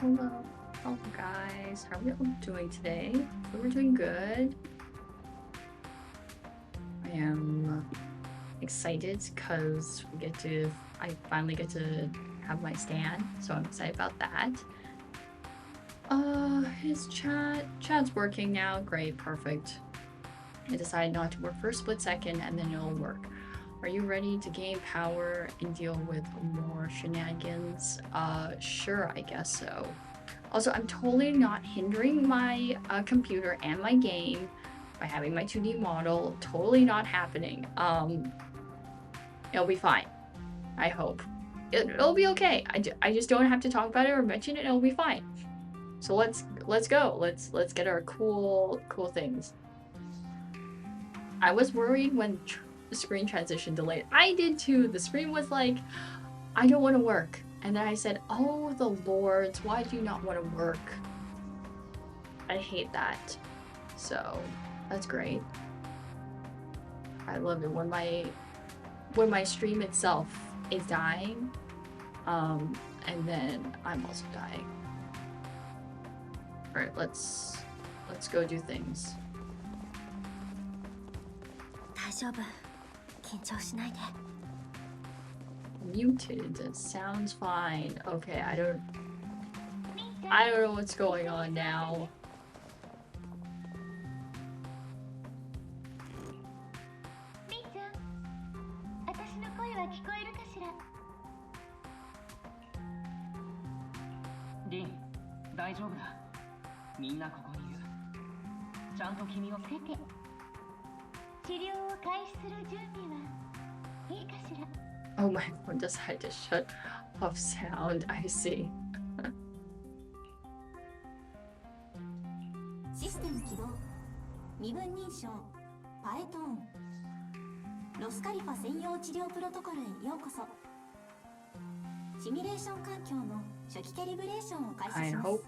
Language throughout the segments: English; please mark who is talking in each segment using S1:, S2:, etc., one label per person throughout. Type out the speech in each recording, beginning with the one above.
S1: Hello. Hello, guys. How are we all doing today? We're doing good. I am excited because I finally get to have my stand, so I'm excited about that. His chat's working now. Great, perfect. I decided not to work for a split second and then it'll work. Are you ready to gain power and deal with more shenanigans? Sure, I guess so. Also, I'm totally not hindering my computer and my game by having my 2D model. Totally not happening. It'll be fine. I hope. It'll be okay. I just don't have to talk about it or mention it. It'll be fine. So let's go. Let's get our cool things. I was worried when the screen transition delayed. I did too. The screen was like, I don't want to work. And then I said, oh, the lords, why do you not want to work? I hate that. So that's great. I love it when my stream itself is dying, and then I'm also dying. All right, let's go do things. Muted. It sounds fine. Okay, I don't know what's going on now. Oh, my phone decided to shut off sound. I see. I hope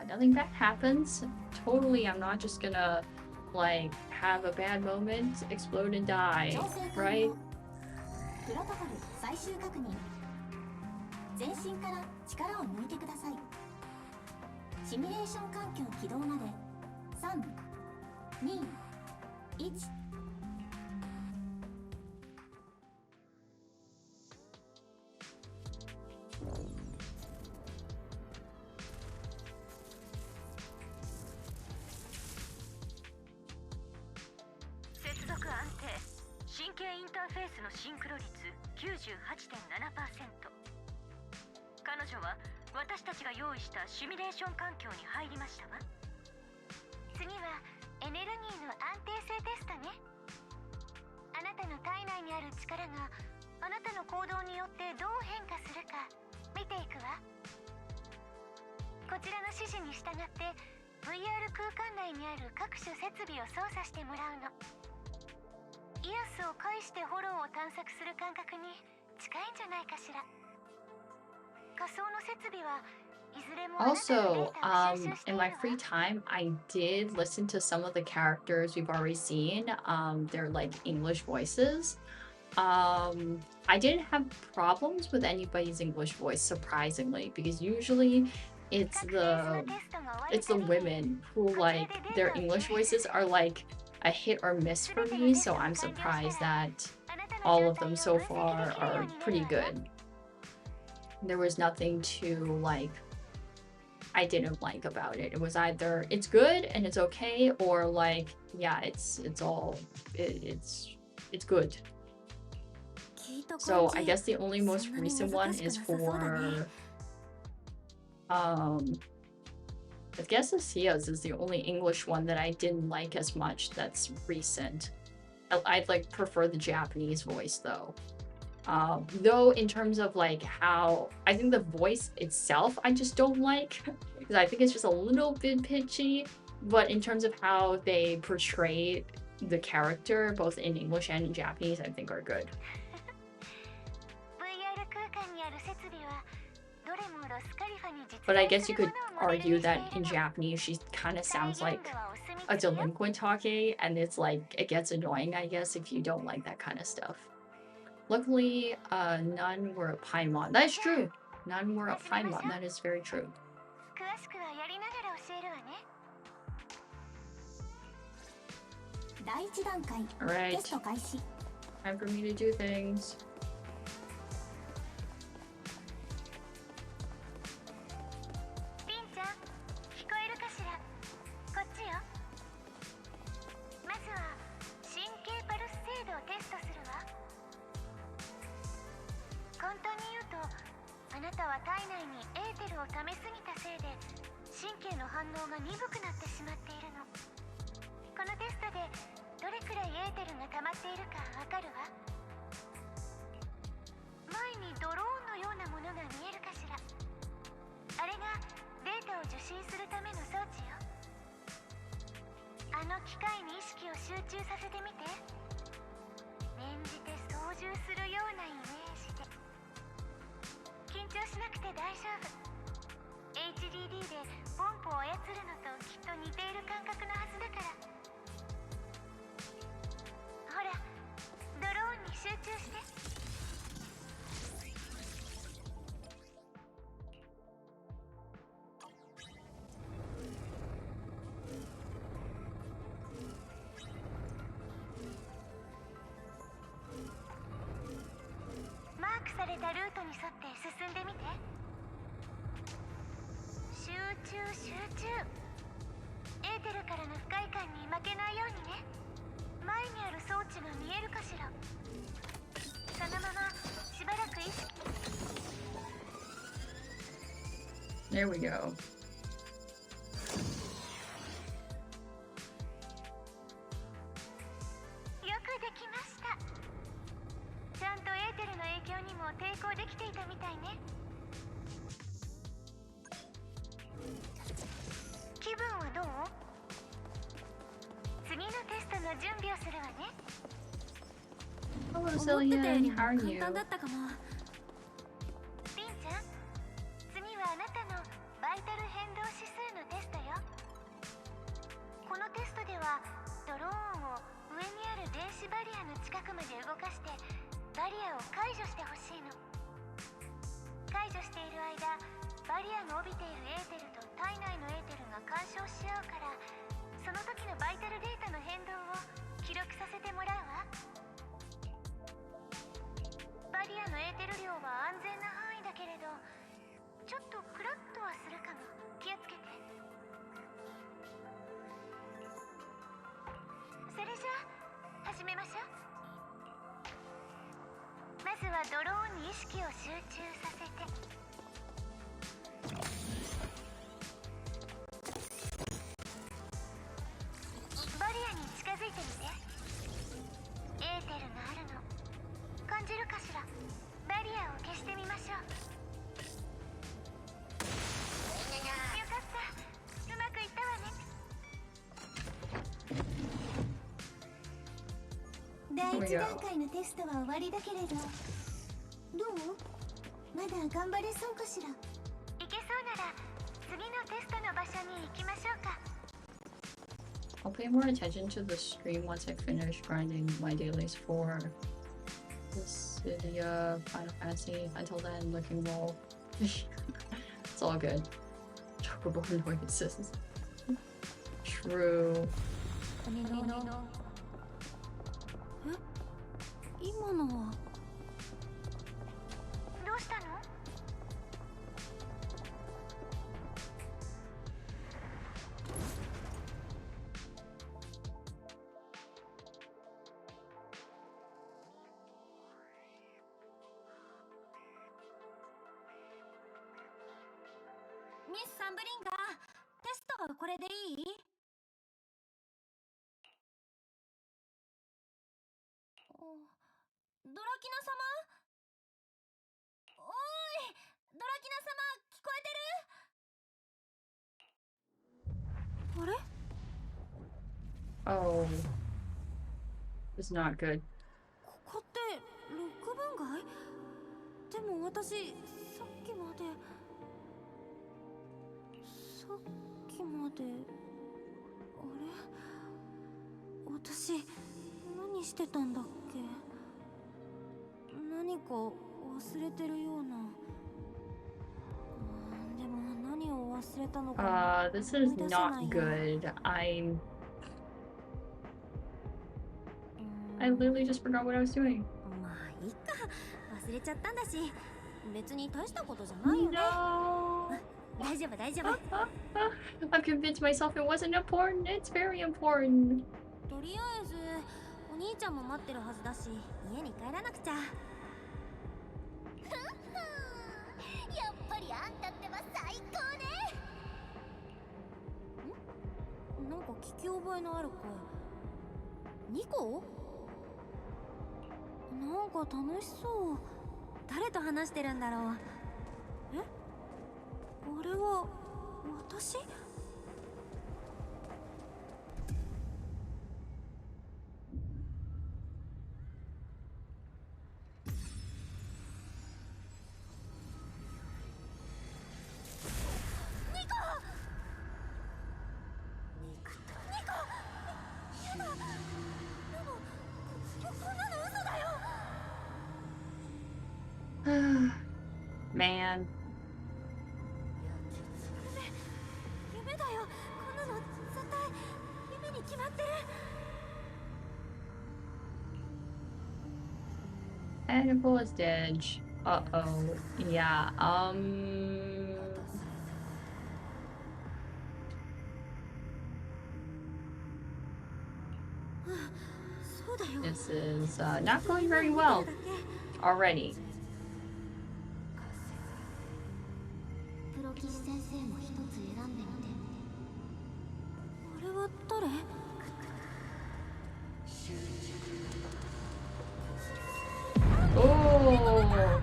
S1: nothing bad happens. Totally, I'm not just gonna like have a bad moment, explode and die, right? Also, in my free time, I did listen to some of the characters we've already seen. They're like English voices. I didn't have problems with anybody's English voice, surprisingly, because usually it's the women who like their English voices are like a hit or miss for me, so I'm surprised that all of them so far are pretty good. There was nothing to like I didn't like about it. It was either it's good and it's okay, or like yeah, it's good. So I guess the only most recent one is for I guess Asia's is the only English one that I didn't like as much that's recent. I'd like prefer the Japanese voice though. Though in terms of like how I think the voice itself I just don't like because I think it's just a little bit pitchy, but in terms of how they portray the character both in English and in Japanese I think are good. But I guess you could argue that in Japanese she kind of sounds like a delinquent talking, and it's like it gets annoying I guess if you don't like that kind of stuff. Luckily, none were a Paimon. That is true. None were a Paimon. That is very true.
S2: 詳しくはやりながら教えるわね。第一段階、テスト開始。
S1: Time for me to do things.
S2: リンちゃん、聞こえるかしら。こっちよ。まずは神経パルス精度をテストするわ。簡単に言うと、あなたは体内にエーテルを溜めすぎたせいで神経の反応が鈍くなってしまっているの。このテストでどれくらいエーテルが溜まっているかわかるわ。前にドローンのようなものが見えるかしら。あれがデータを受信するための装置よ。あの機械に意識を集中させてみて。念じて操縦するようなイメージで。緊張しなくて大丈夫。 HDD でポンプを操るのときっと似ている感覚のはずだから。ほら、ドローンに集中して。マークされたルートに沿って進んでみて。集中集中。エーテルからの不快感に負けないようにね。前にある装置が見えるかしら。そのまましばらく意識。
S1: There we go.
S2: よくできました。ちゃんとエーテルの影響にも抵抗できていたみたいね。気分はどう？次のテストの準備をするわね。
S1: Hello, Zillion. How are you?
S2: リンちゃん、次はあなたのバイタル変動指数のテストよ。このテストではドローンを上にある電子バリアの近くまで動かしてバリアを解除してほしいの。解除している間、バリアが帯びているエーテルと体内のエーテルが干渉し合うから、その時のバイタルデータの変動を記録させてもらうわ。バリアのエーテル量は安全な範囲だけれど、ちょっとクラッとはするかも。気をつけて。それじゃあ始めましょう。まずはドローンに意識を集中させて。バリアに近づいてみて。エーテルがあるの感じるかしら。バリアを消してみましょう。よかった、うまくいったわね。第一段階のテストは終わりだけれど、どう？まだ頑張れそうかしら。いけそうなら次のテストの場所に行きましょうか。
S1: I'll pay more attention to the stream once I finish grinding my dailies for Dissidia, Final Fantasy. Until then, looking roll. It's all good. Chocobo noises. True.
S2: 今のはどうしたの？ミス・サンブリンガー、テストはこれでいい？ドラキナ様？おーい、ドラキナ様、聞こえてる？あれ？
S1: Oh. It's not good.
S2: ここってロック分街？でも私、さっきまであれ？私、何してたんだっけ？何か忘れてるような。でも何
S1: This is not good. I literally just forgot what I was doing. No. I've convinced myself it wasn't important. It's very important. Man. Technical is dead. Uh-oh. Yeah, this is not going very well already. Oh.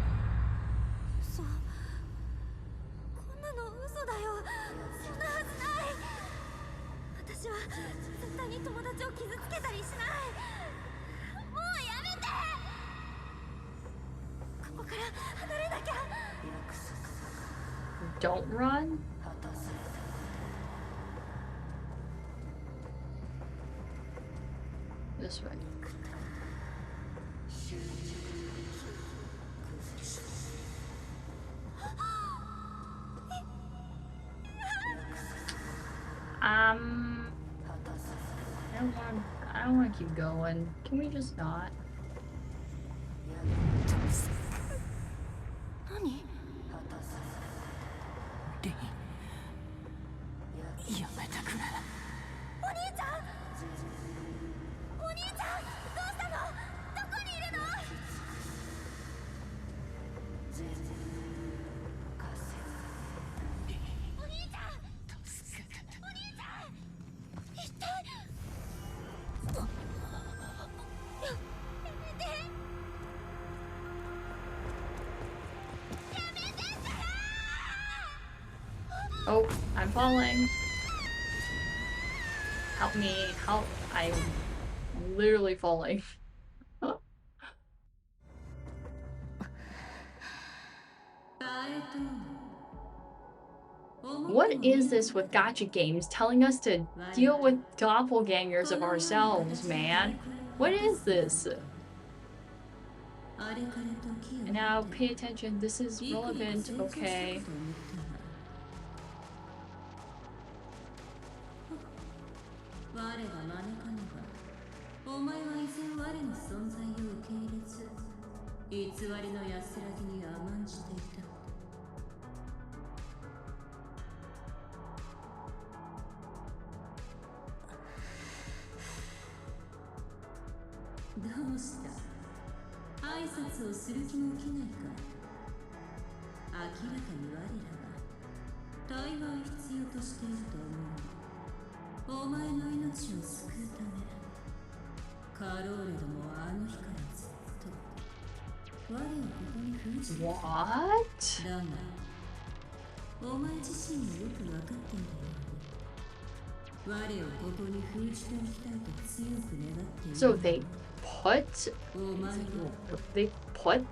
S1: Don't run? This way. I don't want to keep going. Can we just not? Oh, I'm falling. Help me, help. I'm literally falling. What is this with gacha games telling us to deal with doppelgangers of ourselves, man? What is this? And now pay attention, this is relevant, okay. What? So they put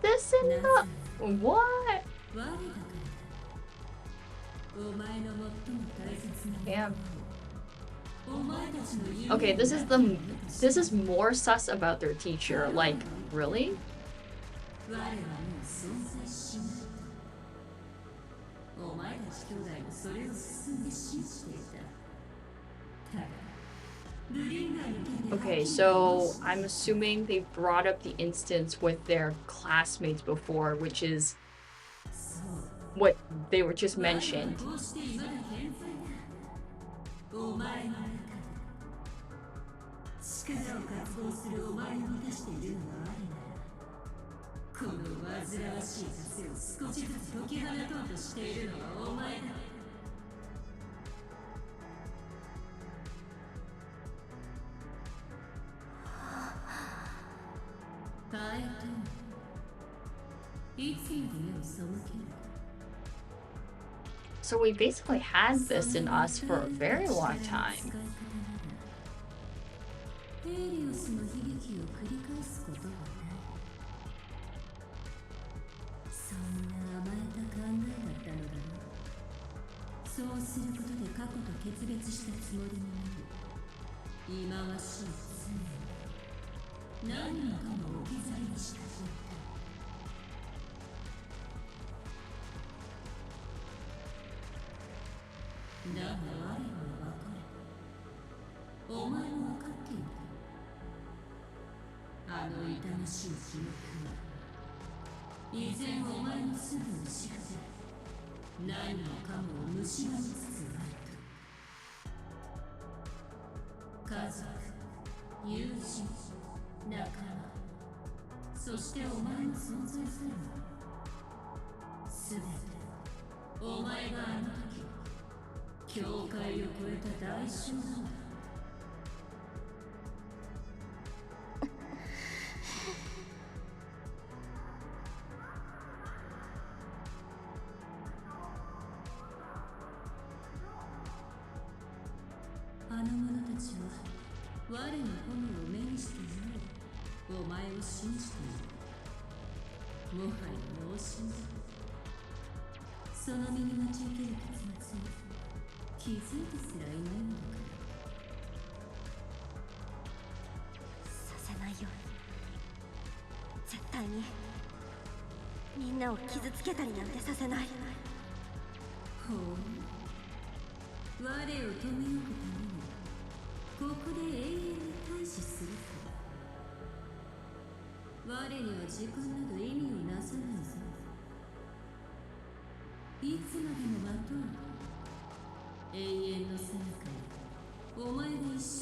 S1: this in the what? Damn. Okay, this is more sus about their teacher. Like, really? Okay, so I'm assuming they brought up the instance with their classmates before, which is what they were just mentioned. So we basically had this in us for a very long time.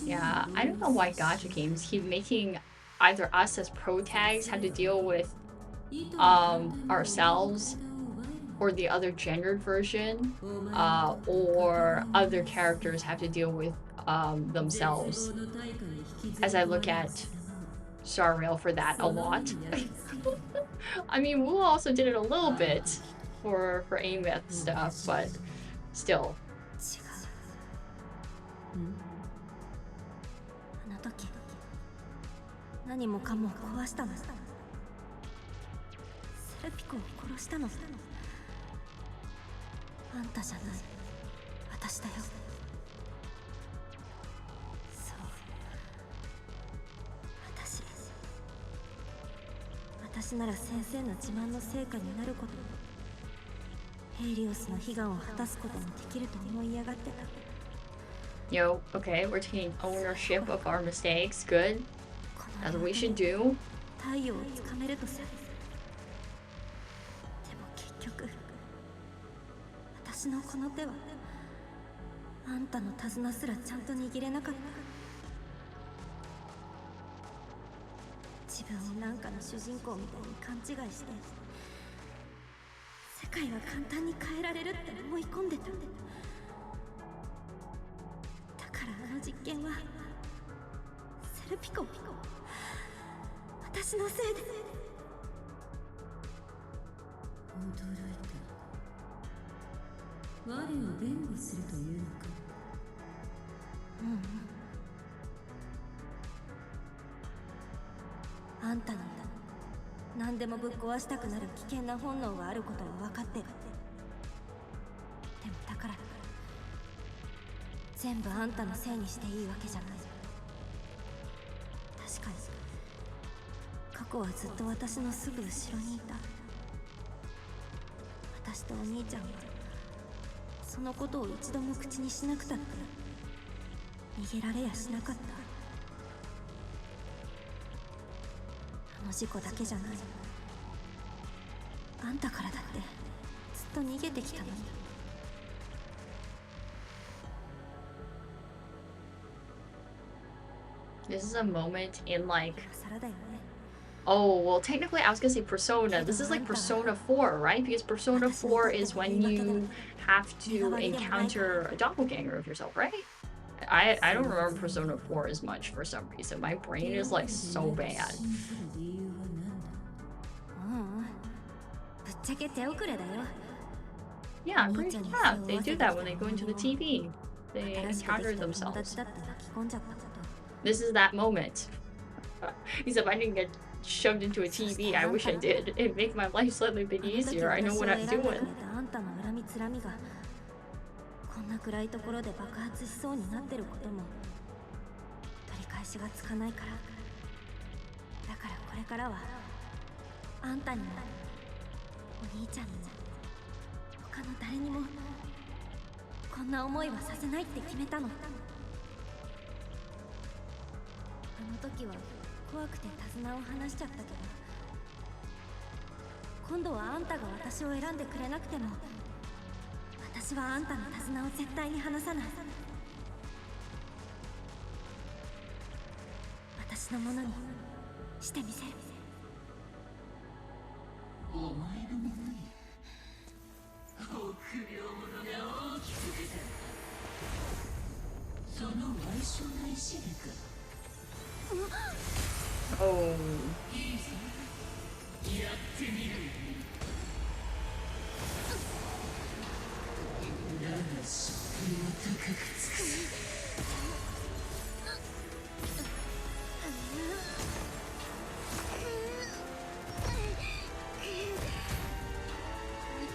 S1: Yeah, I don't know why gacha games keep making either us as pro tags have to deal with ourselves or the other gendered version, or other characters have to deal with themselves. As I look at Star Rail for that a lot. I mean, Wu also did it a little bit for AIM stuff, but still.
S2: 何もかも壊したの。セルピコを殺したの。あんたじゃない。私だよ。そう。私なら先生の自慢の成果になること。ヘイリオスの悲願を果たすこともできると思いやがってた。
S1: Yo, okay, we're taking ownership of our mistakes. Good. That's what we should do.
S2: 太陽をつかめるとさ。でも結局、私のこの手はあんたの手綱すらちゃんと握れなかった。自分をなんかの主人公みたいに勘違いして、世界は簡単に変えられるって思い込んでた。だからあの実験はセルピコ。私のせいで。驚いた。我を弁護するというのか。あんたに何でもぶっ壊したくなる危険な本能があることは分かってる。でもだから全部あんたのせいにしていいわけじゃない。確かに過去はずっと私のすぐ後ろにいた。私とお兄ちゃんは
S3: そのことを一度も口にしなくたって逃げられやしなかった。あの事故だけじゃない。あんたからだってずっと逃げてきたのに。
S1: This is a moment in like,
S3: 今更だよね。
S1: oh, well, technically I was gonna say Persona. This is like Persona 4, right? Because Persona 4 is when you have to encounter a doppelganger of yourself, right? I don't remember Persona 4 as much for some reason. My brain is like so bad.
S3: ぶっちゃけ手遅れだよ。
S1: Yeah, I'm pretty, yeah, they do that when they go into the TV. They encounter themselves. This is that moment. Except I didn't get shoved into a TV. I wish I did. It'd make my life slightly a bit easier. I know what I'm doing.
S3: こんな暗いところで爆発しそうになってることも取り返しがつかないから。だからこれからはあんたにもお兄ちゃんにも他の誰にもこんな思いはさせないって決めたの。あの時は怖くて手綱を離しちゃったけど、今度はあんたが私を選んでくれなくても私はあんたの手綱を絶対に離さない。私のものにしてみせる。
S4: お前のものに臆病者が大きく出た。その矮小な石でか。
S1: Oh.
S4: いいぞ、やってみる。だが尻尾を高くつく。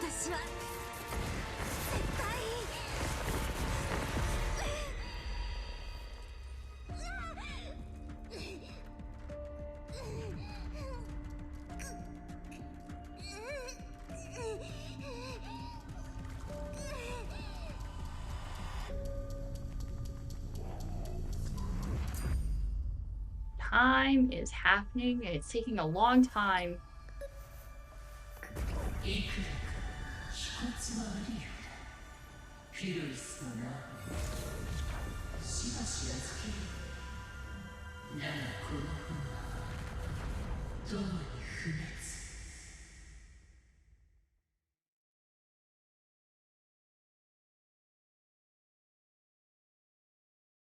S3: 私は絶対
S1: Time is happening and it's taking a long time.
S4: いくらか気骨はありよ。フィロイスのな。しばし預ける。だがこの炎は共に不滅。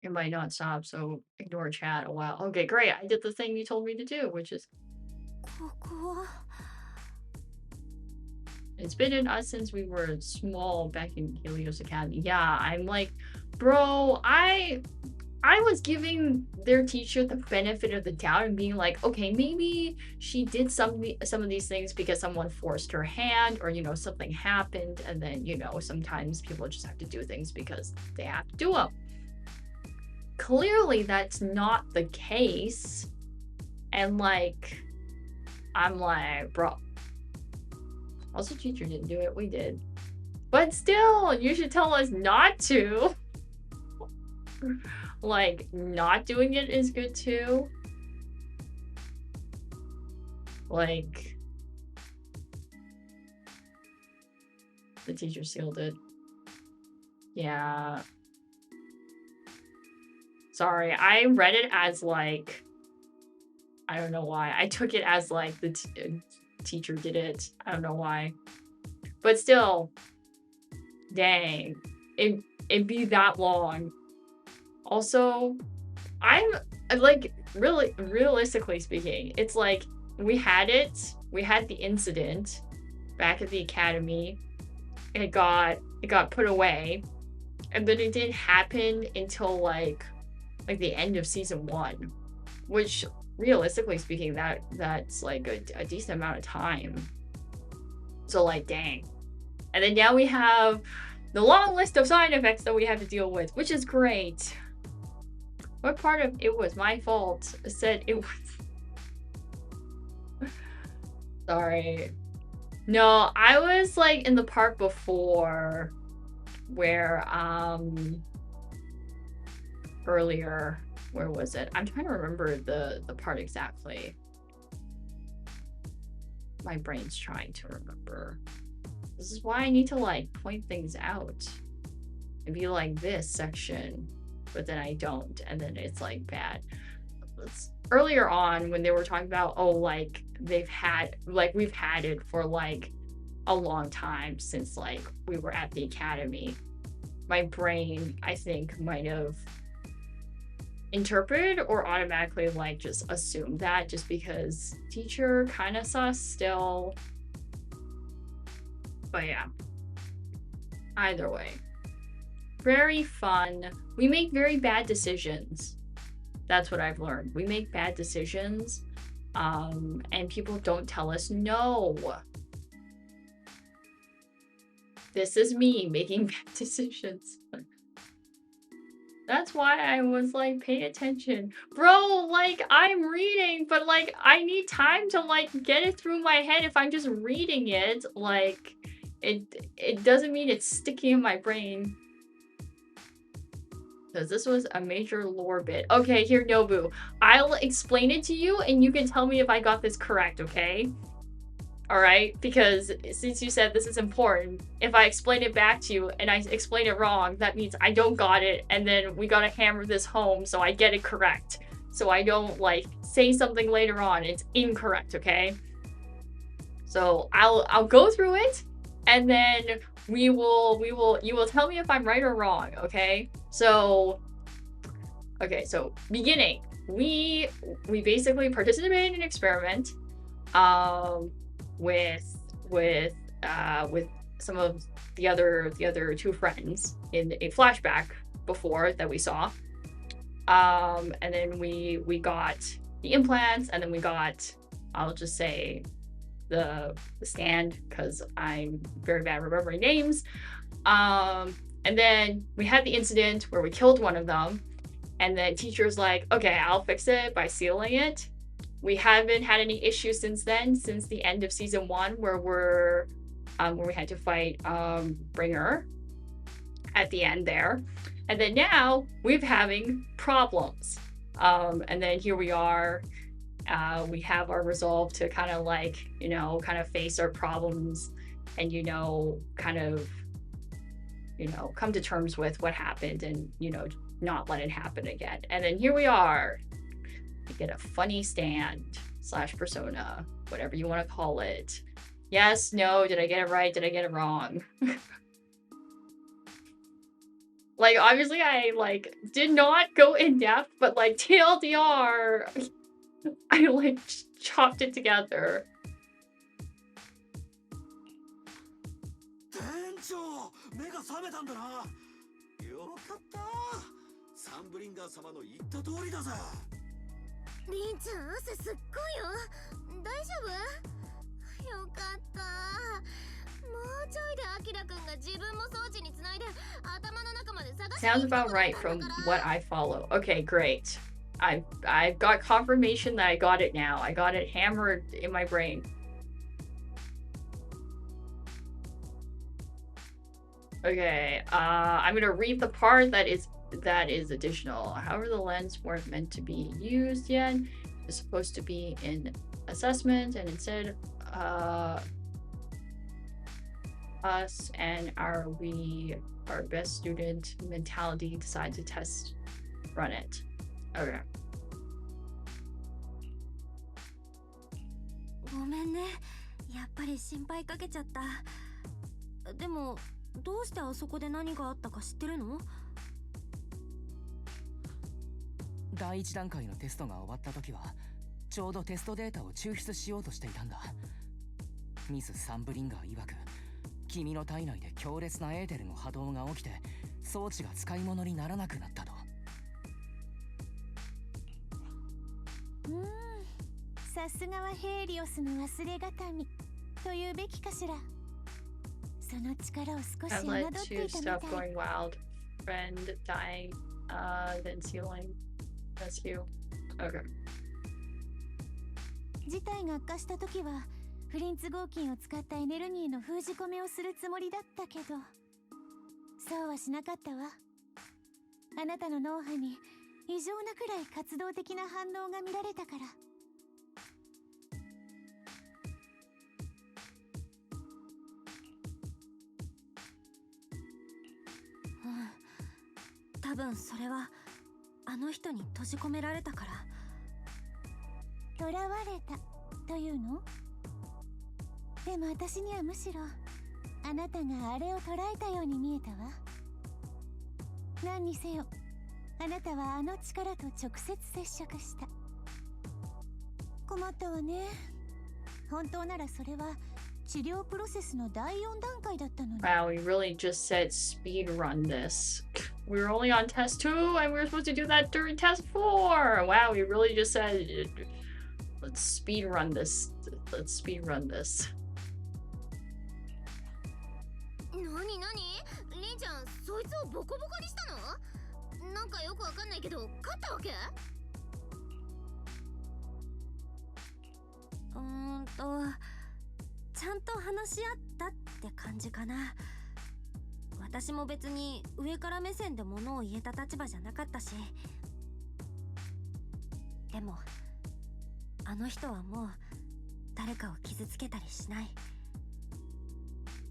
S1: It might not stop, so ignore chat a while. Okay, great. I did the thing you told me to do, which is...
S3: ここは
S1: It's been in us since we were small back in Helios Academy. Yeah, I'm like, bro, I was giving their teacher the benefit of the doubt and being like, okay, maybe she did some of these things because someone forced her hand or, you know, something happened. And then, you know, sometimes people just have to do things because they have to do them. Clearly, that's not the case. And like, I'm like, bro. Also, teacher didn't do it. We did. But still, you should tell us not to. Like, not doing it is good too. Like, the teacher sealed it. Yeah. Sorry, I read it as like, I don't know why. I took it as like the teacher did it. I don't know why. But still, dang. It'd be that long. Also, I'm like, really, realistically speaking, it's like we had the incident back at the academy. It got put away, and then it didn't happen until like the end of season 1, which realistically speaking, that's like a decent amount of time. So like, dang. And then now we have the long list of side effects that we have to deal with, which is great. What part of it was my fault? I said it was... Sorry. No, I was like in the part before where earlier, where was it? I'm trying to remember the part exactly. My brain's trying to remember. This is why I need to like point things out. It'd be like this section, but then I don't, and then it's like bad. Earlier on when they were talking about, oh, like we've had it for like a long time since like we were at the academy. My brain, I think, might have interpreted or automatically like just assumed that, just because teacher kind of sus still. But yeah, either way, very fun. We make very bad decisions. That's what I've learned. We make bad decisions, and people don't tell us no. This is me making bad decisions. That's why I was like, pay attention. Bro, like, I'm reading, but like, I need time to like get it through my head. If I'm just reading it, like, it doesn't mean it's sticking in my brain. Because this was a major lore bit. Okay, here, Nobu. I'll explain it to you, and you can tell me if I got this correct, okay? Alright? Because since you said this is important, if I explain it back to you, and I explain it wrong, that means I don't got it, and then we gotta hammer this home so I get it correct. So I don't, like, say something later on, it's incorrect, okay? So I'll go through it, and then you will tell me if I'm right or wrong, okay? So, okay, so beginning, we basically participated in an experiment, with some of the other two friends in a flashback before that we saw, and then we got the implants, and then we got, I'll just say, the stand, because I'm very bad remembering names. And then we had the incident where we killed one of them, and the teacher's like, okay, I'll fix it by sealing it. We haven't had any issues since then, since the end of season 1, where we had to fight Bringer at the end there. And then now we're having problems. And then here we are. We have our resolve to kind of like, kind of face our problems and, kind of, come to terms with what happened and, not let it happen again. And then here we are. We get a funny stand / persona, whatever you want to call it. Yes, no, did I get it right? Did I get it wrong? Like, obviously I, like, did not go in depth, but, like, TLDR, I, like, chopped it together.
S5: 店長、目が覚めたんだな。よかった。サンブリンガー様の言った通りだぜ。
S2: リンちゃん、汗すっごいよ。大丈夫？よかった。もうちょいでアキラくんが自分も装置につないで頭の中まで探して。
S1: Sounds about right from what I follow. Okay, great. I've got confirmation that I got it now. I got it hammered in my brain. Okay, I'm gonna read the part that is additional. However, the lens weren't meant to be used yet. It's supposed to be in assessment, and instead, us and our best student mentality decide to test run it. Okay.
S3: ごめんね。やっぱり心配かけちゃった。でもどうしてあそこで何があったか知ってるの？
S6: 第一段階のテストが終わった時はちょうどテストデータを抽出しようとしていたんだ。ミス・サンブリンガー曰く、君の体内で強烈なエーテルの波動が起きて装置が使い物にならなくなったと。
S2: さすがはヘイリオスの忘れがたみというべきかしら。その力を少し
S1: That
S2: 侮
S1: led
S2: ってい
S1: to
S2: たみた
S1: stuff
S2: い。
S1: going wild. Friend dying, then sealing rescue. Okay.
S2: 事態が悪化した時はフリンツ合金を使ったエネルギーの封じ込めをするつもりだったけど、そうはしなかったわ。あなたの脳波に異常なくらい活動的な反応が見られたから。
S3: 多分それはあの人に閉じ込められたから。
S2: 囚われたというの？でも私にはむしろあなたがあれを捉えたように見えたわ。何にせよあなたはあの力と直接接触した。困ったわね。本当ならそれは治療プロセスの第4段階だったのに。
S1: Wow, we really just said speed run this. We were only on test 2 and we were supposed to do that during test 4. Wow, we really just said let's speed run this. Let's speed run this.
S2: なになに？リンちゃん、そいつをボコボコにしたの？なんかよくわかんないけど、勝ったわけ？
S3: ちゃんと話し合ったって感じかな。私も別に上から目線で物を言えた立場じゃなかったし。でもあの人はもう誰かを傷つけたりしない。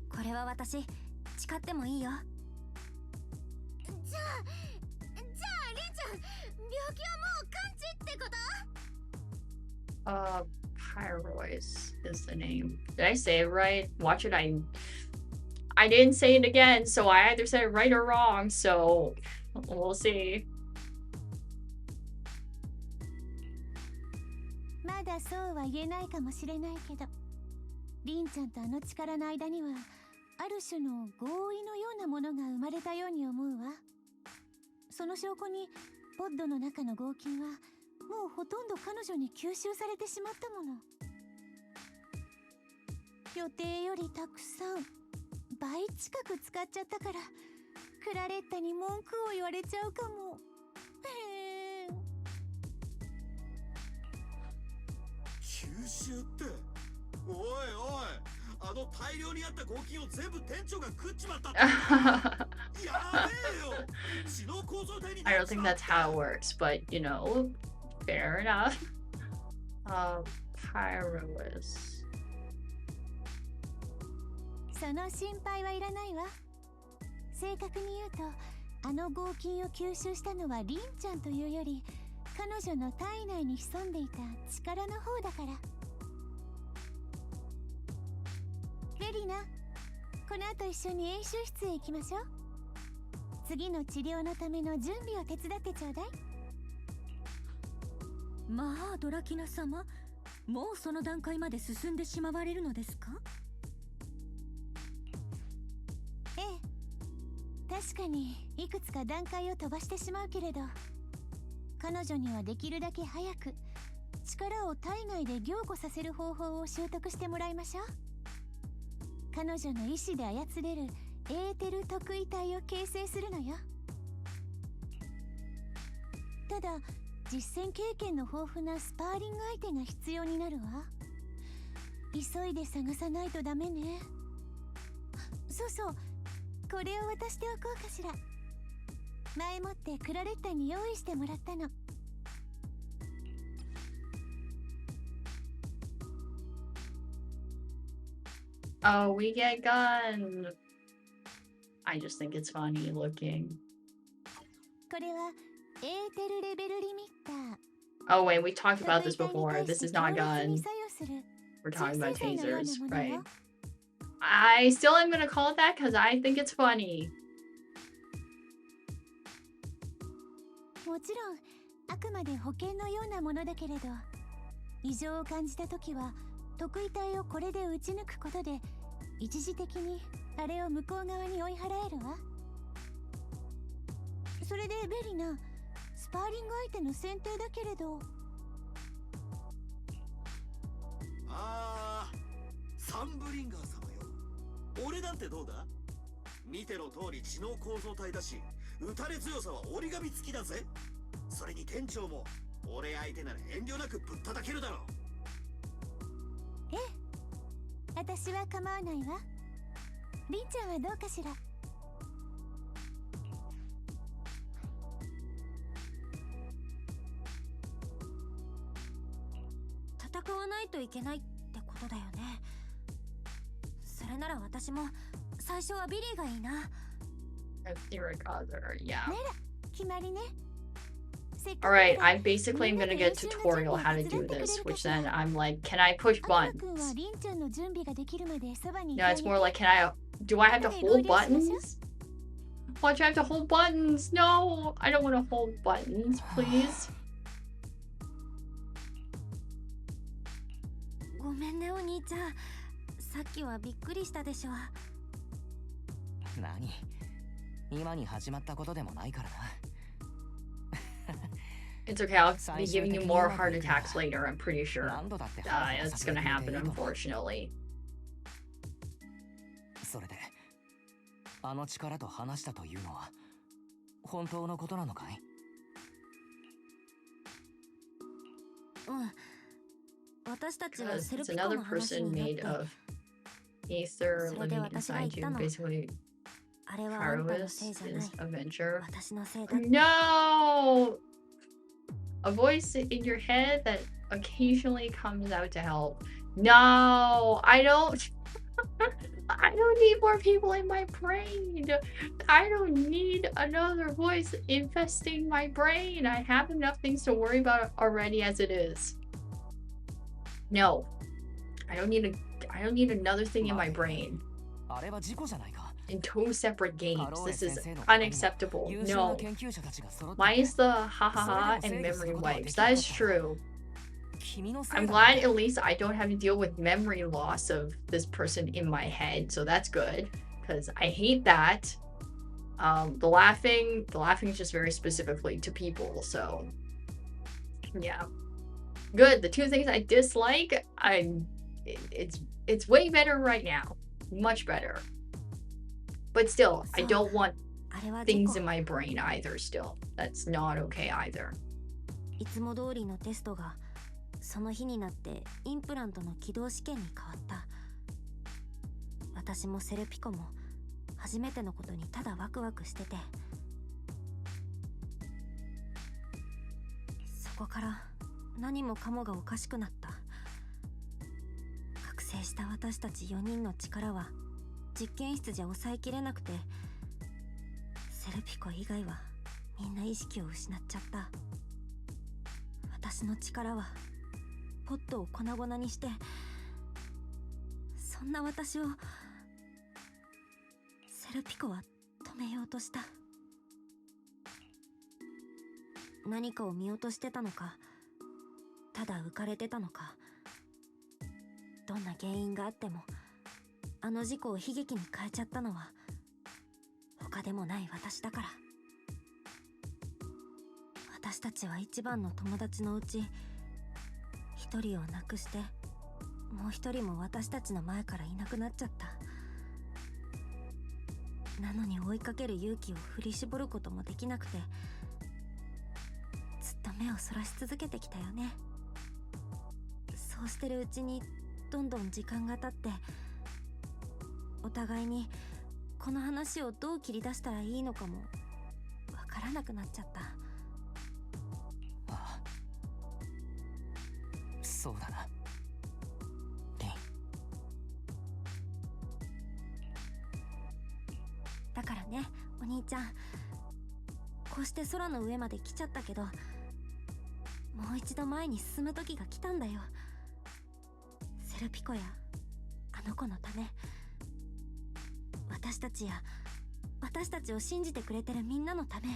S3: これは私誓ってもいいよ。
S2: じゃあリンちゃん、病気はもう完治ってこと？
S1: Pyrois is the name. Did I say it right? Watch it. I didn't say it again, so I either said it right or wrong. So we'll see.
S2: まだそうは言えないかもしれないけど、リンちゃんとあの力の間にはある種の合意のようなものが生まれたように思うわ。その証拠にポッドの中の合金はもうほとんど彼女に吸収されてしまったもの。予定よりたくさん倍近く使っちゃったから、クラレッタに文句を言われちゃうかも。
S5: 吸収って、おいおい、あの大量にあった合金を全部店長が食っちまったって。やべえよ。知能構造体に
S1: I don't think that's how it works, but you know, fair enough. Pyrois.
S2: その心配はいらないわ。正確に言うと、あの合金を吸収したのはリンちゃんというより、彼女の体内に潜んでいた力の方だから。レリナ、この後一緒に演習室へ行きましょう。次の治療のための準備を手伝ってちょうだい。
S3: まあドラキナ様、もうその段階まで進んでしまわれるのですか？
S2: ええ、確かにいくつか段階を飛ばしてしまうけれど、彼女にはできるだけ早く力を体外で凝固させる方法を習得してもらいましょう。彼女の意志で操れるエーテル特異体を形成するのよ。ただ実践経験の豊富なスパーリング相手が必要になるわ。急いで探さないとダメね。そうそう、これを渡しておこうかしら。前もってクラレッタに用意してもらったの。
S1: Oh, we get gun. I just think it's funny looking.
S2: これはエーテルレベルリミッター。
S1: Oh wait, we talked about this before. This is not gun. We're talking about tasers, right? I still am gonna call it that because I think it's funny.
S2: もちろんあくまで保険のようなものだけれど、異常を感じたときは特異体をこれで撃ち抜くことで一時的にあれを向こう側に追い払えるわ。それでベリナ、スパーリング相手の選定だけれど。
S5: サンブリンガー様よ。俺なんてどうだ？見ての通り知能構造体だし、打たれ強さは折り紙付きだぜ。それに店長も俺相手なら遠慮なくぶったたけるだろう。
S2: ええ、私は構わないわ。リンちゃんはどうかしら。
S3: 戦わないといけないってことだよね。それなら私も最初はビリーがいいな。
S1: Yeah.
S2: 決まりね。
S1: Alright, I basically am gonna get a tutorial how to do this, which then I'm like, can I push buttons? No, it's more like, do I have to hold buttons? Why do I have to hold buttons? No, I don't want to hold buttons, please.
S3: ごめんねお兄ちゃん、さっきはびっくりしたでしょ。
S6: 何、今に始まったことでもないからな。
S1: It's okay, I'll be giving you more heart attacks later, I'm pretty sure. It's gonna happen, unfortunately.
S6: それで、あの力と話したというのは本当のことなのかい？
S3: うん。私たちは
S1: Because
S3: セル
S1: it's
S3: ピコ
S1: another
S3: の話
S1: person
S3: になっ
S1: made
S3: て、
S1: of ether
S3: それで
S1: living
S3: 私が
S1: inside
S3: 言った
S1: you.
S3: の。
S1: Basically,
S3: あれはあんたの
S1: Kairos
S3: せいじゃない。
S1: is a venture.
S3: 私のせいだ。
S1: No! A voice in your head that occasionally comes out to help. No! I don't need more people in my brain. I don't need another voice infesting my brain. I have enough things to worry about already as it is. No. I don't need another thing in my brain.
S6: あれは事故じゃないか。
S1: In two separate games. This is unacceptable. No. Minus the ha and memory wipes. That is true. I'm glad at least I don't have to deal with memory loss of this person in my head, so that's good. Because I hate that. The laughing is just very specifically to people, so yeah. Good. The two things I dislike, it's way better right now. Much better. But still, I don't want things in my brain either still. That's not okay either.
S3: いつも通りのテストがその日になってインプラントの起動試験に変わった。私もセルピコも初めてのことにただワクワクしてて、そこから何もかもがおかしくなった。覚醒した私たち4人の力は実験室じゃ抑えきれなくて、セルピコ以外はみんな意識を失っちゃった。私の力はポットを粉々にして、そんな私をセルピコは止めようとした。何かを見落としてたのか、ただ浮かれてたのか、どんな原因があってもあの事故を悲劇に変えちゃったのは他でもない私だから。私たちは一番の友達のうち一人を亡くして、もう一人も私たちの前からいなくなっちゃった。なのに追いかける勇気を振り絞ることもできなくて、ずっと目をそらし続けてきたよね。そうしてるうちにどんどん時間が経って、お互いにこの話をどう切り出したらいいのかもわからなくなっちゃった。
S6: ああ、そうだな、リン。
S3: だからね、お兄ちゃん、こうして空の上まで来ちゃったけど、もう一度前に進む時が来たんだよ。セルピコやあの子のため、私たちや私たちを信じてくれてるみんなのため、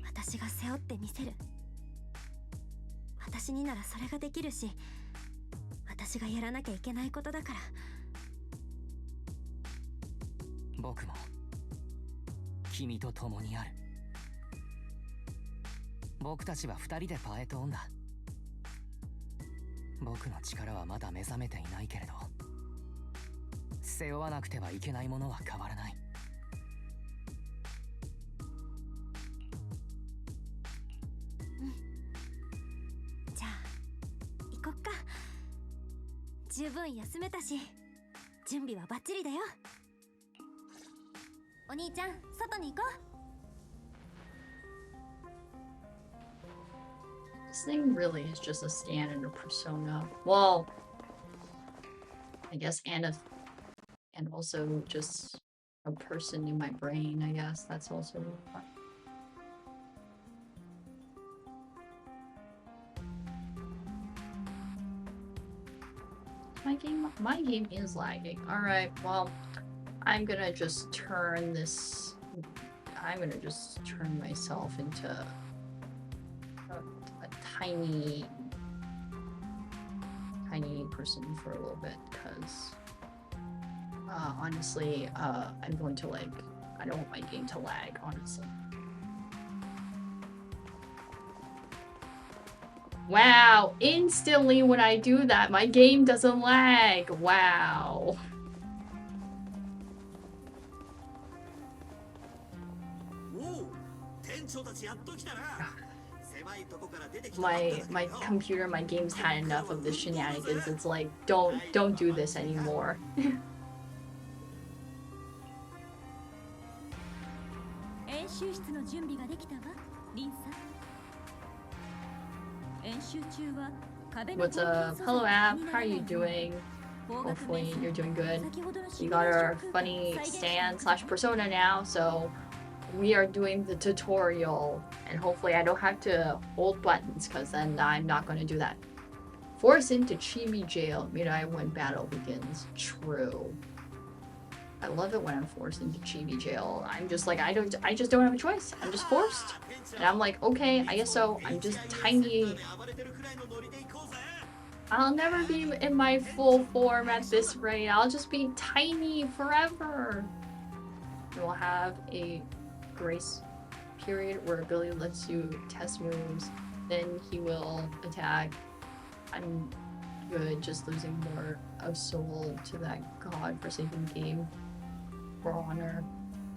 S3: 私が背負ってみせる。私にならそれができるし、私がやらなきゃいけないことだから。
S6: 僕も君と共にある。僕たちは2人でパエトーンだ。僕の力はまだ目覚めていないけれど、背負わなくてはいけないものは変わらない。
S3: じゃあ行こっか。十分休めたし準備はバッチリだよ。お兄ちゃん、外に行こう。
S1: This thing really is just a stand and a persona. Well, I guess and also just a person in my brain, I guess. That's also fun. My game is lagging. Alright, well, I'm gonna just turn this. I'm gonna just turn myself into a tiny person for a little bit, because honestly, I'm going to I don't want my game to lag, honestly. Wow, instantly when I do that, my game doesn't lag. Wow. My computer, my game's had enough of the shenanigans. It's like, don't do this anymore.
S3: 演習室の準備ができたわ、リンさん。演習中は壁の
S1: What's up? Hello app, how are you doing? Hopefully you're doing good. We got our funny stand / persona now, so we are doing the tutorial, and hopefully I don't have to hold buttons, because then I'm not going to do that. Force into Chibi jail, Mirai when battle begins. True. I love it when I'm forced into Chibi jail. I'm just like, I just don't have a choice. I'm just forced. And I'm like, okay, I guess so. I'm just tiny. I'll never be in my full form at this rate. I'll just be tiny forever. We'll have a grace period where ability lets you test moves. Then he will attack. I'm good, just losing more of soul to that god-forsaken game. For honor.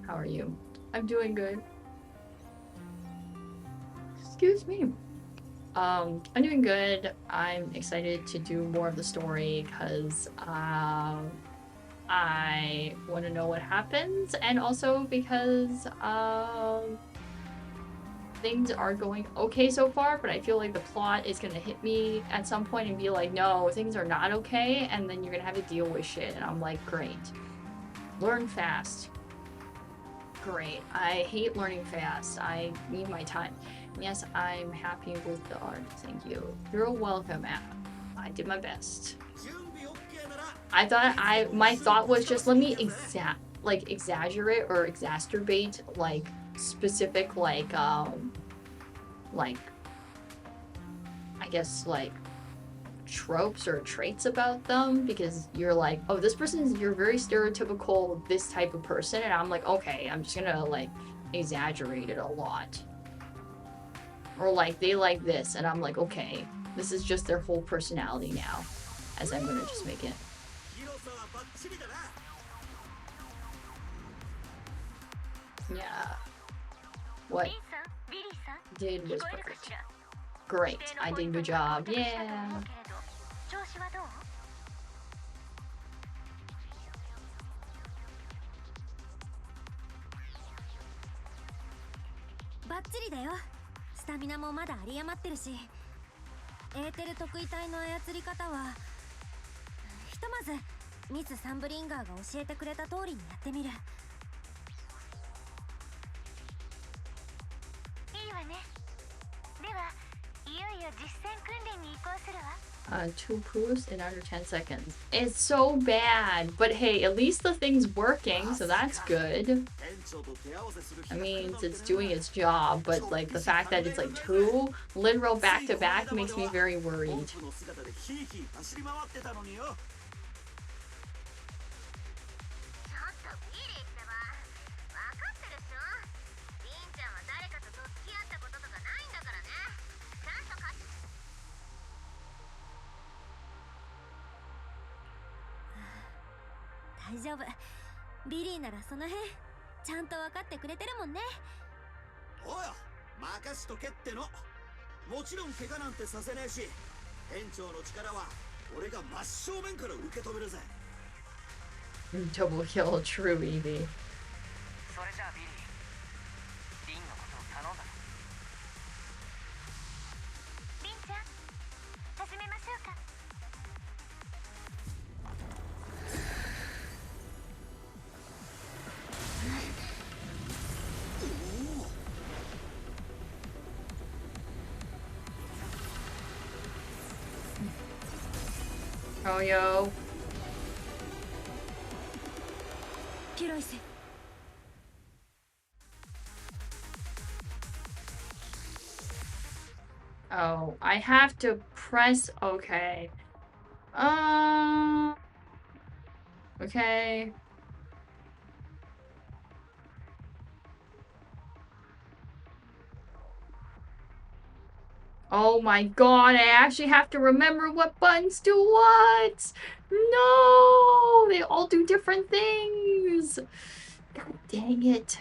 S1: How are you? I'm doing good. Excuse me. I'm doing good. I'm excited to do more of the story because I want to know what happens, and also because things are going okay so far, but I feel like the plot is gonna hit me at some point and be like, no, things are not okay, and then you're gonna have to deal with shit, and I'm like, great. Learn fast. Great. I hate learning fast. I need my time. Yes, I'm happy with the art. Thank you. You're welcome, app. I did my best. I thought my thought was just let me exaggerate or exacerbate specific I guess tropes or traits about them, because you're like, oh, this person's, you're very stereotypical this type of person, and I'm like, okay, I'm just gonna exaggerate it a lot. Or they like this, and I'm like, okay, this is just their whole personality now, as I'm gonna just make it. Yeah. What did was perfect. Great, I did a good job. Yeah.
S3: バッチリだよ。スタミナもまだ有り余ってるし、エーテル得意体の操り方はひとまずミス・サンブリンガーが教えてくれた通りにやってみる。い
S2: いわね。では、いよいよ実戦訓練に移行するわ。
S1: 2 poos in under 10 seconds. It's so bad, but hey, at least the thing's working, so that's good. I mean, it's doing its job, but the fact that it's 2 literal back-to-back makes me very worried.
S3: Daijoubu. 大丈夫。ビリーならその辺ちゃんと分かってくれてるもんね。
S5: おい、任しとけっての。もちろん怪我なんてさせねえし、店長の力は俺が真正面から受け止めるぜ。
S1: Double kill, true Evie.
S6: それじゃあビリー、リンのことを頼んだ。
S2: リン
S1: Oh, yo.
S3: ピロイス
S1: Oh, I have to press. Okay. Okay. Oh my god, I actually have to remember what buttons do what! No! They all do different things! God dang it.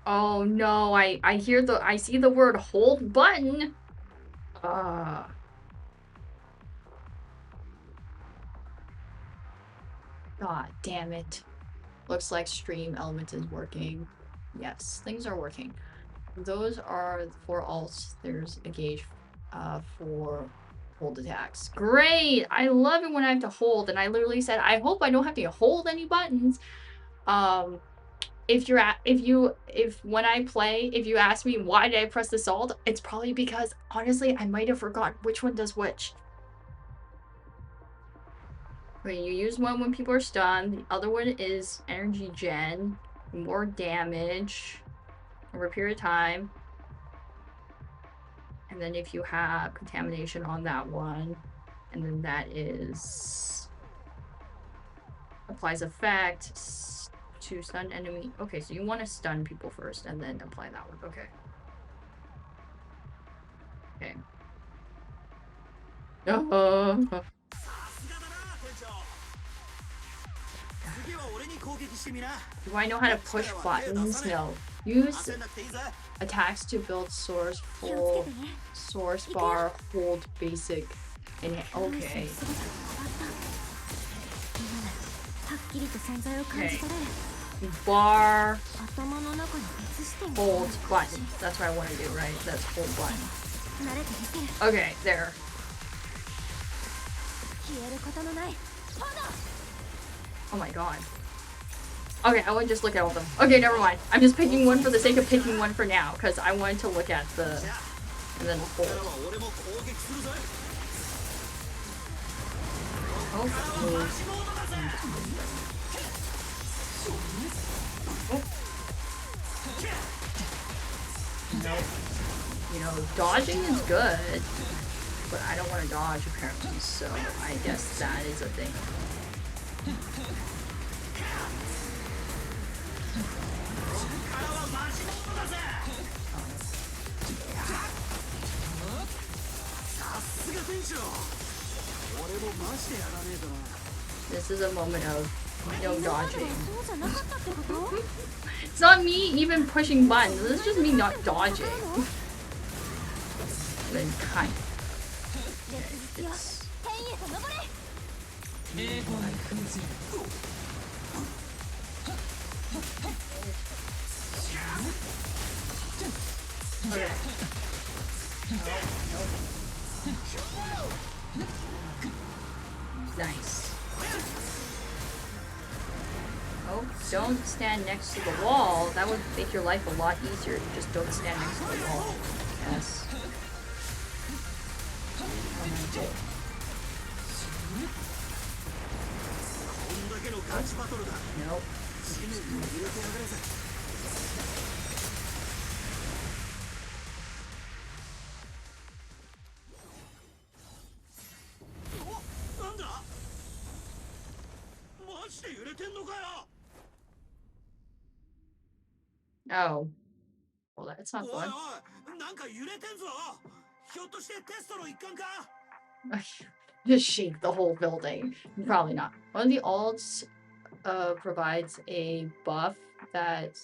S1: Oh no, I see the word hold button. God damn it. Looks like stream element is working. Yes, things are working. Those are for alts. There's a gauge for hold attacks. Great! I love it when I have to hold, and I literally said, I hope I don't have to hold any buttons. If when I play, if you ask me why did I press the alt, it's probably because honestly I might have forgotten which one does which. Okay, you use one when people are stunned. The other one is energy gen, more damage over a period of time. And then if you have contamination on that one, and then that is applies effect to stun enemy. Okay, so you want to stun people first and then apply that one. Okay. Okay. Do I know how to push buttons? No. Use attacks to build source full source bar hold basic and okay. Okay. Bar hold button. That's what I want to do, right? That's hold button. Okay, there. Oh my god. Okay, I want to just look at all of them. Okay, never mind. I'm just picking one for the sake of picking one for now, because I wanted to look at the... and then hold. Oh. No. You know, dodging is good, but I don't want to dodge apparently, so I guess that is a thing. This is a moment of no dodging. It's not me even pushing buttons, this is just me not dodging. Then kind of. Okay, it's... Okay. Nope. Nice. Oh, don't stand next to the wall. That would make your life a lot easier. Just don't stand next to the wall. Yes. Nope. Oh. Well, that's not fun. Just shake the whole building. Probably not. One of the alts provides a buff that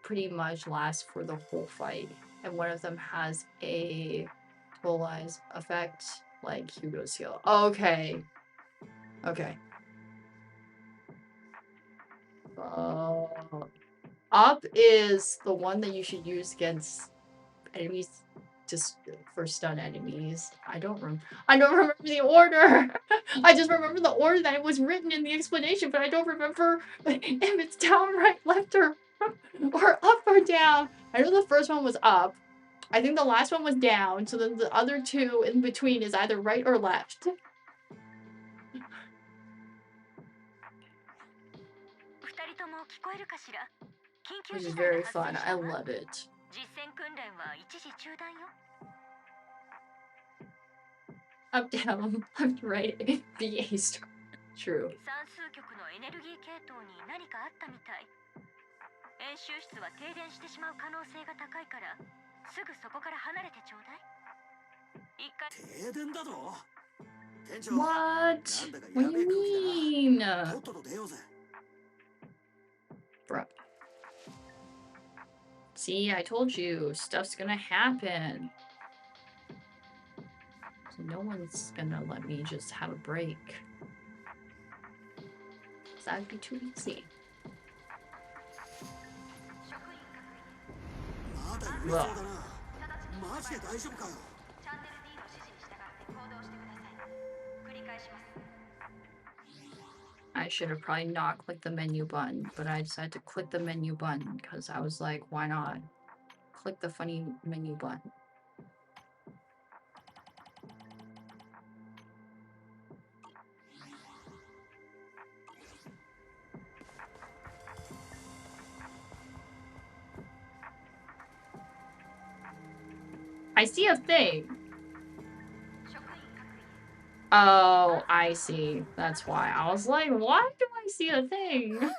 S1: pretty much lasts for the whole fight. And one of them has a totalize effect like Hugo's heal. Okay. Okay. Up is the one that you should use against enemies, just for stun enemies. I don't remember the order. I just remember the order that it was written in the explanation, but I don't remember if it's down, right, left, or up or down. I know the first one was up. I think the last one was down, so then the other two in between is either right or left. Which is very fun. I love it. Up, down, left, right, BA star. True. What? What do you mean? Bruh. See, I told you, stuff's gonna happen. So no one's gonna let me just have a break. That would be too easy. Ugh. I should have probably not clicked the menu button, but I decided to click the menu button because I was like, why not? Click the funny menu button. I see a thing. Oh, I see. That's why. I was like, why do I see a thing?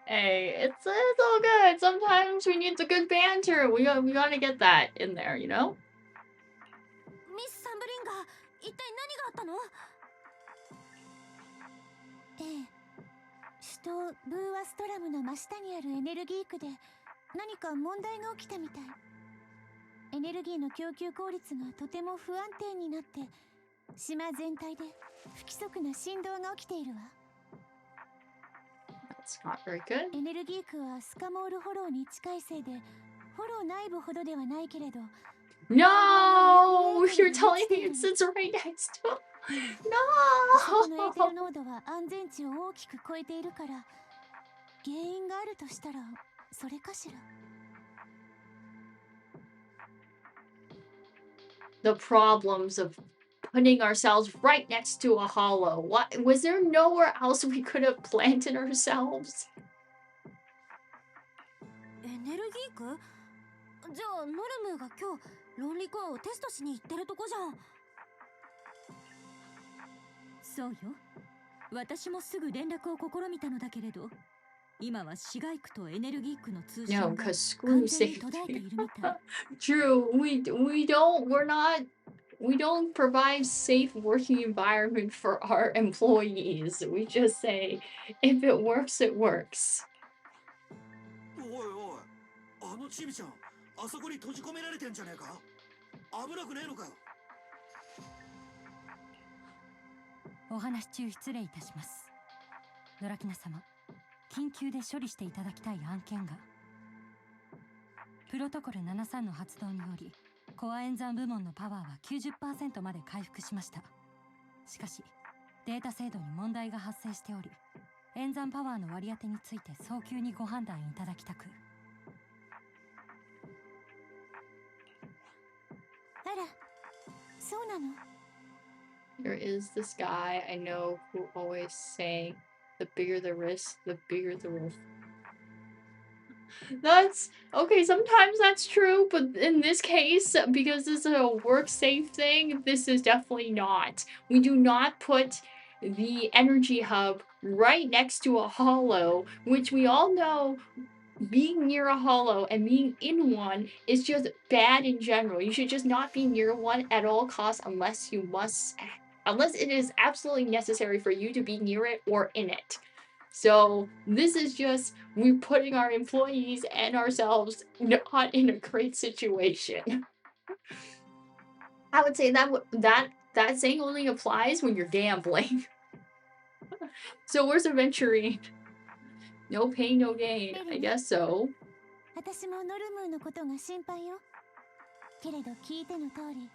S1: Hey, it's all good. Sometimes we need the good banter. We gotta get that in there, you know?
S3: Miss Sambringer, 一体何があったの？ええ、首都ブーアストラムの真下にあるエネルギー区で何か問題が起きたみたい。エネルギーの供給効率がとても不安定になって、島全体で不規則な振動が起きているわ。
S1: That's not very good.
S3: エネルギー区はスカモールホローに近いせいで、ホロー内部ほどではないけれど。
S1: No! You're telling me it sits right next to No!
S3: このエーテル濃度は安全値を大きく超えているから、原因があるとしたらそれかしら。
S1: The problems of putting ourselves right next to a hollow. What was there nowhere else we could have planted ourselves?
S3: エネルギー区？じゃあノルムーが今日論理コアをテストしに行ってるとこじゃん。そうよ。私もすぐ連絡を試みたのだけれど、今は市街区とエネルギー区の通信が完全に途絶えているみたい。
S1: True, we don't provide safe working environment for our employees. We just say, if it works, it works.
S5: チビちゃん、あそこに閉じ込められてんじゃねえか？危なくねえのかよ。
S3: お話中失礼いたします。ドラキナ様、緊急で処理していただきたい案件が。プロトコル73の発動により、コア演算部門のパワーは 90% まで回復しました。しかし、データ精度に問題が発生しており、演算パワーの割り当てについて早急にご判断いただきたく。あら、そうなの？
S1: There is this guy I know who always say, the bigger the risk, the bigger the reward. That's okay, sometimes that's true, but in this case, because this is a work safe thing, this is definitely not. We do not put the energy hub right next to a hollow, which we all know being near a hollow and being in one is just bad in general. You should just not be near one at all costs unless it is absolutely necessary for you to be near it or in it. So this is just, we're putting our employees and ourselves not in a great situation. I would say that saying only applies when you're gambling. So where's adventuring? No pain, no gain. I guess so.
S2: 私もノルムーのことが心配よ。けれど聞いての通り、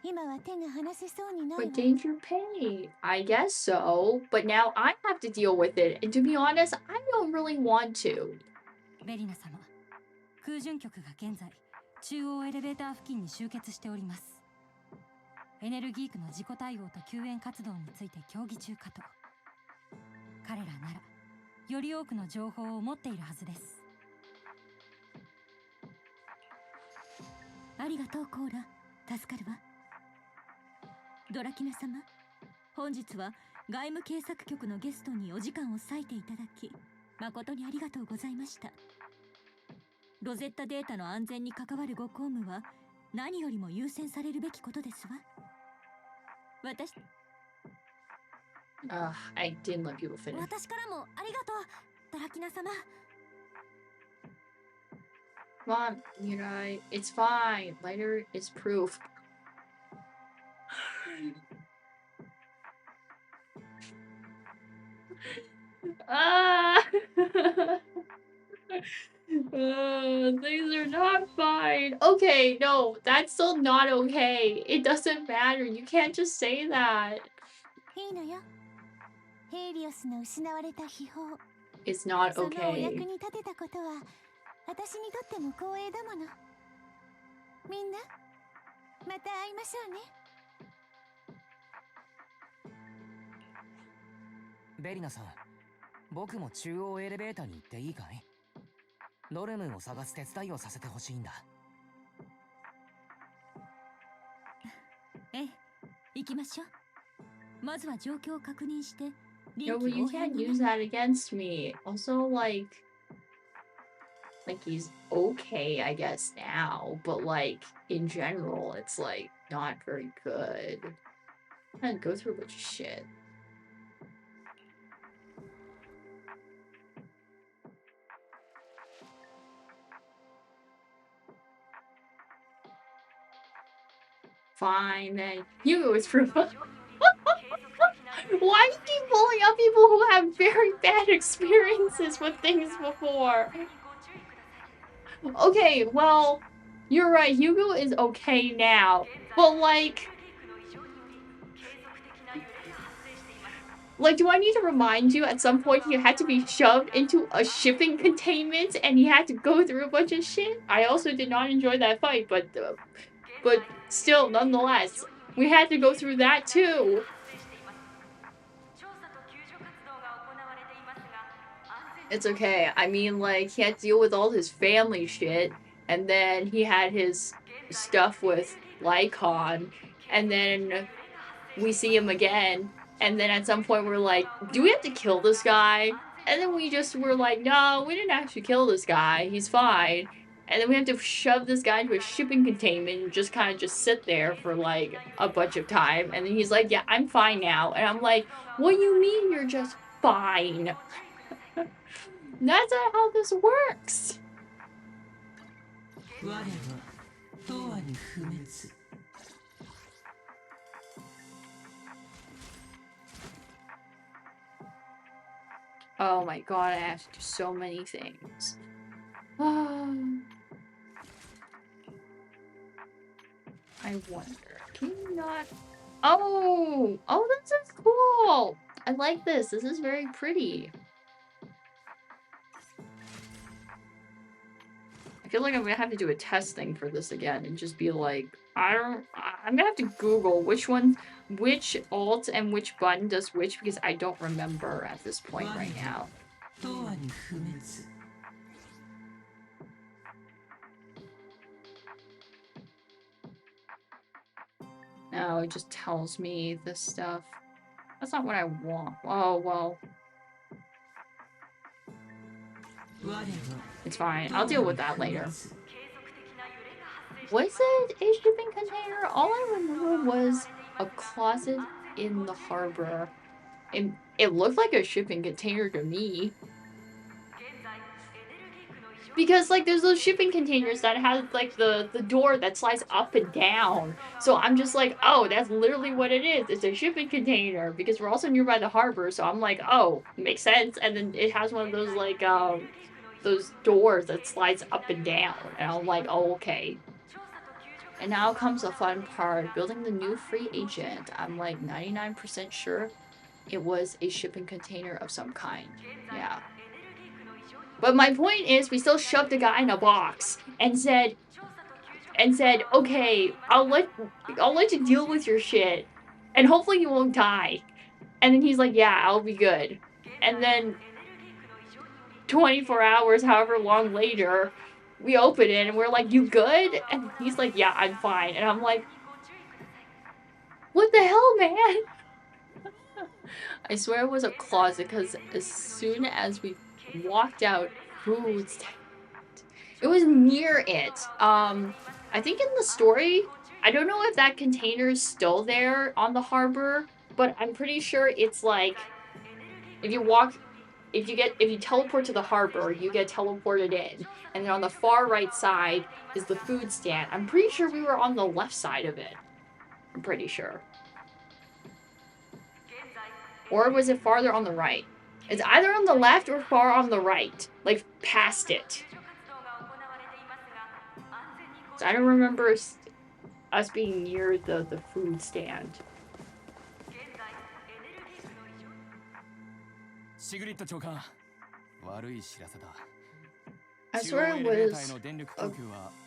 S2: 今は手が離せそうにないわ。
S1: But danger pay. I guess so. But now I have to deal with it. And to be honest, I don't really want to.
S3: ベリナ様、空巡局が現在中央エレベーター付近に集結しております。エネルギー区の自己対応と救援活動について協議中かと。彼らならより多くの情報を持っているはずです。ありがとうコーラ、助かるわ。ドラキナ様、本日は外務警察局のゲストにお時間を割いていただき誠にありがとうございました。ロゼッタデータの安全に関わるご公務は何よりも優先されるべきことですわ。私
S1: I didn't let people finish.
S3: 私からもありがとう、ドラキナ様。
S1: Come on, Mirai. It's fine. Lighter is proof. Things are not fine. Okay, no, that's still not okay. It doesn't matter. You can't just say that.
S2: いいのよ。ヘイリオスの失われた秘宝。
S1: It's not
S2: そのお
S1: okay.
S2: 役に立てたことは私にとっても光栄だもの。みんな、また会いましょうね。
S6: ベリナさん、僕も中央エレベーターに行っていいかい？ノルムーを探す手伝いをさせてほしいんだ。
S3: ええ、行きましょう。まずは状況を確認して。
S1: No, but you can't use that against me. Also, like he's okay, I guess, now, but like in general, it's like not very good. I had to go through a bunch of shit. Fine, then. You is proof. Why do you keep pulling up people who have very bad experiences with things before? Okay, well, you're right. Hugo is okay now, but like, do I need to remind you at some point he had to be shoved into a shipping containment and he had to go through a bunch of shit? I also did not enjoy that fight, but still, nonetheless, we had to go through that too. It's okay. I mean, like, he had to deal with all his family shit, and then he had his stuff with Lycon, and then we see him again, and then at some point we're like, do we have to kill this guy? And then we just were like, no, we didn't actually kill this guy. He's fine. And then we have to shove this guy into a shipping containment and just kind of just sit there for like a bunch of time. And then he's like, yeah, I'm fine now. And I'm like, what do you mean you're just fine? That's not how this works. Oh my god, I have to do so many things. I wonder, can you not? Oh, this is cool. I like this. This is very pretty. I feel like I'm gonna have to do a test thing for this again and just be like, I'm gonna have to Google which alt and which button does which because I don't remember at this point right now. No, it just tells me this stuff. That's not what I want. Oh, well. It's fine. I'll deal with that later. Was it a shipping container? All I remember was a closet in the harbor. It looked like a shipping container to me. Because, like, there's those shipping containers that have, like, the door that slides up and down. So I'm just like, oh, that's literally what it is. It's a shipping container. Because we're also nearby the harbor, so I'm like, oh, makes sense. And then it has one of those, like, those doors that slides up and down. And I'm like, oh, okay. And now comes the fun part, building the new free agent. I'm like 99% sure it was a shipping container of some kind. Yeah. But my point is, we still shoved the guy in a box and said, okay, I'll let you deal with your shit, and hopefully you won't die. And then he's like, yeah, I'll be good. And then 24 hours, however long later, we open it and we're like, you good? And he's like, yeah, I'm fine. And I'm like, what the hell, man? I swear it was a closet, because as soon as we walked out, food stand, it was near it. I think in the story, I don't know if that container is still there on the harbor, but I'm pretty sure it's like, if you teleport to the harbor, you get teleported in. And then on the far right side is the food stand. I'm pretty sure we were on the left side of it. I'm pretty sure. Or was it farther on the right? It's either on the left or far on the right. Like, past it. So I don't remember us being near the food stand. I swear it was...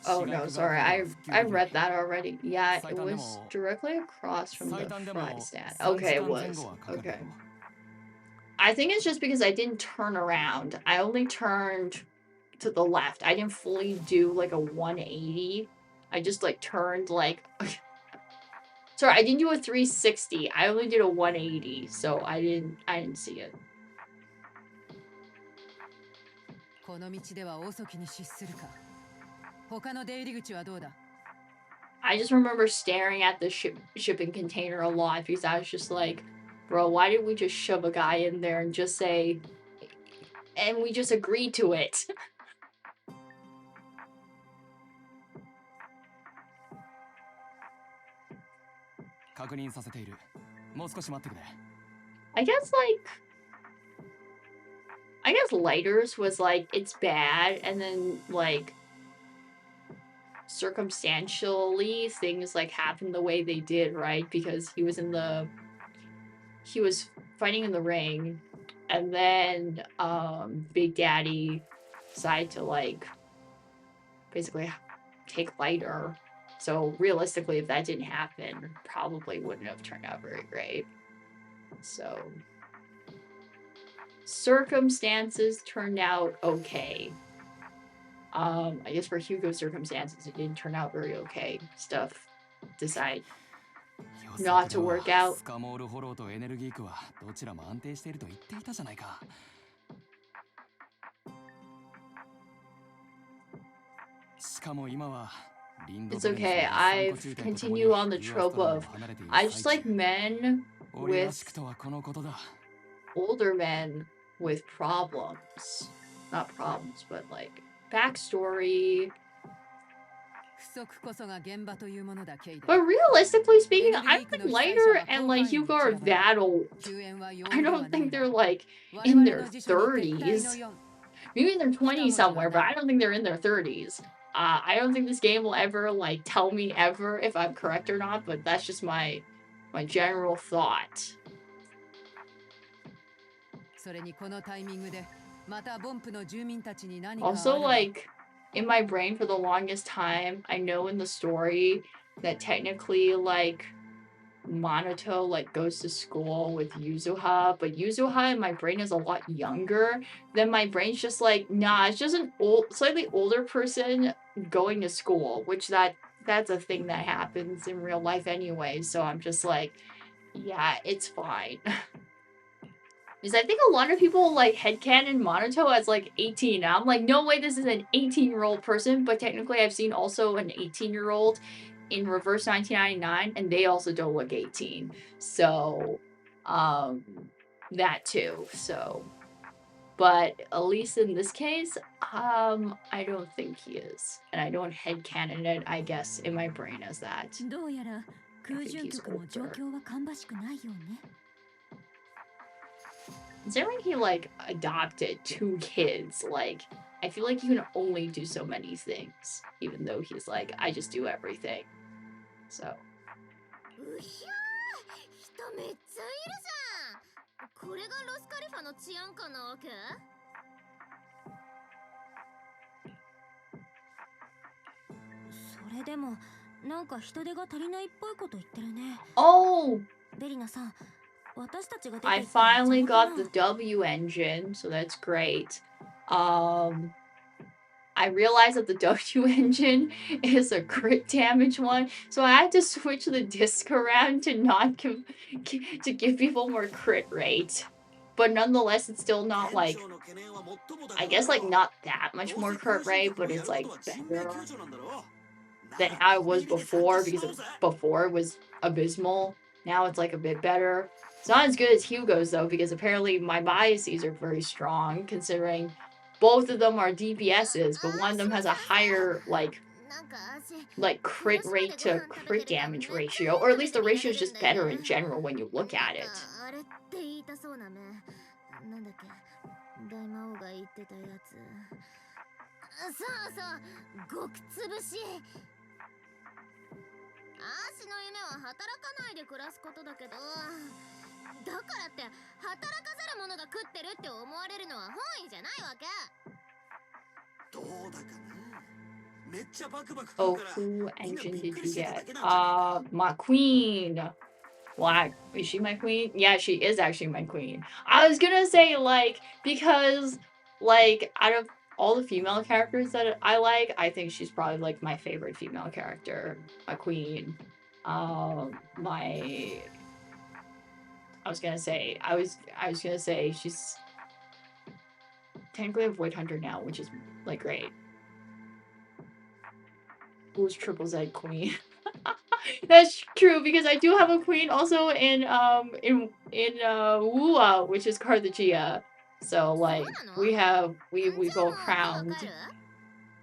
S1: Oh no, sorry. I read that already. Yeah, it was directly across from the fry stand. Okay, it was. Okay. I think it's just because I didn't turn around. I only turned to the left. I didn't fully do like a 180. I just like turned like... Sorry, I didn't do a 360. I only did a 180, so I didn't see it. I just remember staring at the shipping container a lot, because I was just like, bro, why did we just shove a guy in there and just say, and we just agreed to it? I guess lighters was like, it's bad, and then like circumstantially things like happened the way they did, right? Because he was fighting in the ring, and then Big Daddy decided to like basically take lighter. So realistically, if that didn't happen, probably wouldn't have turned out very great. So circumstances turned out okay. I guess for Hugo's circumstances, it didn't turn out very okay. Stuff decided not to work out. It's okay. I've continued on the trope of, I just like men with older men with problems. Not problems, but like backstory. But realistically speaking, I think Lighter and like Hugo are that old. I don't think they're like in their 30s. Maybe in their 20s somewhere, but I don't think they're in their 30s. I don't think this game will ever like tell me ever if I'm correct or not, but that's just my general thought. Also, like, in my brain for the longest time, I know in the story that technically, like, Monato, like, goes to school with Yuzuha, but Yuzuha in my brain is a lot younger. Then my brain's just like, nah, it's just an slightly older person going to school, which that's a thing that happens in real life anyway, so I'm just like, yeah, it's fine. Because I think a lot of people like headcanon Monato as like 18. And I'm like, no way, this is an 18-year-old person. But technically, I've seen also an 18-year-old in Reverse 1999, and they also don't look 18. So, that too. So, but at least in this case, I don't think he is, and I don't headcanon it, I guess, in my brain as that.
S3: どうやら
S1: I
S3: 空
S1: think
S3: 準
S1: he's
S3: 局も状
S1: older.
S3: 況は芳しくないようね。
S1: Considering he like adopted 2 kids, like I feel like you can only do so many things, even though he's like, I just do everything. So
S2: うひゃー、人めっちゃいるじゃん。これがロスカリファの治安官なわけ？
S3: それでもなんか人手が足りないっぽいこと言ってるね。
S1: oh,
S3: ベリナさん、私たちが出て
S1: I
S3: 行ったら
S1: finally
S3: 邪魔か
S1: got
S3: な
S1: the W engine, so that's great. I realized that the W engine is a crit damage one, so I had to switch the disc around to not give to give people more crit rate. But nonetheless, it's still not like, I guess like not that much more crit rate, but it's like better than how it was before, because before it was abysmal. Now it's like a bit better. It's not as good as Hugo's though, because apparently my biases are very strong, considering both of them are DPSs, but one of them has a higher like crit rate to crit damage ratio, or at least the ratio is just better in general when you look at it.
S2: あれって言いたそうな目。なんだっけ、大魔王が言ってたやつ。そうそう、極つぶし。アーシの夢は働かないで暮らすことだけど、だからって働かざる者が食ってるって思われるのは本意じゃないわけ。
S5: どうだかな。めっちゃバクバク食
S1: Oh,
S5: うから
S1: who
S5: みんな
S1: engine
S5: びっ
S1: did
S5: く
S1: you
S5: りしてただ
S1: get?
S5: けなんじゃないか。
S1: My queen. Why? Is she my queen? Yeah, she is actually my queen. I was gonna say, like, because, like, out of all the female characters that I like, I think she's probably, like, my favorite female character. My queen. I was gonna say, she's technically a Void Hunter now, which is, like, great. Who's Triple Z queen? That's true, because I do have a queen also in Wua, which is Carthagena. So like we both crowned.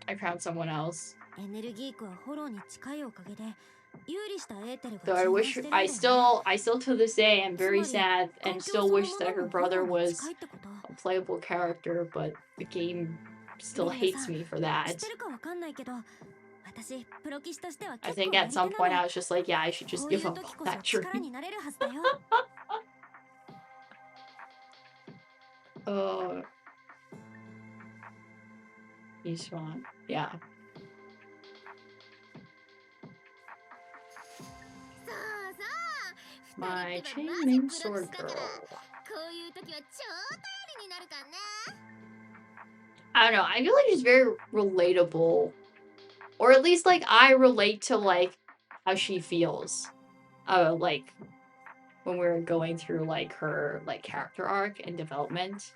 S1: I crowned someone else.
S3: エネルギー区はフォローに近いおかげで有利したエーテル
S1: Though
S3: が
S1: I
S3: 充満
S1: wish
S3: してるんだよ
S1: I
S3: ね。
S1: still to this day am very sad
S3: 環
S1: and
S3: 境
S1: still
S3: その
S1: wish
S3: も
S1: that
S3: の
S1: her
S3: もフォ
S1: brother
S3: ローに
S1: was
S3: 近いってこと。
S1: a playable character, but the game still
S3: ベリナ
S1: hates
S3: さん、
S1: me for
S3: 知っ
S1: that.
S3: てるかわかんないけど、私プロ棋士としては
S1: I
S3: 結構
S1: think
S3: や
S1: at
S3: り
S1: some
S3: 手
S1: point
S3: な
S1: I
S3: の。
S1: was just like, yeah, I should
S3: こ
S1: just
S3: うい
S1: give
S3: う
S1: up
S3: 時
S1: on
S3: こそ
S1: that
S3: 力
S1: dream.
S3: になれるはずだよ。
S1: Each one. Yeah.
S2: そうそう、
S1: My
S2: 二人ってば
S1: chain
S2: マジ
S1: named
S2: プロ
S1: sword
S2: 棋士だから、
S1: girl.
S2: こういう時は超頼りになるからね。
S1: I don't know. I feel like she's very relatable, or at least like I relate to like how she feels. Like when we were going through like her like character arc and development,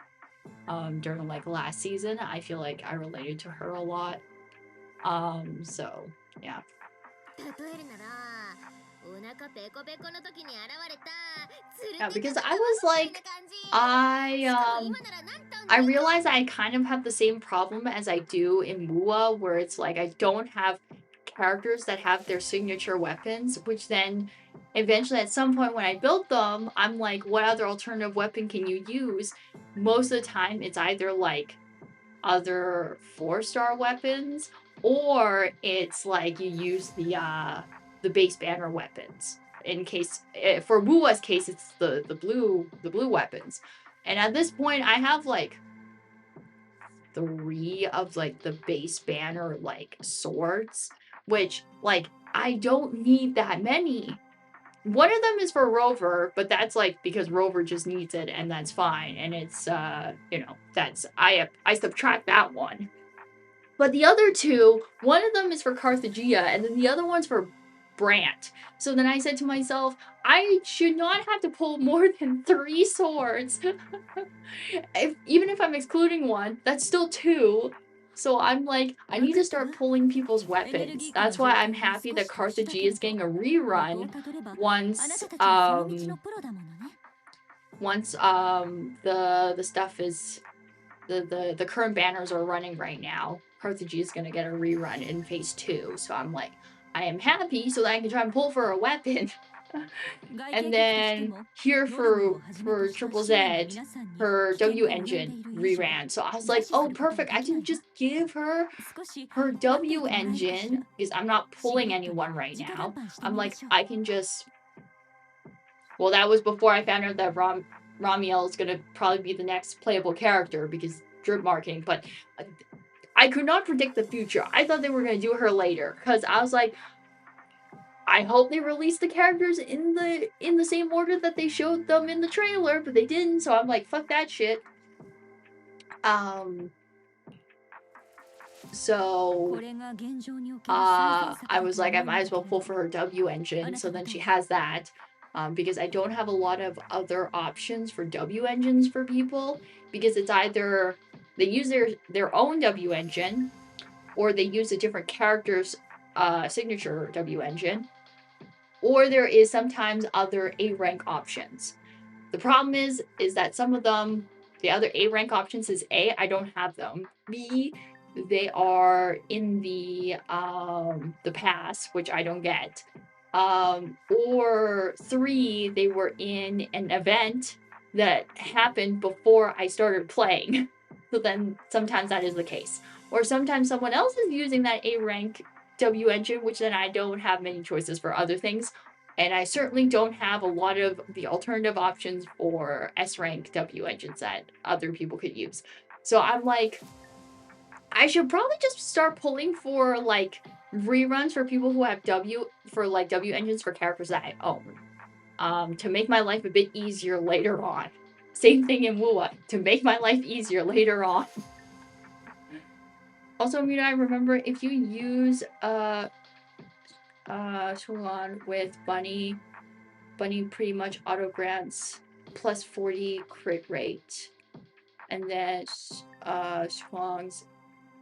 S1: during like last season, I feel like I related to her a lot. So yeah.
S2: 例えるなら、お腹ペコペコの時に現れた
S1: Yeah,
S2: 連れて
S1: because
S2: か
S1: I
S2: か
S1: was
S2: ったみたい
S1: like,
S2: な感じ。
S1: I
S2: しかも今ならなんと
S1: I realize I kind of have the same problem as I do in Mua, where it's like I don't have characters that have their signature weapons, which then eventually at some point when I built them, I'm like, what other alternative weapon can you use? Most of the time it's either like other 4-star weapons, or it's like you use the base banner weapons. In case for Wua's case, it's the blue weapons. And at this point, I have like 3 of like the base banner like swords, which like I don't need that many. One of them is for Rover, but that's like because Rover just needs it, and that's fine. And it's you know, that's I subtract that one. But the other 2, one of them is for Carthagena, and then the other one's for Brant. So then I said to myself, I should not have to pull more than 3 swords. Even if I'm excluding one, that's still 2. So I'm like, I need to start pulling people's weapons. That's why I'm happy that Carthage is getting a rerun once the stuff is the current banners are running right now. Carthage is gonna get a rerun in phase 2. So I'm like, I am happy so that I can try and pull for a weapon. And then here for Triple Z, her W engine reran. So I was like, oh, perfect. I can just give her W engine because I'm not pulling anyone right now. I'm like, I can just. Well, that was before I found out that Ramiel is gonna probably be the next playable character because drip marking. But I could not predict the future. I thought they were gonna do her later because I was like, I hope they release the characters in the same order that they showed them in the trailer, but they didn't, so I'm like, fuck that shit. So I was like, I might as well pull for her W engine, so then she has that. Because I don't have a lot of other options for W engines for people, because it's either they use their own W engine, or they use a different character's signature W engine, or there is sometimes other A rank options. The problem is that some of them, the other A rank options is A, I don't have them. B, they are in the pass, which I don't get. Or 3, they were in an event that happened before I started playing. So then sometimes that is the case. Or sometimes someone else is using that A rank W engine, which then I don't have many choices for other things. And I certainly don't have a lot of the alternative options for S rank W engines that other people could use. So I'm like, I should probably just start pulling for like reruns for people who have W engines for characters that I own. To make my life a bit easier later on. Same thing in Wua, to make my life easier later on. Also, Mirai, remember if you use Shuan with Bunny pretty much auto grants plus 40 crit rate. And then Shuang's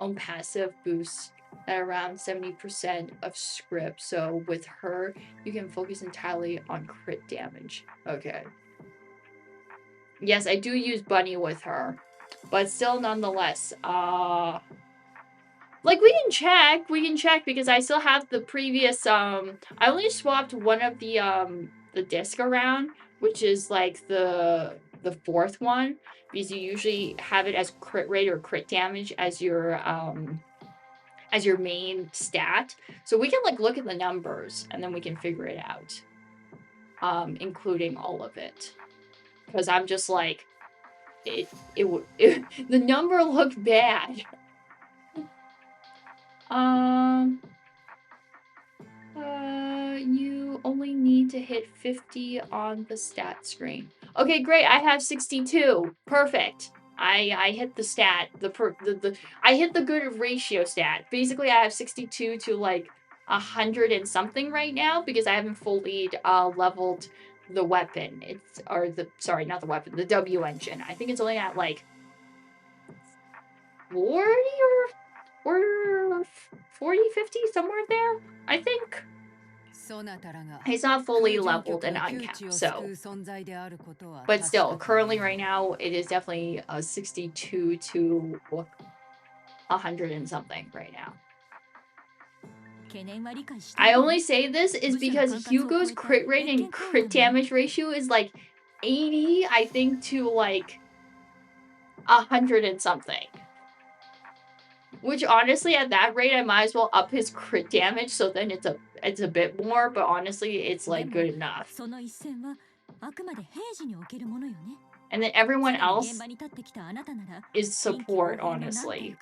S1: own passive boosts at around 70% of script. So with her, you can focus entirely on crit damage. Okay. Yes, I do use Bunny with her. But still, nonetheless, like, we can check because I still have the previous, I only swapped one of the disc around, which is, like, the 4th one, because you usually have it as crit rate or crit damage as your main stat. So we can, like, look at the numbers, and then we can figure it out, including all of it. Because I'm just, like, the number looked bad. You only need to hit 50 on the stat screen. Okay, great. I have 62. Perfect. I hit the stat. I hit the good ratio stat. Basically, I have 62 to like 100 and something right now because I haven't fully leveled the weapon. Not the weapon, the W engine. I think it's only at like 40 or 40, 50, somewhere there, I think. It's not fully leveled and uncapped, so. But still, currently right now, it is definitely 62 to 100 and something right now. I only say this is because Hugo's crit rate and crit damage ratio is like 80, I think, to like 100 and something. Which honestly, at that rate, I might as well up his crit damage, so then it's a bit more, but honestly, it's like good enough. And then everyone else is support, honestly.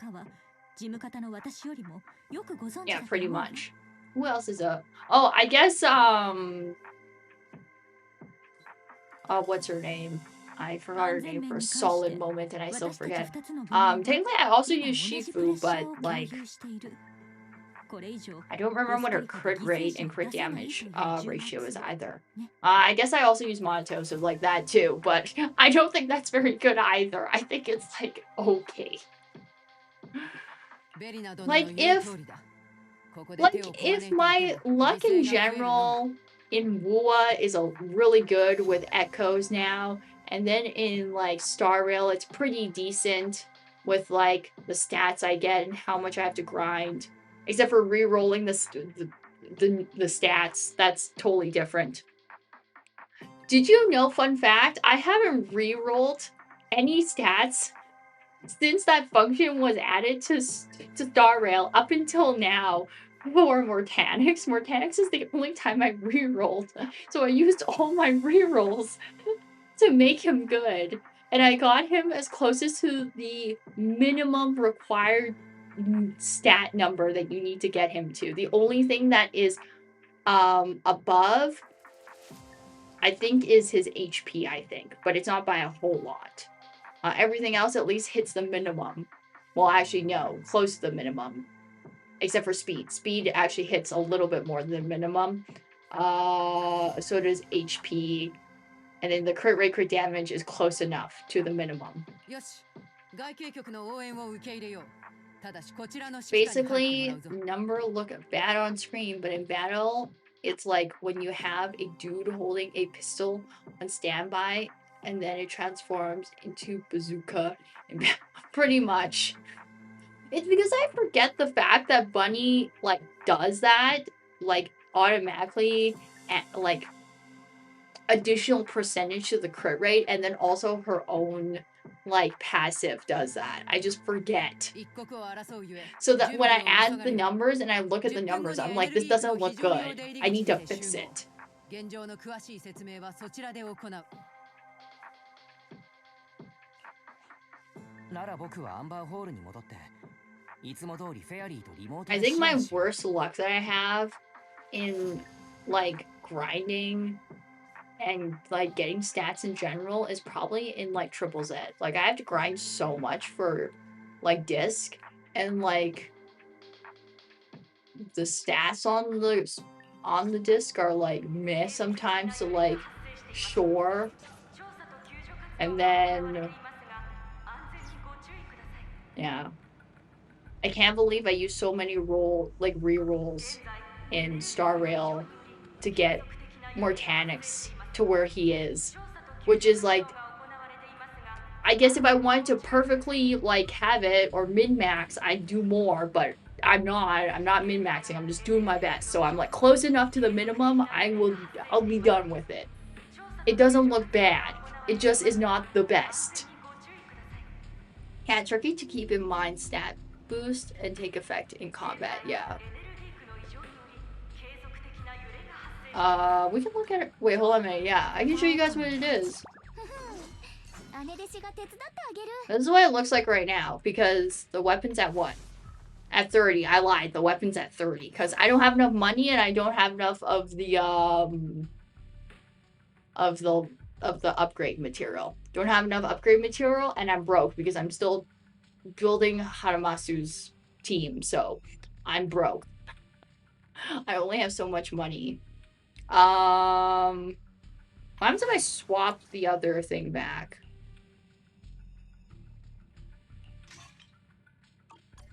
S1: Yeah, pretty much. Who else is up? Oh, I guess, what's her name? I forgot her name for a solid moment and I still forget. Technically I also use Shifu, but like I don't remember what her crit rate and crit damage ratio is either. I guess I also use Monoto, so like that too, but I don't think that's very good either. I think it's like okay. Like if my luck in general in Wua is a really good with echoes now, and then in like Star Rail it's pretty decent with like the stats I get and how much I have to grind. Except for re-rolling the stats, that's totally different. Did you know, fun fact, I haven't re-rolled any stats since that function was added to Star Rail up until now for Mortanix. Mortanix is the only time I re-rolled. So I used all my re-rolls to make him good. And I got him as closest to the minimum required stat number that you need to get him to. The only thing that is above, I think, is his HP, I think. But it's not by a whole lot. Everything else at least hits the minimum. Well, actually, no. Close to the minimum. Except for speed. Speed actually hits a little bit more than minimum. So does HP. And then the crit rate, crit damage is close enough to the minimum. Basically, number look bad on screen, but in battle, it's like when you have a dude holding a pistol on standby, and then it transforms into bazooka, pretty much. It's because I forget the fact that Bunny, like, does that, like, automatically, like, additional percentage to the crit rate, and then also her own, like, passive does that. I just forget. So that when I add the numbers and I look at the numbers, I'm like, this doesn't look good. I need to fix it. I think my worst luck that I have in, like, grinding and, like, getting stats in general is probably in, like, Triple Z. Like, I have to grind so much for, like, disc, and, like, the stats on the disc are, like, meh sometimes, so, like, sure. And then, yeah. I can't believe I used so many re-rolls in Star Rail to get Mortanix to where he is. Which is, like, I guess if I wanted to perfectly, like, have it or min-max, I'd do more, but I'm not min-maxing. I'm just doing my best. So I'm, like, close enough to the minimum, I'll be done with it. It doesn't look bad. It just is not the best. Yeah, tricky to keep in mind stat boost and take effect in combat, yeah. We can look at it. Wait, hold on a minute. Yeah, I can show you guys what it is. This is what it looks like right now, because the weapon's at what? At 30. I lied. The weapon's at 30, because I don't have enough money and I don't have enough of the upgrade material. Don't have enough upgrade material, and I'm broke because I'm still building Haramasu's team, so I'm broke. I only have so much money. What happens if I swap the other thing back?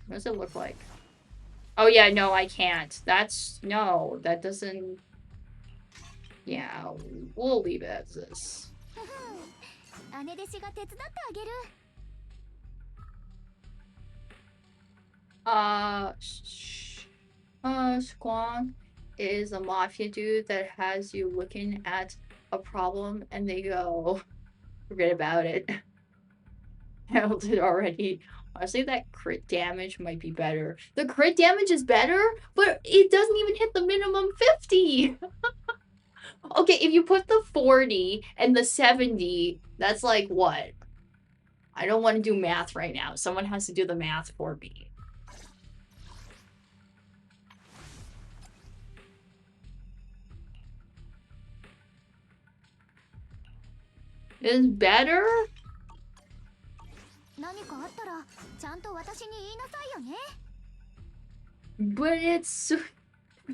S1: What does it look like? Oh yeah, no, I can't. No, that doesn't... Yeah, we'll leave it as this. Squonk is a mafia dude that has you looking at a problem and they go, forget about it. Handled it already. Honestly, that crit damage might be better. The crit damage is better, but it doesn't even hit the minimum 50. Okay, if you put the 40 and the 70, that's like what? I don't want to do math right now. Someone has to do the math for me. Is better? But it's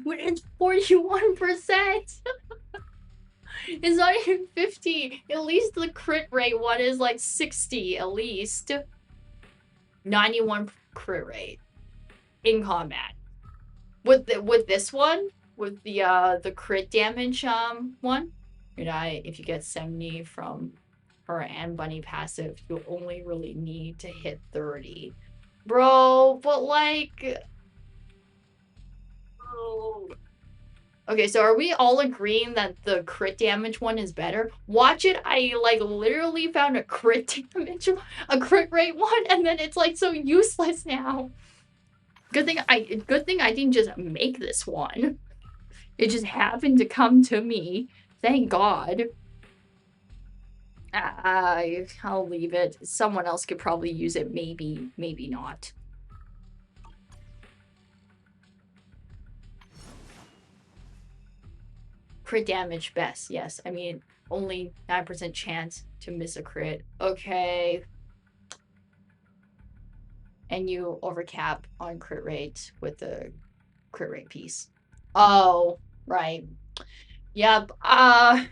S1: 41%. It's not even 50. At least the crit rate one is like 60 at least. 91 crit rate in combat. With this one, with the crit damage one, if you get 70 from her and Bunny passive, you only really need to hit 30. Bro, but like, oh. Okay, so are we all agreeing that the crit damage one is better? Watch it, I like literally found a crit damage, a crit rate one, and then it's like so useless now. Good thing I didn't just make this one. It just happened to come to me. Thank God. I'll leave it. Someone else could probably use it, maybe not. Crit damage best, yes. I mean, only 9% chance to miss a crit. Okay. And you overcap on crit rate with the crit rate piece. Oh, right. Yep.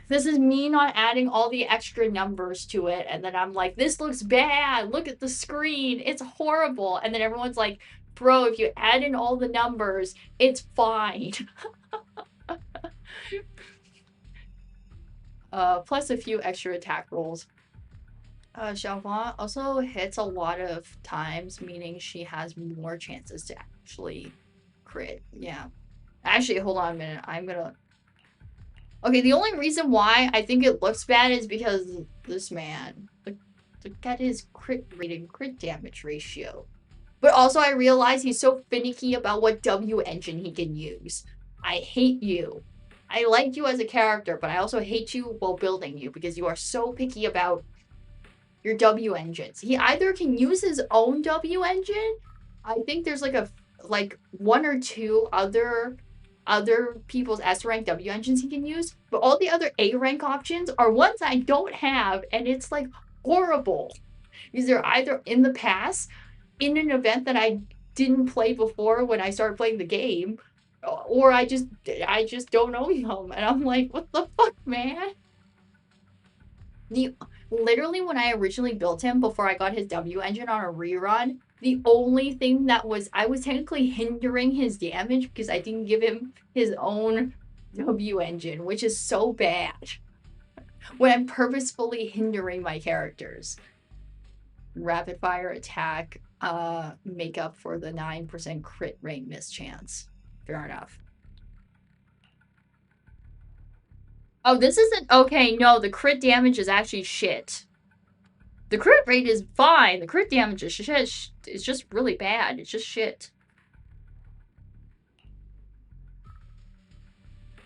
S1: This is me not adding all the extra numbers to it, and then I'm like, this looks bad. Look at the screen. It's horrible. And then everyone's like, bro, if you add in all the numbers, it's fine. Plus a few extra attack rolls. Xiaohua also hits a lot of times, meaning she has more chances to actually crit. Yeah. Actually, hold on a minute. I'm gonna... Okay, the only reason why I think it looks bad is because this man. Look at his crit rate and crit damage ratio. But also I realize he's so finicky about what W engine he can use. I hate you. I like you as a character, but I also hate you while building you because you are so picky about your W engines. He either can use his own W engine. I think there's like one or two other people's S rank W engines he can use, but all the other A rank options are ones I don't have, and it's like horrible. Because they're either in the past, in an event that I didn't play before when I started playing the game, or I just don't know him, and I'm like, what the fuck, man? Literally when I originally built him before I got his W engine on a rerun, the only thing that I was technically hindering his damage because I didn't give him his own W engine, which is so bad. When I'm purposefully hindering my characters. Rapid fire attack, make up for the 9% crit rate miss chance. Fair enough. Oh, this isn't... Okay, no, the crit damage is actually shit. The crit rate is fine. The crit damage is shit. It's just really bad. It's just shit.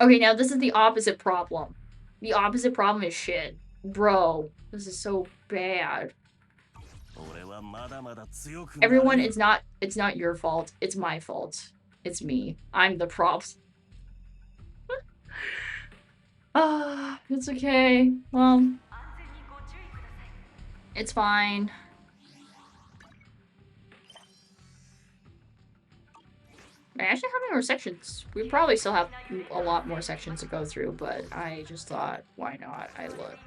S1: Okay, now this is the opposite problem. The opposite problem is shit. Bro, this is so bad. Everyone, it's not your fault. It's my fault. It's me. I'm the problem. It's okay. Well, it's fine. Actually, how many more sections? We probably still have a lot more sections to go through, but I just thought, why not? I look.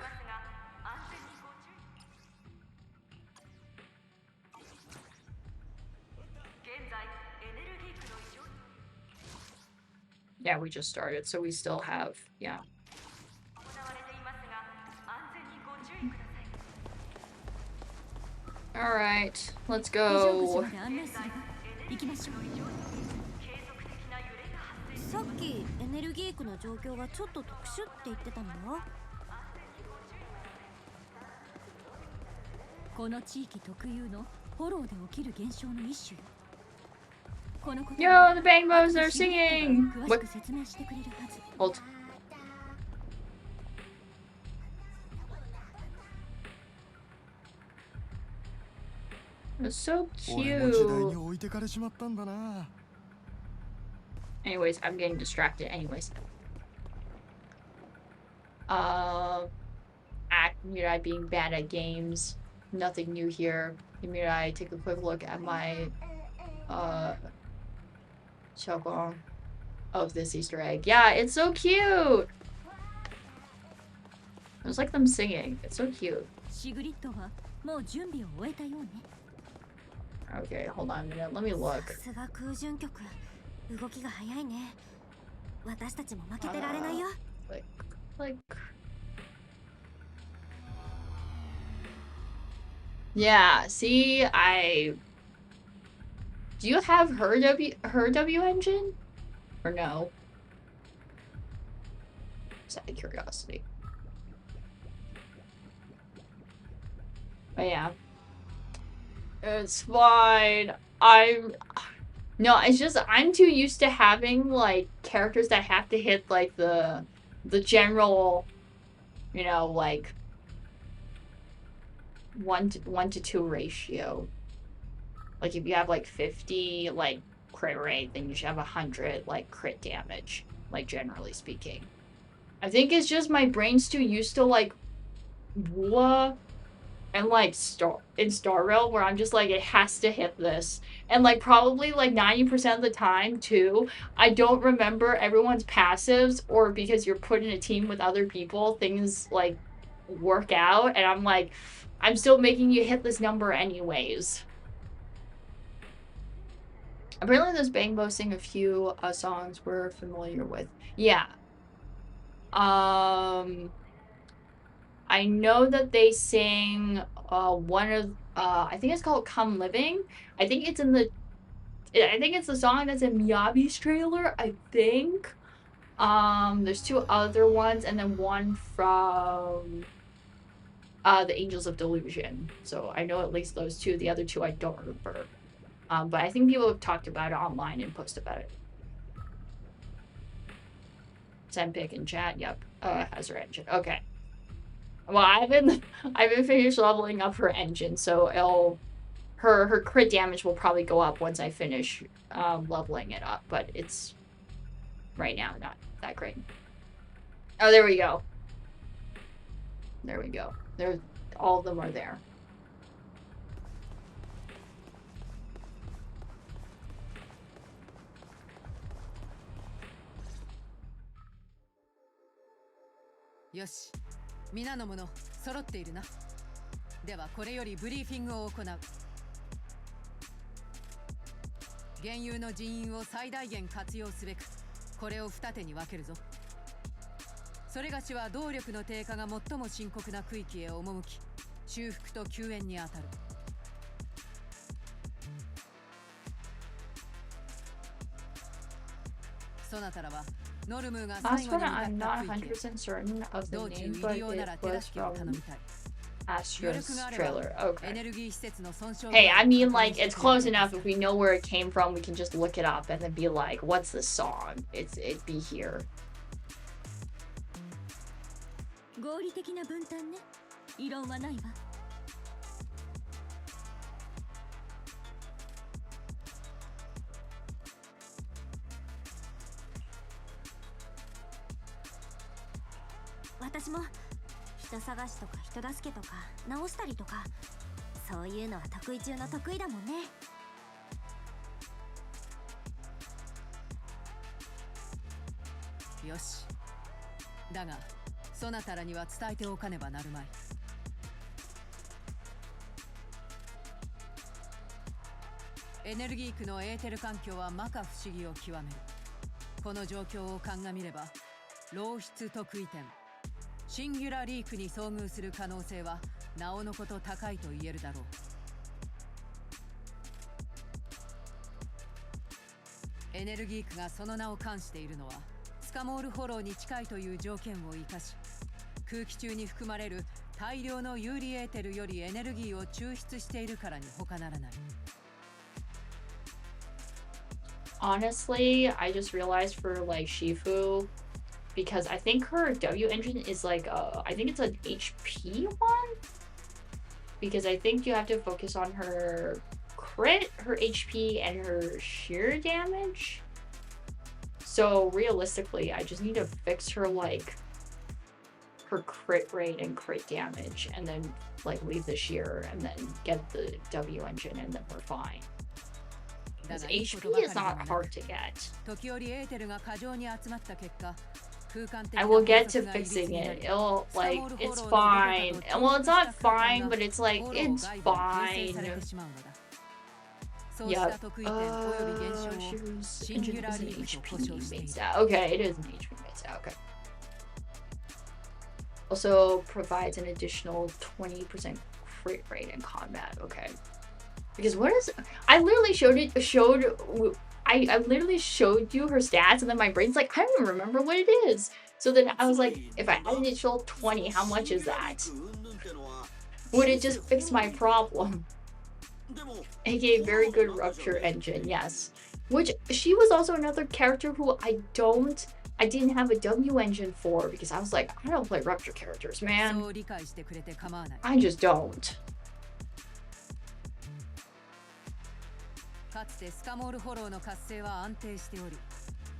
S1: Yeah, we just started, so we still have, yeah. Alright, let's go.
S3: さっきエネルギー区の状況がちょっと特殊って言ってたのはこの地域特有のフォローで起きる現象の一種よ
S1: Yo, the Bangos are singing! What? Hold. It's so cute. Anyways, I'm getting distracted. Anyways. Mirai being bad at games. Nothing new here. Mirai, take a quick look at my Choco of this Easter egg. Yeah, it's so cute. It's like them singing. It's so cute.
S3: シグリッドはもう準備を終えたようね。
S1: Okay, hold on a minute. Let me look.
S3: さすが空準局、動きが早いね。私たちも負けてられないよ。
S1: Like. Yeah, see, do you have her W engine? Or no? Just out of curiosity. But yeah. It's fine. No, it's just I'm too used to having like characters that have to hit like the general, you know, like 1 to 2 ratio. Like if you have like 50 like crit rate, then you should have 100 like crit damage, like generally speaking. I think it's just my brain's too used to like Woola and like Star Rail, where I'm just like, it has to hit this. And like probably like 90% of the time too, I don't remember everyone's passives, or because you're put in a team with other people, things like work out, and I'm like, I'm still making you hit this number anyways. Apparently there's Bangbo sing a few songs we're familiar with. Yeah. I know that they sing one of I think it's called Come Living. I think it's the song that's in Miyabi's trailer, I think. There's 2 other ones, and then one from the Angels of Delusion. So I know at least those 2. The other 2 I don't remember. But I think people have talked about it online and posted about it. Senpic in chat, yep. Has her engine. Okay. Well, I've been finished leveling up her engine, so her crit damage will probably go up once I finish leveling it up, but it's right now not that great. Oh, there we go. There we go. All of them are there.
S7: Yoshi. 皆の者揃っているな。ではこれよりブリーフィングを行う。現有の人員を最大限活用すべく、これを二手に分けるぞ。それがしは動力の低下が最も深刻な区域へ赴き、修復と救援に当たる。そなたらは
S1: Last one, I'm not 100% certain of the name, but it was from Astra's trailer. Okay. Hey, I mean, like, it's close enough. If we know where it came from, we can just look it up and then be like, what's the song? It'd be here.
S3: 合理的な分担ね。異論はないわ。私も人探しとか人助けとか直したりとか、そういうのは得意中の得意だもんね。
S7: よし。だがそなたらには伝えておかねばなるまい。エネルギー区のエーテル環境は摩訶不思議を極める。この状況を鑑みれば、漏出特異点シンギュラリークに遭遇する可能性はなおのこと高いと言えるだろう。エネルギー区がその名を冠しているのはスカモールフォローに近いという条件を生かし、空気中に含まれる大量の有利エーテルよりエネルギーを抽出しているからに他ならない。
S1: Honestly, I just realized for like Shifu, because I think her W engine is like I think it's an HP one, because I think you have to focus on her crit, her HP, and her sheer damage. So realistically, I just need to fix her like her crit rate and crit damage, and then like leave the sheer and then get the W engine, and then we're fine. Because HP is not hard to get. I will get to fixing it. It'll, like, it's fine. Well, it's not fine, but it's like, it's fine. Yep. Engine is an HP main stat. Okay, it is an HP main stat. Okay. Also provides an additional 20% crit rate in combat. Okay. Because what is... I literally I literally showed you her stats, and then my brain's like, I don't even remember what it is. So then I was like, if I add an additional 20, how much is that? Would it just fix my problem? AKA very good rupture engine, yes. Which, she was also another character who I didn't have a W engine for, because I was like, I don't play rupture characters, man. I just don't.
S7: かつてスカモールフォローの活性は安定しており、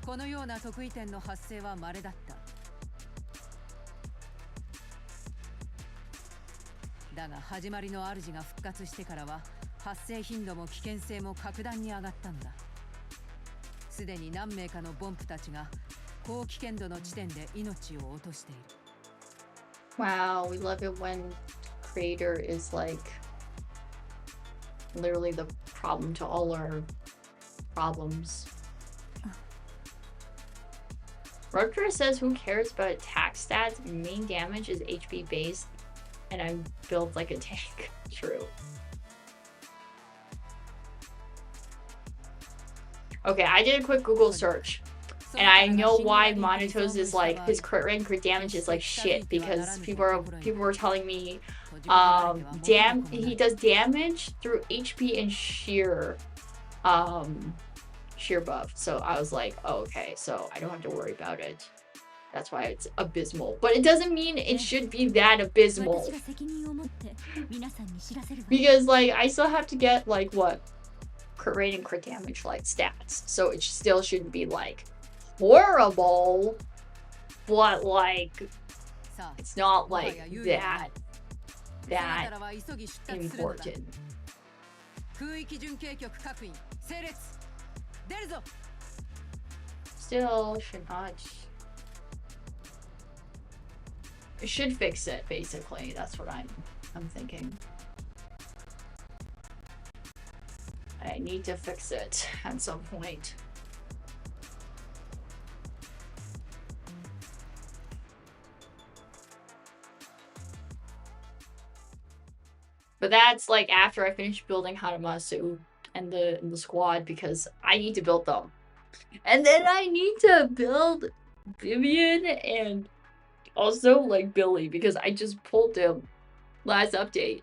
S7: このような得意点の発生は稀だった。だが始まりの主が復活してからは発生頻度も危険性も格段に上がったのだ。すでに何名かのボンプたちが高危険度の地点で命を落としている。
S1: Wow, we love it when creator is like literally the problem to all our problems. Rupture says, who cares about attack stats? Main damage is HP based, and I'm built like a tank. True. Okay, I did a quick Google search, and I know why Monito's is like, his crit rate and crit damage is like shit, because people were telling me he does damage through HP and sheer buff. So I was like, oh, okay, so I don't have to worry about it. That's why it's abysmal, but it doesn't mean it should be that abysmal, because like I still have to get like what crit rate and crit damage like stats, so it still shouldn't be like horrible, but like it's not like that important. Still should not. It should fix it, basically. That's what I'm thinking. I need to fix it at some point. But that's like after I finish building Hanamasu and the squad, because I need to build them. And then I need to build Vivian and also like Billy, because I just pulled him last update.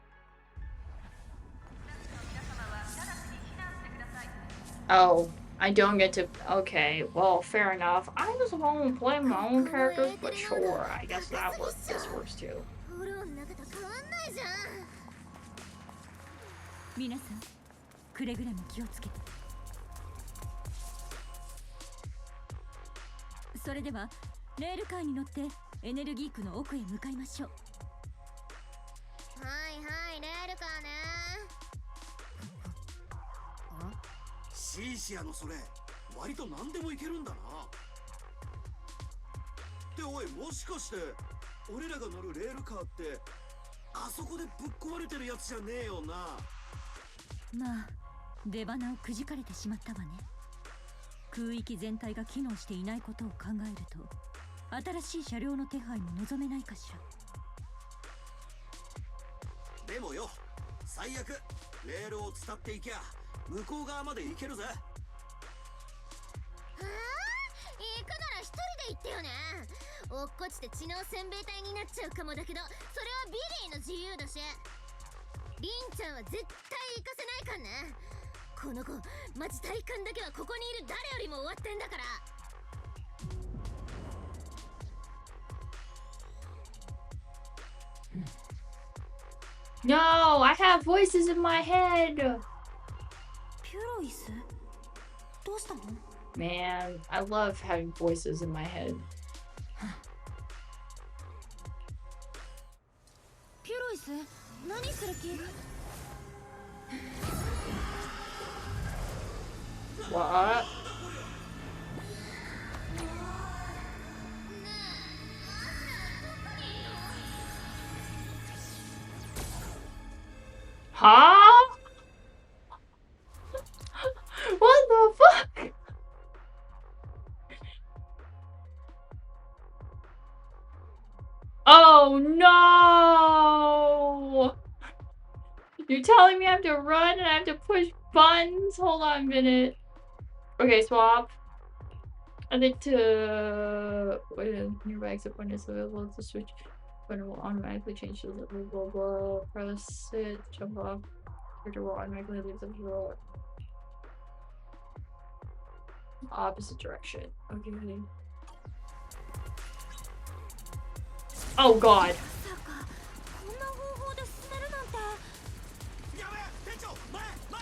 S1: Oh, I don't get to... Okay, well, fair enough. I was home playing my own characters, but sure, I guess that works. This works too.
S3: 皆さん、くれぐれも気をつけて。それではレールカーに乗ってエネルギー区の奥へ向かいましょう。
S2: はいはい、レールカーね。
S5: シーシアのそれ割と何でもいけるんだな。っておい、もしかして俺らが乗るレールカーってあそこでぶっ壊れてるやつじゃねえよな。
S3: まあ出花をくじかれてしまったわね。空域全体が機能していないことを考えると新しい車両の手配も望めないかしら。
S5: でもよ、最悪レールを伝っていきゃ向こう側まで行けるぜ。
S2: 行くなら一人で行ってよね。落っこちて知能せんべい体になっちゃうかもだけど、それはビリーの自由だし。リンちゃんは絶対行かせないかんね。この子マジ体感だけはここにいる誰よりも終わってんだから。
S1: No, I have voices in my head.
S3: ピュロイス、どうしたの？
S1: Man, I love having voices in my head.
S3: ピュロイス、何する気？
S1: What? Huh? What the fuck? Oh no! You're telling me I have to run and I have to push buttons? Hold on a minute. Okay, swap. I think to wait a nearby exit point is available to switch, but it will automatically change to the blah blah. Press it, jump off. Character will automatically leave the floor. Opposite direction. Okay. Oh god.
S3: まさかこんな方法で進めるなんて。
S5: やべえ、店長、前前。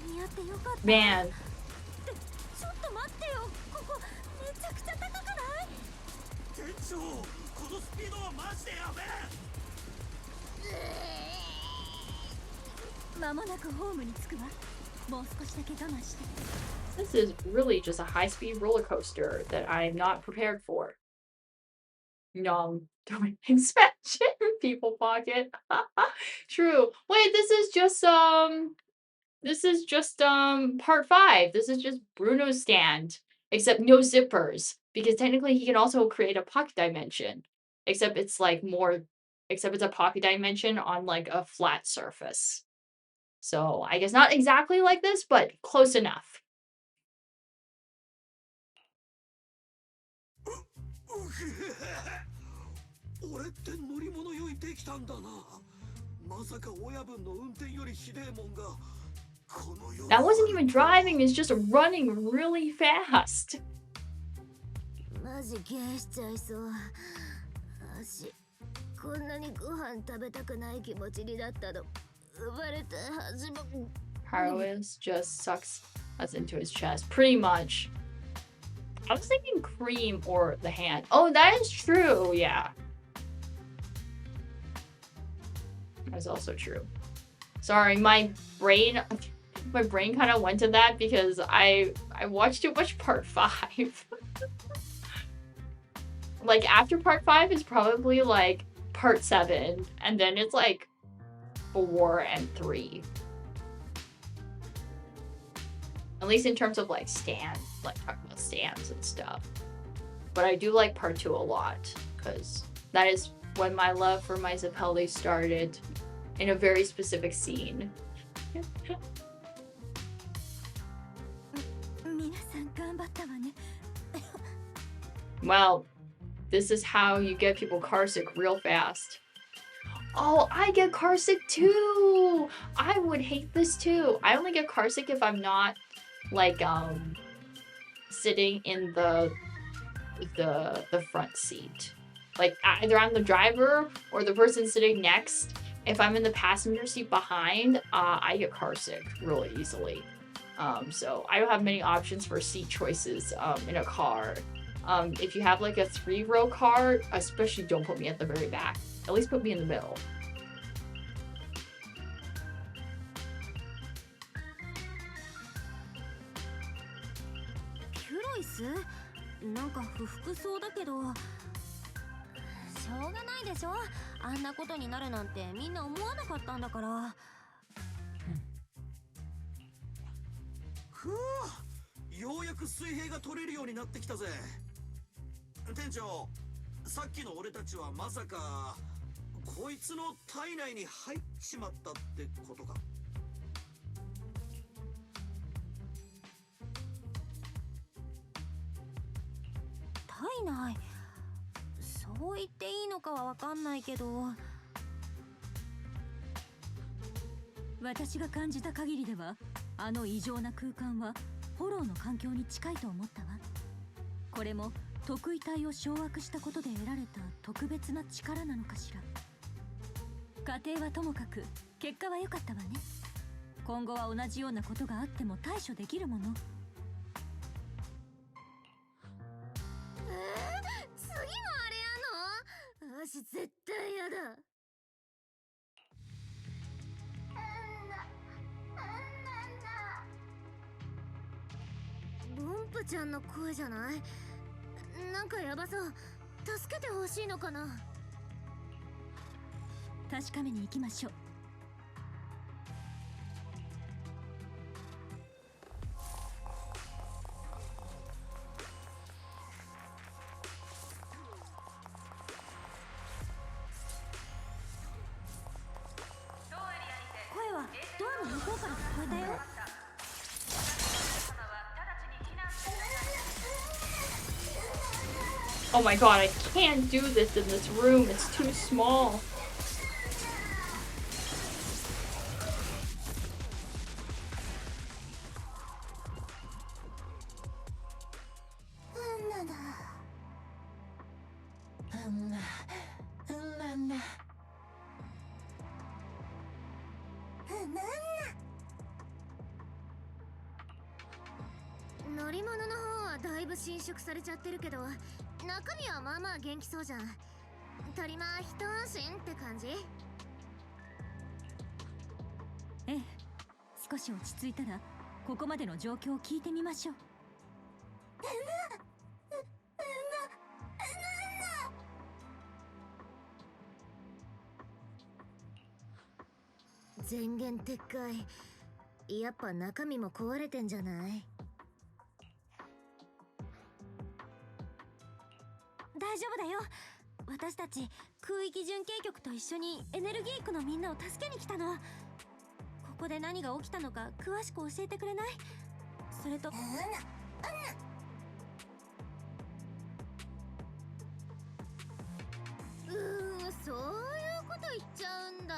S3: 間に合ってよかった。
S1: Man.
S3: ちょっと待ってよ。ここめちゃくちゃ高くない？
S5: 店長、このスピードはマジでやべえ。
S3: 間もなくホームに着くわ。もう少しだけ我慢して。
S1: This is really just a high-speed roller coaster that I'm not prepared for. No, doing expansion, people pocket. True. Wait, this is just part 5. This is just Bruno's stand, except no zippers, because technically he can also create a pocket dimension, except it's like more, except it's a pocket dimension on like a flat surface. So I guess not exactly like this, but close enough.
S5: 俺って乗り物酔いできたんだな。まさか親分の運転よりひでえもんがこの世。
S1: That wasn't even driving, it's just running really fast.
S3: マジゲーしちゃいそう。足こんなにご飯食べたくない気持ちになったの。生まれて初め。
S1: Harois just sucks us into his chest, pretty much. I was thinking cream or the hand. Oh, that is true, yeah. That's also true. Sorry, my brain kind of went to that because I watched too much part 5. Like after part 5 is probably like part 7, and then it's like 4 and 3. At least in terms of like stands, like talking about stands and stuff. But I do like part 2 a lot, because that is when my love for my Zappelli started in a very specific scene. Well, this is how you get people carsick real fast. Oh, I get carsick too! I would hate this too. I only get carsick if I'm not like sitting in the front seat. Like either I'm the driver or the person sitting next. If I'm in the passenger seat behind, I get carsick really easily. So I don't have many options for seat choices in a car. If you have like a 3-row car, especially don't put me at the very back. At least put me in the middle.
S3: Purice? なんか不服そうだけど。しょうがないでしょ。あんなことになるなんてみんな思わなかったんだから。
S5: ふう、ようやく水平が取れるようになってきたぜ。店長、さっきの俺たちはまさかこいつの体内に入っちまったってことか。
S3: 体内、そう言っていいのかはわかんないけど、私が感じた限りではあの異常な空間はフォローの環境に近いと思ったわ。これも特異体を掌握したことで得られた特別な力なのかしら。過程はともかく結果は良かったわね。今後は同じようなことがあっても対処できるもの。次もあれやの？私絶対やだ。プちゃんの声じゃない？なんかヤバそう。助けてほしいのかな？確かめに行きましょう。声はドアの向こうから聞こえたよ。
S1: Oh my god, I can't do this in this room. It's too small.
S3: 乗り物の方はだいぶ侵食されちゃってるけど、中身はまあまあ元気そうじゃん。鳥間一安心って感じ？ええ、少し落ち着いたらここまでの状況を聞いてみましょう。前言撤回。やっぱ中身も壊れてんじゃない？大丈夫だよ。私たち空域巡警局と一緒にエネルギー区のみんなを助けに来たの。ここで何が起きたのか詳しく教えてくれない？それとそういうこと言っちゃうんだ。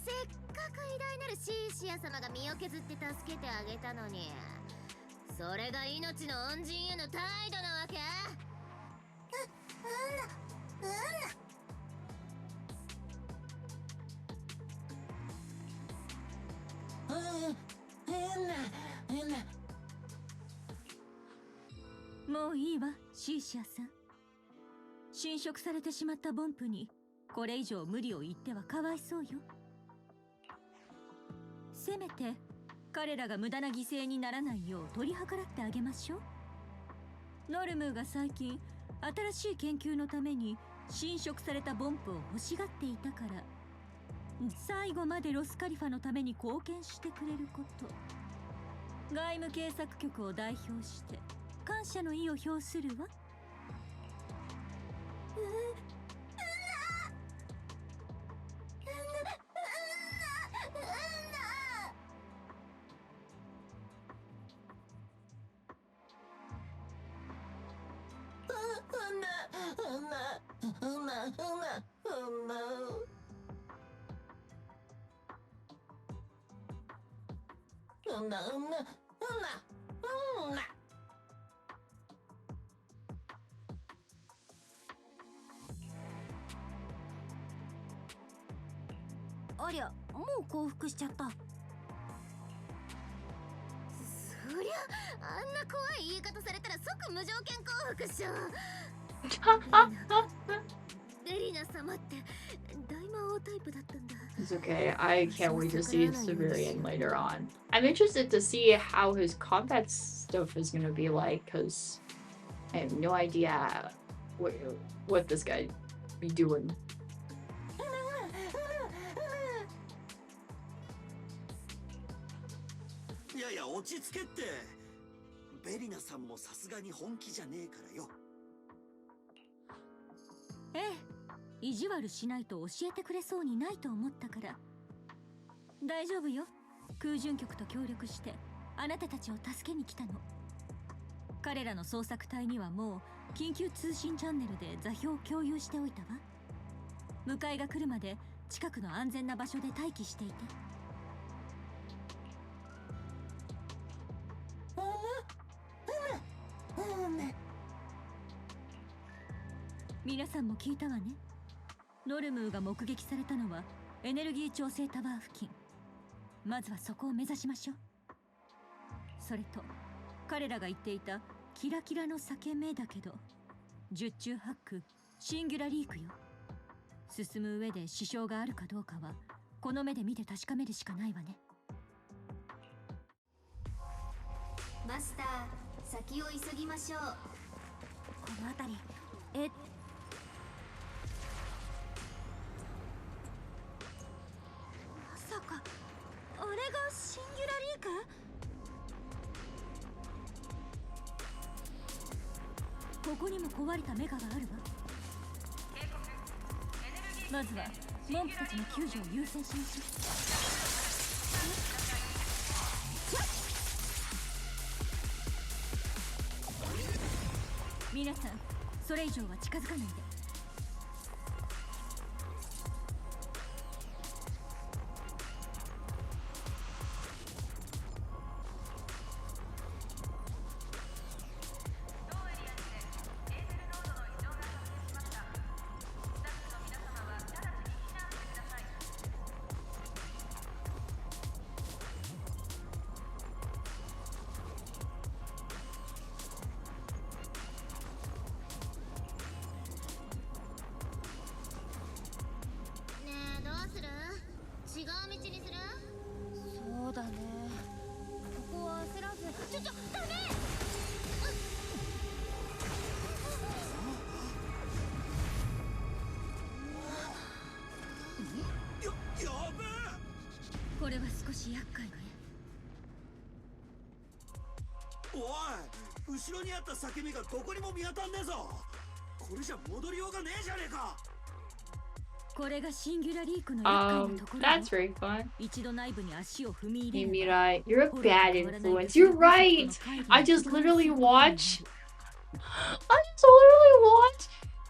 S3: せっかく偉大なるシーシア様が身を削って助けてあげたのに、それが命の恩人への態度なわけ？もういいわ、シーシアさん。侵食されてしまったボンプにこれ以上無理を言ってはかわいそうよ。せめて彼らが無駄な犠牲にならないよう取り計らってあげましょう。ノルムーが最近新しい研究のために侵食されたボンプを欲しがっていたから、最後までロスカリファのために貢献してくれること、外務警察局を代表して感謝の意を表するわ。ありゃ、もう降伏しちゃった。そりゃあんな怖い言い方されたら即無条件降伏っしょ。レリナ様って大魔王タイプだったんだ。
S1: It's okay. I can't wait to see Civilian later on. I'm interested to see how his combat stuff is gonna be like, because I have no idea what this guy be doing.
S5: いやいや、落ち着けって。ベリナさんもさすがに本気じゃねえからよ。
S3: ええ、意地悪しないと教えてくれそうにないと思ったから。大丈夫よ。空巡局と協力してあなたたちを助けに来たの。彼らの捜索隊にはもう緊急通信チャンネルで座標を共有しておいたわ。迎えが来るまで近くの安全な場所で待機していて。皆さんも聞いたわね。ノルムーが目撃されたのはエネルギー調整タワー付近。まずはそこを目指しましょう。それと彼らが言っていたキラキラの裂け目だけど、十中八九シンギュラリークよ。進む上で支障があるかどうかはこの目で見て確かめるしかないわね。
S2: マスター、先を急ぎましょう。
S3: この辺りまさかあれがシンギュラリーク？ここにも壊れたメガがあるわ。まずはモンプたちの救助を優先しましょう。皆さん、それ以上は近づかないで。
S2: 違う道にする？
S3: そうだね。ここは焦らず。ダメ！
S5: やべえ！
S3: これは少し厄介ね。
S5: おい、後ろにあった裂け目がどこにも見当たんねえぞ。これじゃ戻りようがねえじゃねえか。
S3: これがシンギュラリークの厄介なところ。
S1: That's very fun.
S3: 一度内部に足を踏み入
S1: Hey
S3: れれば
S1: Mirai, you're a bad influence. You're right. I just literally watch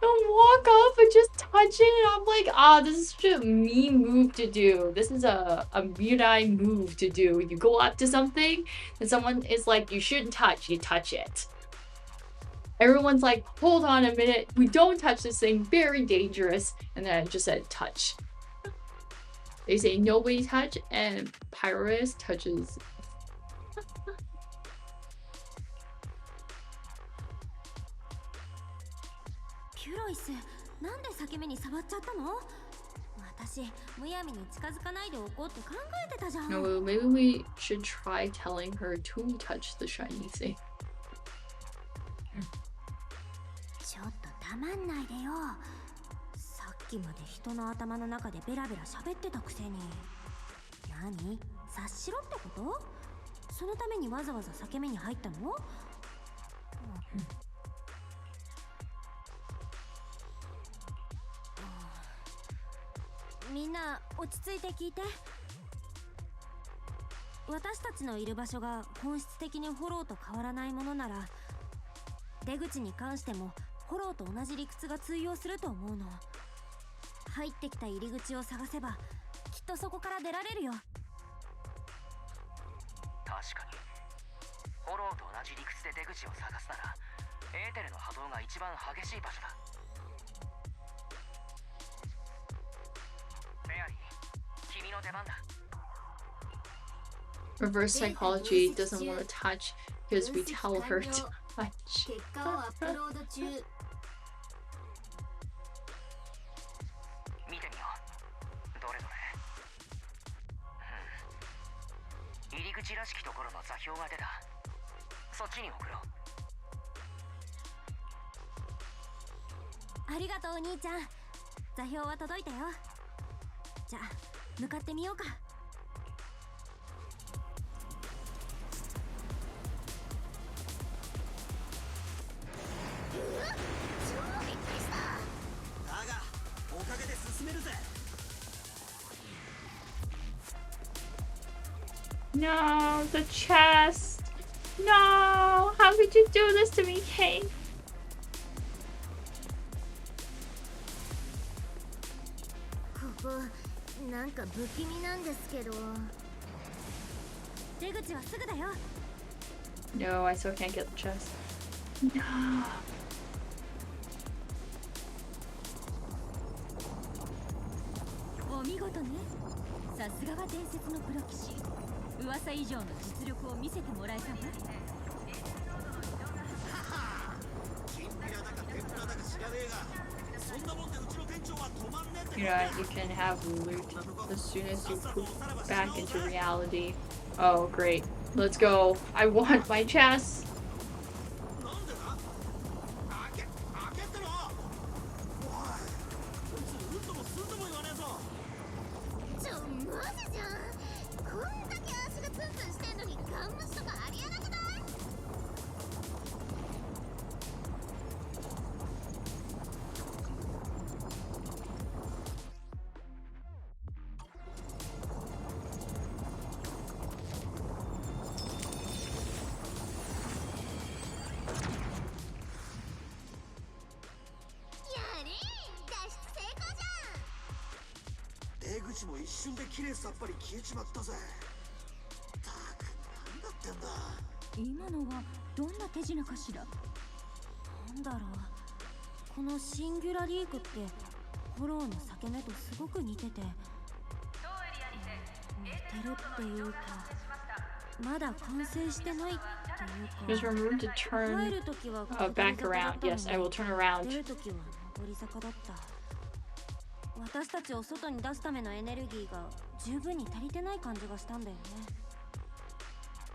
S1: them walk up and just touch it, and I'm like, ah, this is such a mean move to do. This is a Mirai move to do. You go up to something and someone is like, you shouldn't touch, you touch it. Everyone's like, hold on a minute, we don't touch this thing, very dangerous. And then I just said touch. They say nobody touch, and Pyrus touches.
S3: ピュロイス、なんで裂け目に触っちゃったの？私、むやみに近づかないでおこうって考えてたじゃん。
S1: No, maybe we should try telling her to touch the shiny thing.
S3: ちょっとたまんないでよ。さっきまで人の頭の中でベラベラ喋ってたくせに。何？察しろってこと？そのためにわざわざ裂け目に入ったの？みんな落ち着いて聞いて。私たちのいる場所が本質的にフォローと変わらないものなら、出口に関してもフォローと同じ理屈が通用すると思うの。入ってきた入り口を探せばきっとそこから出られるよ。
S6: 確かにフォローと同じ理屈で出口を探すならエーテルの波動が一番激しい場所だ。フェアリー、君の出番だ。
S1: Reverse psychology doesn't want to touch because we tell her to touch.
S2: 結果をアップロード中。
S6: 見てみよう。どれどれ。入り口らしきところの座標が出た。そっちに送ろう。
S3: ありがとうお兄ちゃん。座標は届いたよ。じゃあ向かってみようか。
S1: No, the chest. No, how could you do this to me, Kate?
S2: ここなんか不気味なんですけど。
S3: 出口はすぐだよ。
S1: No, I still can't get the chest. No.
S3: お見事ね。さすがは伝説のプロ棋士。噂以上の実力を見せてもらえたわ。
S1: You know, you can have loot as soon as you poof back into reality. Oh, great. Let's go. I want my chest.
S5: 一瞬で綺麗さっぱり消えちまったぜ。たくなんだってんだ。
S3: 今のはどんな手品かしら。なんだろう、このシンギュラリークってフォローの裂け目とすごく似てて、似てるっていうかまだ完成してないっていう
S1: Just
S3: か。
S1: remember to turn
S3: 入るときは
S1: back around. Yes, I will turn around.
S3: 出るときは上り坂だった。私たちを外に出すためのエネルギーが十分に足りてない感じがしたんだよね。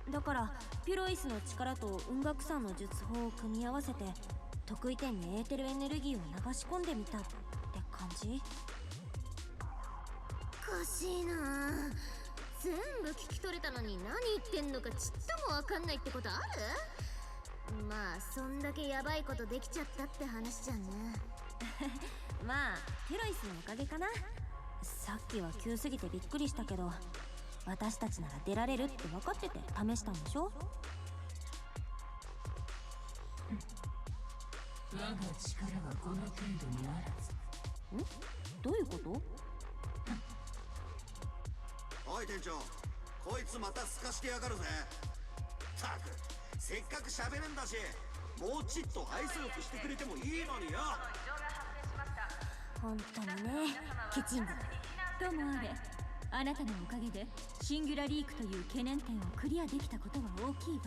S3: だからピロイスの力と雲岳山の術法を組み合わせて得意点にエーテルエネルギーを流し込んでみたって感じ。
S2: おかしいなぁ。全部聞き取れたのに何言ってんのかちっともわかんないってことある？まあそんだけヤバいことできちゃったって話じゃんね。
S3: まあピロイスのおかげかな。さっきは急すぎてびっくりしたけど、私たちなら出られるって分かってて試したんでしょ。
S4: 我が力はこの程度にあらず。
S3: ん？どういうこと？
S5: おい店長、こいつまたすかしてやがるぜ。たくせっかく喋るんだし、もうちっと愛想よくしてくれてもいいのによ。
S3: 本当にね、ケチンズ。ともあれ、あなたのおかげでシンギュラリークという懸念点をクリアできたことは大きいわ。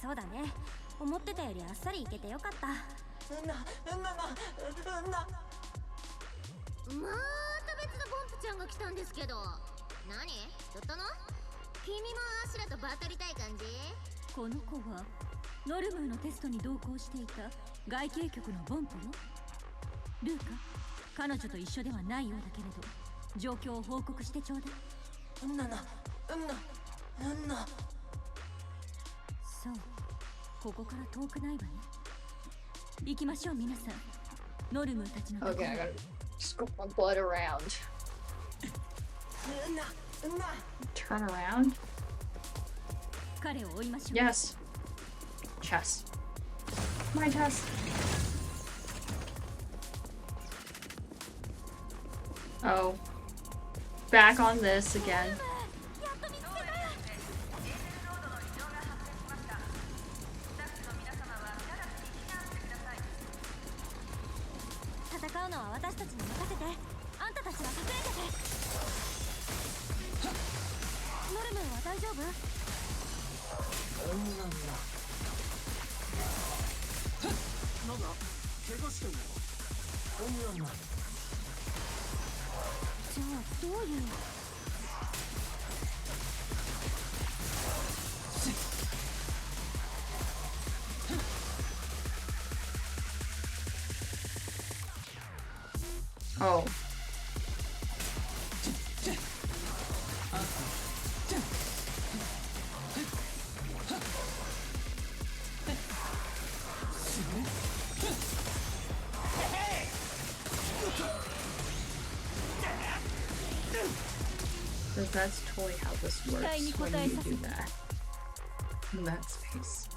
S3: そうだね、思ってたよりあっさりいけてよかった。
S2: また別のボンプちゃんが来たんですけど。何？どったの？君もアシュラとバトりたい感じ？
S3: この子はノルムーのテストに同行していた外継局のボンプよ。ルーカ、彼女と一緒ではないようだけれど状況を報告してちょうだい。そう、ここから遠くないわね。行きましょう皆さん、ノルムーたちのところ。
S1: Okay, I gotta scoop my blood around. Turn around?
S3: 彼を追いましょう。
S1: Yes. Chess. My chest. Oh. Back on this again.
S3: 戦うのは私たちに任せて。あんたたちは隠れてて。ノルムーは大丈夫？
S5: なんだ、怪我してんの？
S3: じゃあどういう。
S1: Oh. So that's totally how this works when you do that. In that space.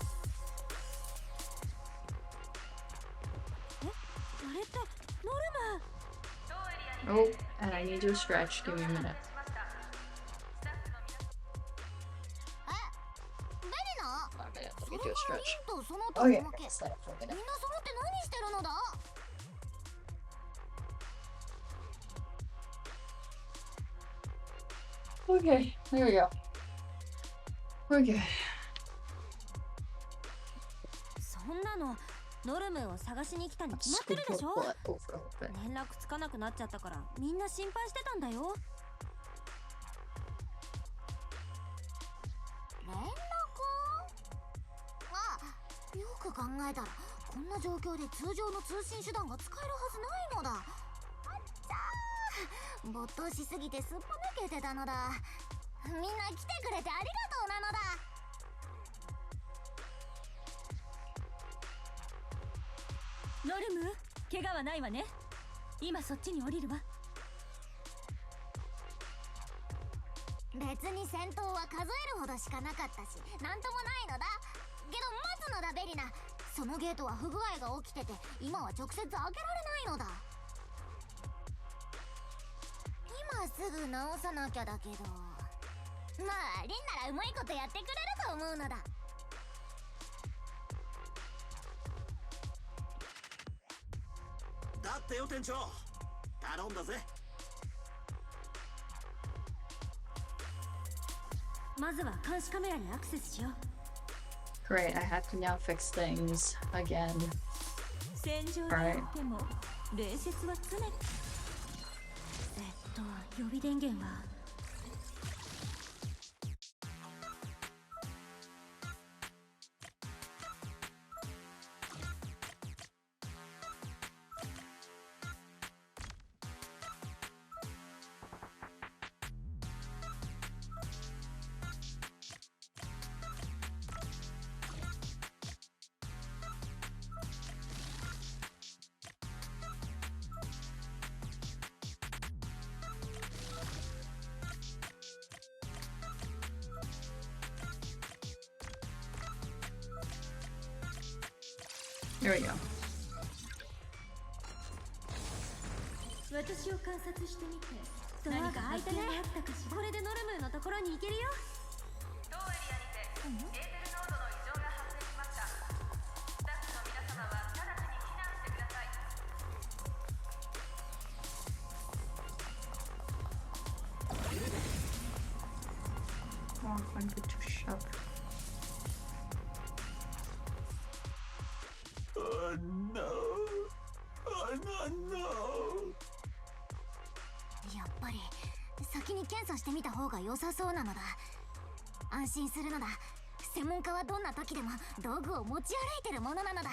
S3: あれってノルムー。
S1: Oh, and I need to stretch. Give me a minute.
S2: ベリナ？
S1: 1 minute.
S2: そ
S1: Let me
S2: の
S1: do a
S2: ヒ
S1: stretch.
S2: ントその他
S1: Okay,
S2: のけ。
S1: that's that for a
S2: みんな
S1: minute.
S2: 揃って何してるのだ？
S1: Okay, there we go. Okay.
S3: そんなのノルムーを探しに来たに
S1: Let's
S3: 決まってる
S1: scoop
S3: でし
S1: my
S3: ょ。
S1: butt over a little bit.
S3: 連絡つかなくなっちゃったからみんな心配してたんだよ。
S2: 連絡？あ、よく考えたらこんな状況で通常の通信手段が使えるはずないのだ。あっちゃー、没頭しすぎてすっぽ抜けてたのだ。みんな来てくれてありがとうなのだ。
S3: ノルムー、怪我はないわね。今そっちに降りるわ。
S2: 別に戦闘は数えるほどしかなかったしなんともないのだけど、待つのだベリナ。そのゲートは不具合が起きてて今は直接開けられないのだ。今はすぐ直さなきゃだけど、まあリンならうまいことやってくれると思うのだ。
S5: だってよ店長、頼んだぜ。
S3: まずは監視カメラにアクセスしよう。
S1: Great, I have to now fix things again.
S3: 戦場に行っても礼節は常に。予備電源は
S1: There we go.
S3: 私を観察してみて。ドアが開いたね。これでノルムーのところに行けるよ。
S7: 当エリアにてエーテル濃度の異常が発生しました。スタッフの皆様は直ちに避難してください。
S1: Oh, I'm good to shop.
S5: No. No.
S2: やっぱり先に検査してみた方が良さそうなのだ。安心するのだ。専門家はどんな時でも道具を持ち歩いてるものなのだ。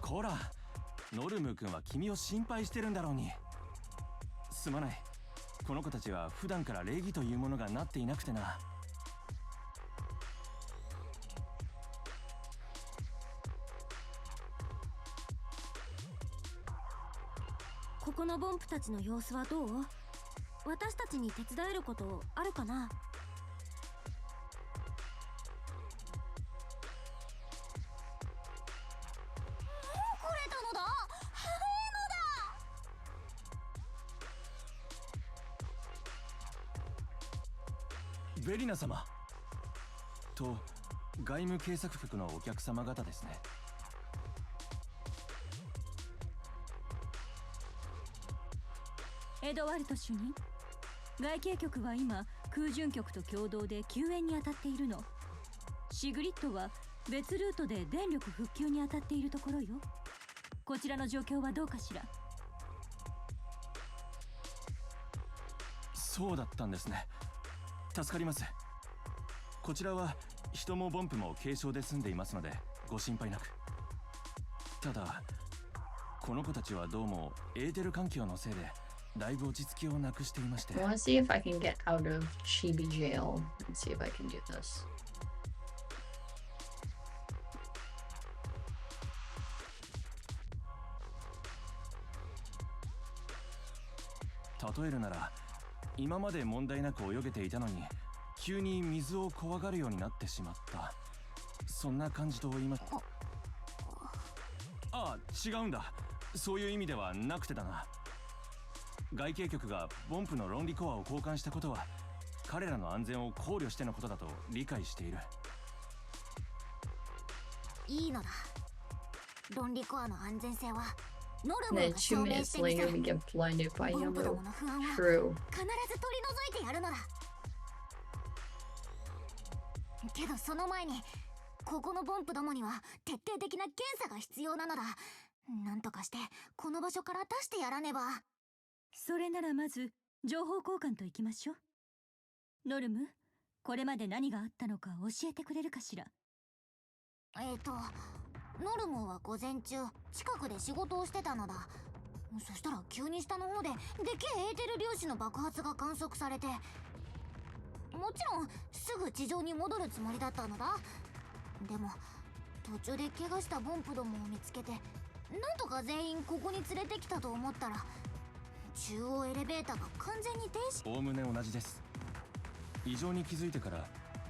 S8: こら、ノルム君は君を心配してるんだろうに。すまない。この子たちは普段から礼儀というものがなっていなくてな。
S3: ここのボンプたちの様子はどう？私たちに手伝えることあるかな？
S2: これたのだ。
S8: ベリナ様と外務警察局のお客様方ですね。
S3: エドワルト主任、外警局は今空準局と共同で救援に当たっているの。シグリッドは別ルートで電力復旧に当たっているところよ。こちらの状況はどうかしら？
S8: そうだったんですね。助かります。こちらは人もボンプも軽傷で済んでいますのでご心配なく。ただこの子たちはどうもエーテル環境のせいでだいぶ落ち着きをなくしていまして。
S1: I want to see if I can get out of Chibi jail and see if I can do this.
S8: 例えるなら今まで問題なく泳げていたのに急に水を怖がるようになってしまった、そんな感じと言います。ああ、違うんだ。そういう意味ではなくてだな。外警局がボンプの論理コアを交換したことは彼らの安全を考慮してのことだと理解している。
S2: いいのだ。論理コアの安全性はノル
S1: And
S2: マ
S1: then
S2: が
S1: 2
S2: 証明
S1: minutes
S2: してみせ
S1: later,
S2: る。
S1: we get blinded by
S2: ボンプど
S1: yellow.
S2: もの不安は
S1: True.
S2: 必ず取り除いてやるのだ。けどその前にここのボンプどもには徹底的な検査が必要なのだ。なんとかしてこの場所から出してやらねば。
S3: それならまず情報交換といきましょう。ノルム、これまで何があったのか教えてくれるかしら？
S2: ノルモは午前中近くで仕事をしてたのだ。そしたら急に下の方ででけえエーテル粒子の爆発が観測されて、もちろんすぐ地上に戻るつもりだったのだ。でも途中で怪我したボンプどもを見つけて、なんとか全員ここに連れてきたと思ったら中央エレベーターが完全に停止。
S8: おおむね同じです。異常に気づいてから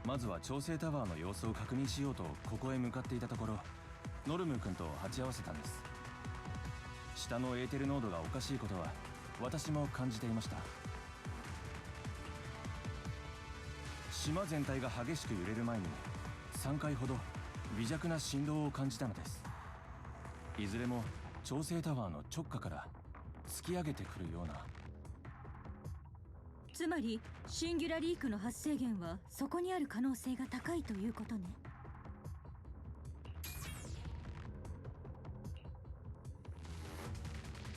S8: まずは調整タワーの様子を確認しようとここへ向かっていたところ、ノルム君と鉢合わせたんです。下のエーテル濃度がおかしいことは私も感じていました。島全体が激しく揺れる前に3回ほど微弱な振動を感じたのです。いずれも調整タワーの直下から突き上げてくるような。
S3: つまりシンギュラリークの発生源はそこにある可能性が高いということね。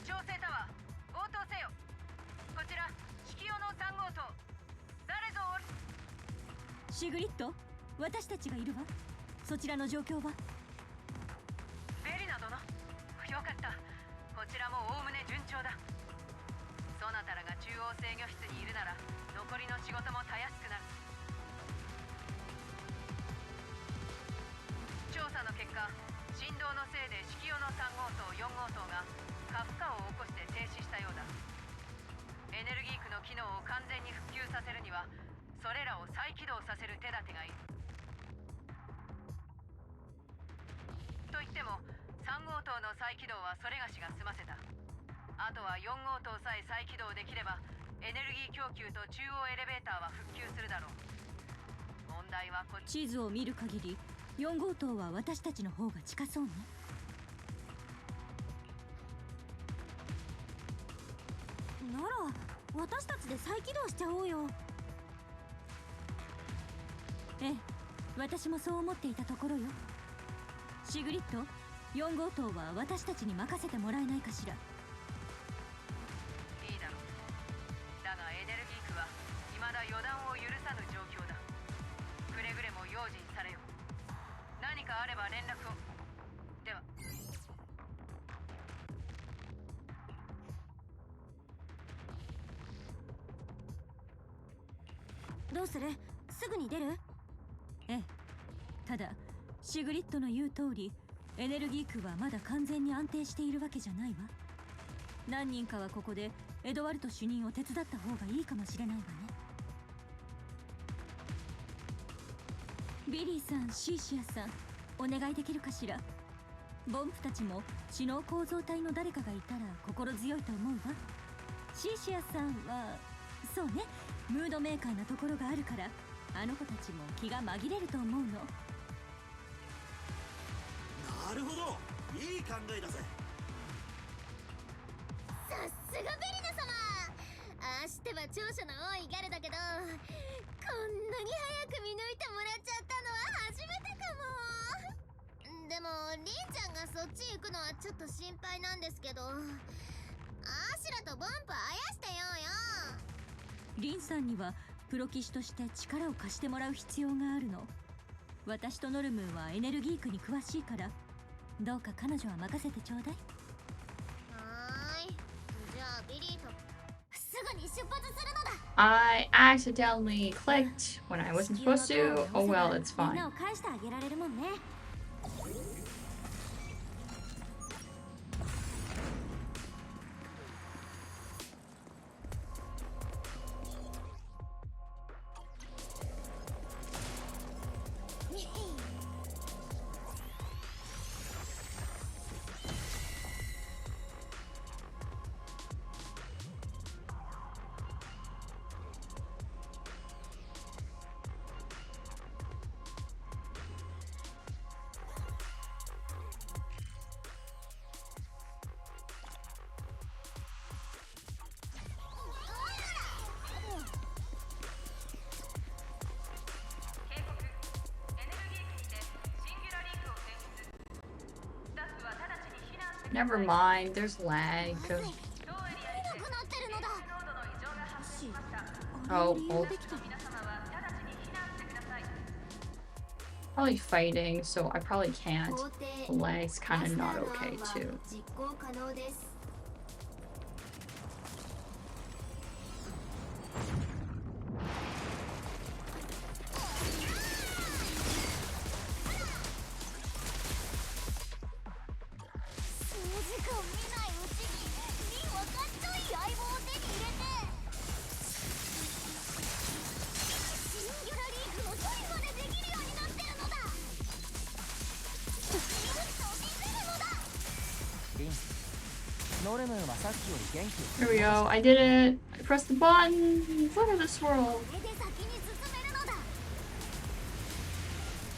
S7: 調整タワー応答せよ。こちら指揮用の3号棟、誰ぞおる。
S3: シグリッド、私たちがいるわ。そちらの状況は？
S7: ベリナ殿、よかった。こちらもおおむね順調だ。そなたらが中央制御室にいるなら残りの仕事もたやすくなる。調査の結果、振動のせいで指揮用の3号棟4号棟が過負荷を起こして停止したようだ。エネルギー区の機能を完全に復旧させるにはそれらを再起動させる手立てがいる。と言っても3号棟の再起動はそれがしが済ませた。あとは4号棟さえ再起動できればエネルギー供給と中央エレベーターは復旧するだろう。問題は
S3: 地図を見る限り4号棟は私たちの方が近そうね。なら私たちで再起動しちゃおうよ。ええ、私もそう思っていたところよ。シグリッド、4号棟は私たちに任せてもらえないかしら。
S7: いいだろう。だがエネルギー区は未だ予断を許さぬ状況だ。くれぐれも用心されよ。何かあれば連絡を。では。
S3: どうする？すぐに出る？ええ。ただシグリッドの言う通り、エネルギー区はまだ完全に安定しているわけじゃないわ。何人かはここでエドワルト主任を手伝った方がいいかもしれないわね。ビリーさん、シーシアさん、お願いできるかしら。ボンプたちも知能構造体の誰かがいたら心強いと思うわ。シーシアさんはそうね、ムードメーカーなところがあるから、あの子たちも気が紛れると思うの。
S5: なるほど、いい考えだぜ。
S2: さすがベリナ様。ああしては長所の多いギャルだけど、こんなに早く見抜いてもらっちゃったのは初めてかも。でもリンちゃんがそっち行くのはちょっと心配なんですけど、アシュラとボンプあやしてようよ。
S3: リンさんにはプロ騎士として力を貸してもらう必要があるの。私とノルムーはエネルギー区に詳しいから、どうか彼女は任せてちょうだい。
S2: はーい。じゃあビリーとすぐに出発するのだ。
S1: I accidentally clicked when I wasn't supposed to. Oh well, it's
S3: みん
S1: fine.
S3: なを返してあげられるもんね。
S1: Never mind, there's lag. Oh, well. Probably fighting, so I probably can't. The lag's kind of not okay too.
S6: ン。ノレムはさっきより元気を。
S1: Here we go. I did it. I pressed the button. Look at this world.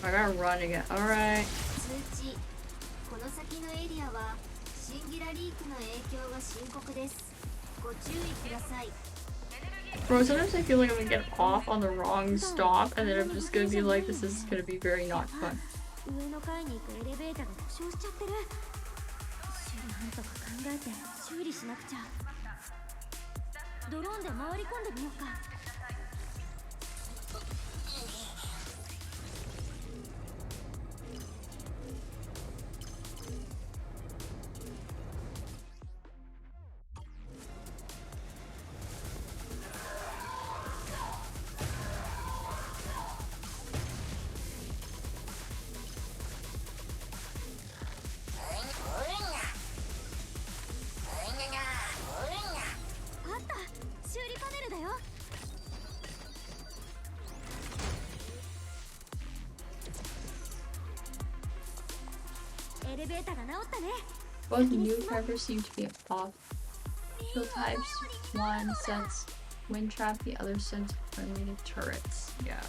S1: I gotta run again. Alright.
S2: 通知。この先のエリアはシンギュラリークの影響が深刻です。ご注意ください。
S1: Bro, sometimes I feel like I'm gonna get off on the wrong stop and then I'm just gonna be like, this is gonna be very not fun.
S3: 上の階に行くエレベーターが故障しちゃってる。修理班とか考えて修理しなくちゃ。ドローンで回り込んでみようか。
S1: Both new characters seem to be off. Kill types, one sets wind trap, the other sets friendly turrets. Yeah.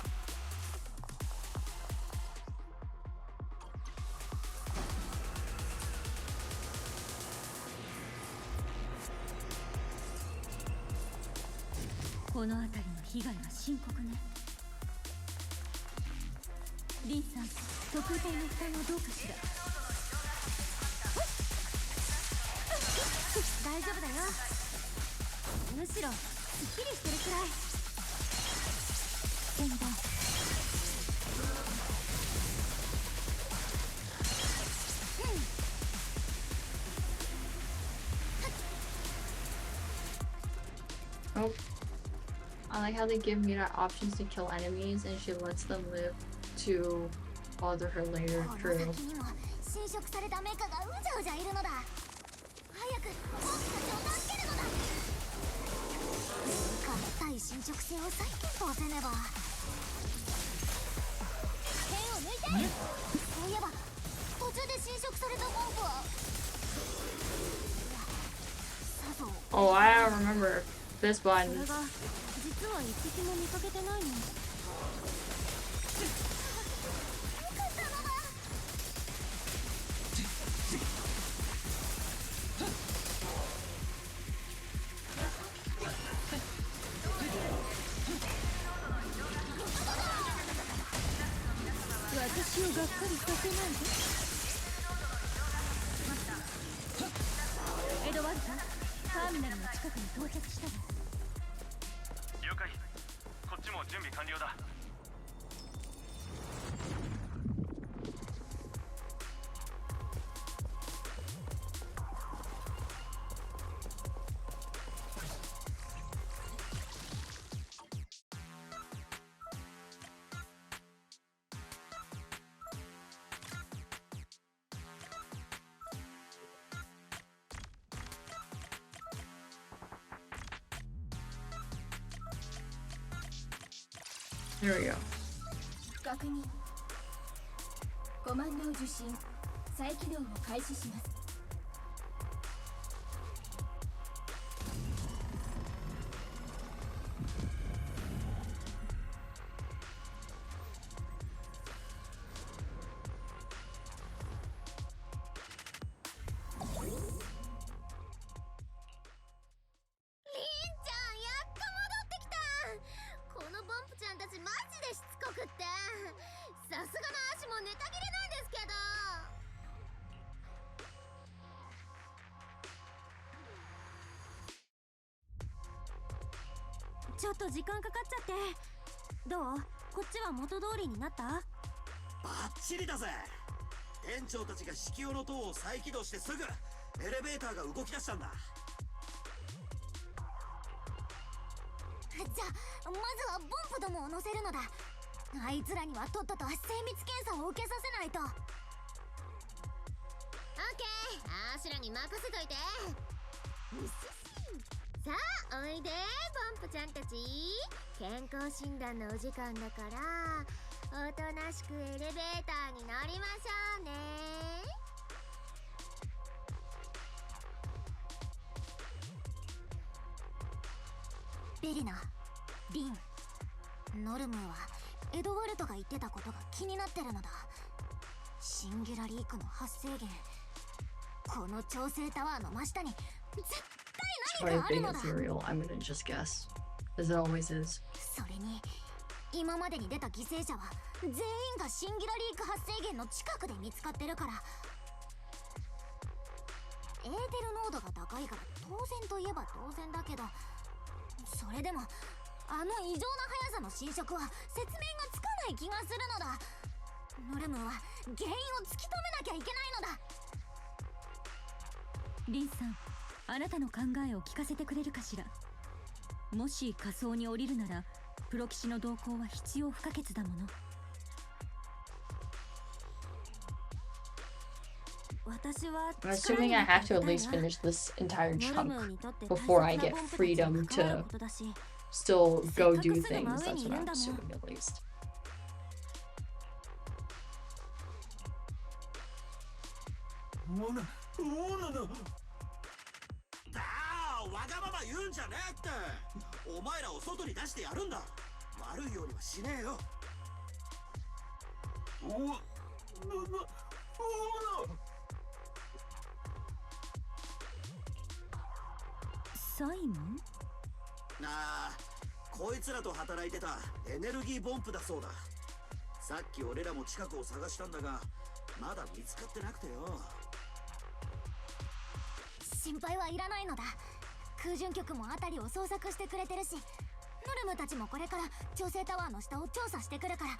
S1: Oh, I like how they give Mira options to kill enemies and she lets them live to bother her later. True.
S2: 侵食されたメカがうじゃうじゃいるのだ。早く僕たちを助けるのだ。対侵食性を再検討せねば。剣を抜いて。そういえば途中で侵食されたモンブは。
S1: Oh, I remember this one.
S3: それが実は一匹も見かけてないの。私をがっかりさせないで。エドワルド、ターミナルの近くに到着したわ。
S8: 了解。こっちも準備完了だ。
S1: There we go.
S2: 確認。コマンドを受信。再起動を開始します。ちょっと時間かかっちゃって。どう？こっちは元通りになった？
S5: バッチリだぜ。店長たちが式用の塔を再起動してすぐエレベーターが動き出したんだ。
S2: じゃあまずはボンプどもを乗せるのだ。あいつらにはとっとと精密検査を受けさせないと。オッケー、あーしらに任せといて。さあおいでボンプちゃんたち。健康診断のお時間だからおとなしくエレベーターに乗りましょうね。ベリナ、リン、ノルムはエドワルトが言ってたことが気になってるのだ。シンギュラリークの発生源、この調整タワーの真下に絶対何かあるのだ。
S1: ethereal, I'm gonna just guess, as it always is.
S2: それに今までに出た犠牲者は全員がシンギュラリーク発生源の近くで見つかってるから、エーテル濃度が高いから当然といえば当然だけど、それでもあの異常な速さの侵食は説明がつかない気がするのだ。ノルムは原因を突き止めなきゃいけないのだ。
S3: リンさん、あなたの考えを聞かせてくれるかしら。もし仮想に降りるならプロ騎士の同行は必要不可欠だもの。
S2: 私は
S1: I'm assuming I have to at least finish this entire chunk before I get freedom to still go do things. That's what I'm assuming at least.
S5: わがまま言うんじゃねえって。お前らを外に出してやるんだ。悪いようにはしねえよ。
S3: サイモン？
S5: ああ、こいつらと働いてたエネルギーボンプだそうだ。さっき俺らも近くを探したんだが、まだ見つかってなくてよ。
S2: 心配はいらないのだ。空巡局も辺りを捜索してくれてるし、ノルムたちもこれから調整タワーの下を調査してくるから、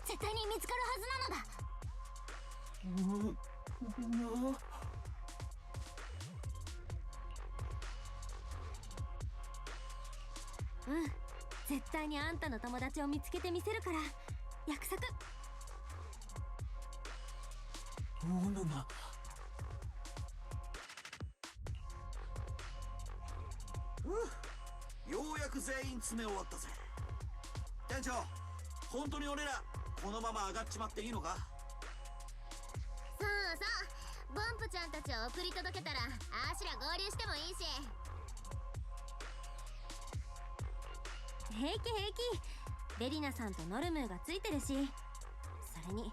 S2: 絶対に見つかるはずなのだ。絶対にあんたの友達を見つけてみせるから、約束。
S5: ようやく全員詰め終わったぜ。店長、本当に俺らこのまま上がっちまっていいのか？
S2: そうそう、ボンプちゃんたちを送り届けたらあしら合流してもいいし。平気平気、ベリナさんとノルムーがついてるし、それに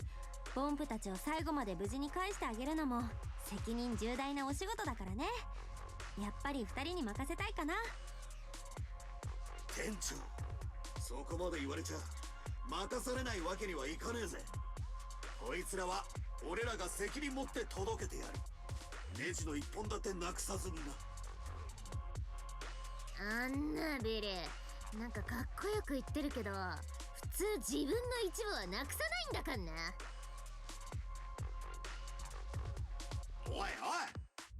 S2: ボンプたちを最後まで無事に返してあげるのも責任重大なお仕事だからね。やっぱり2人に任せたいかな。
S5: 店長、そこまで言われちゃ任されないわけにはいかねえぜ。こいつらは俺らが責任持って届けてやる。ネジの一本だってなくさずにな。あんなビル、なんかかっこよく言ってるけど、普通自分の一部はなくさないんだかんな。おいおい、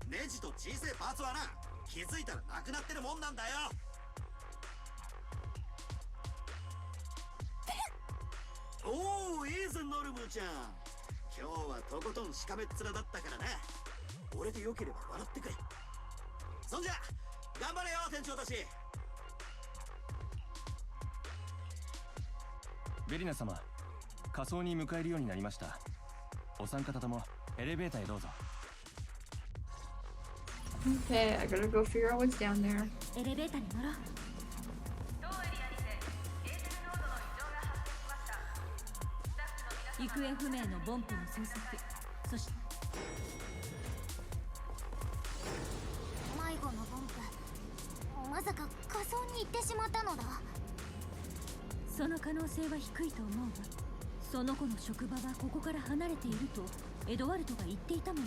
S5: ネジと小さいパーツはな、気づいたらなくなってるもんなんだよ。おお、いいぜノルムちゃん。今日はとことんしかめっ面だったからな。俺でよければ笑ってくれ。そんじゃ頑張れよ店長たち。
S8: ベリナ様、仮想に迎えるようになりました。お三方ともエレベーターへどうぞ。
S1: Okay, I gotta go figure out what's down there.
S3: エレベーターに乗ろう。行方不明のボンプの捜索、そして
S2: 迷子のボンプ、まさか仮想に行ってしまったのだ。
S3: その可能性は低いと思うが、その子の職場はここから離れているとエドワルトが言っていたもの。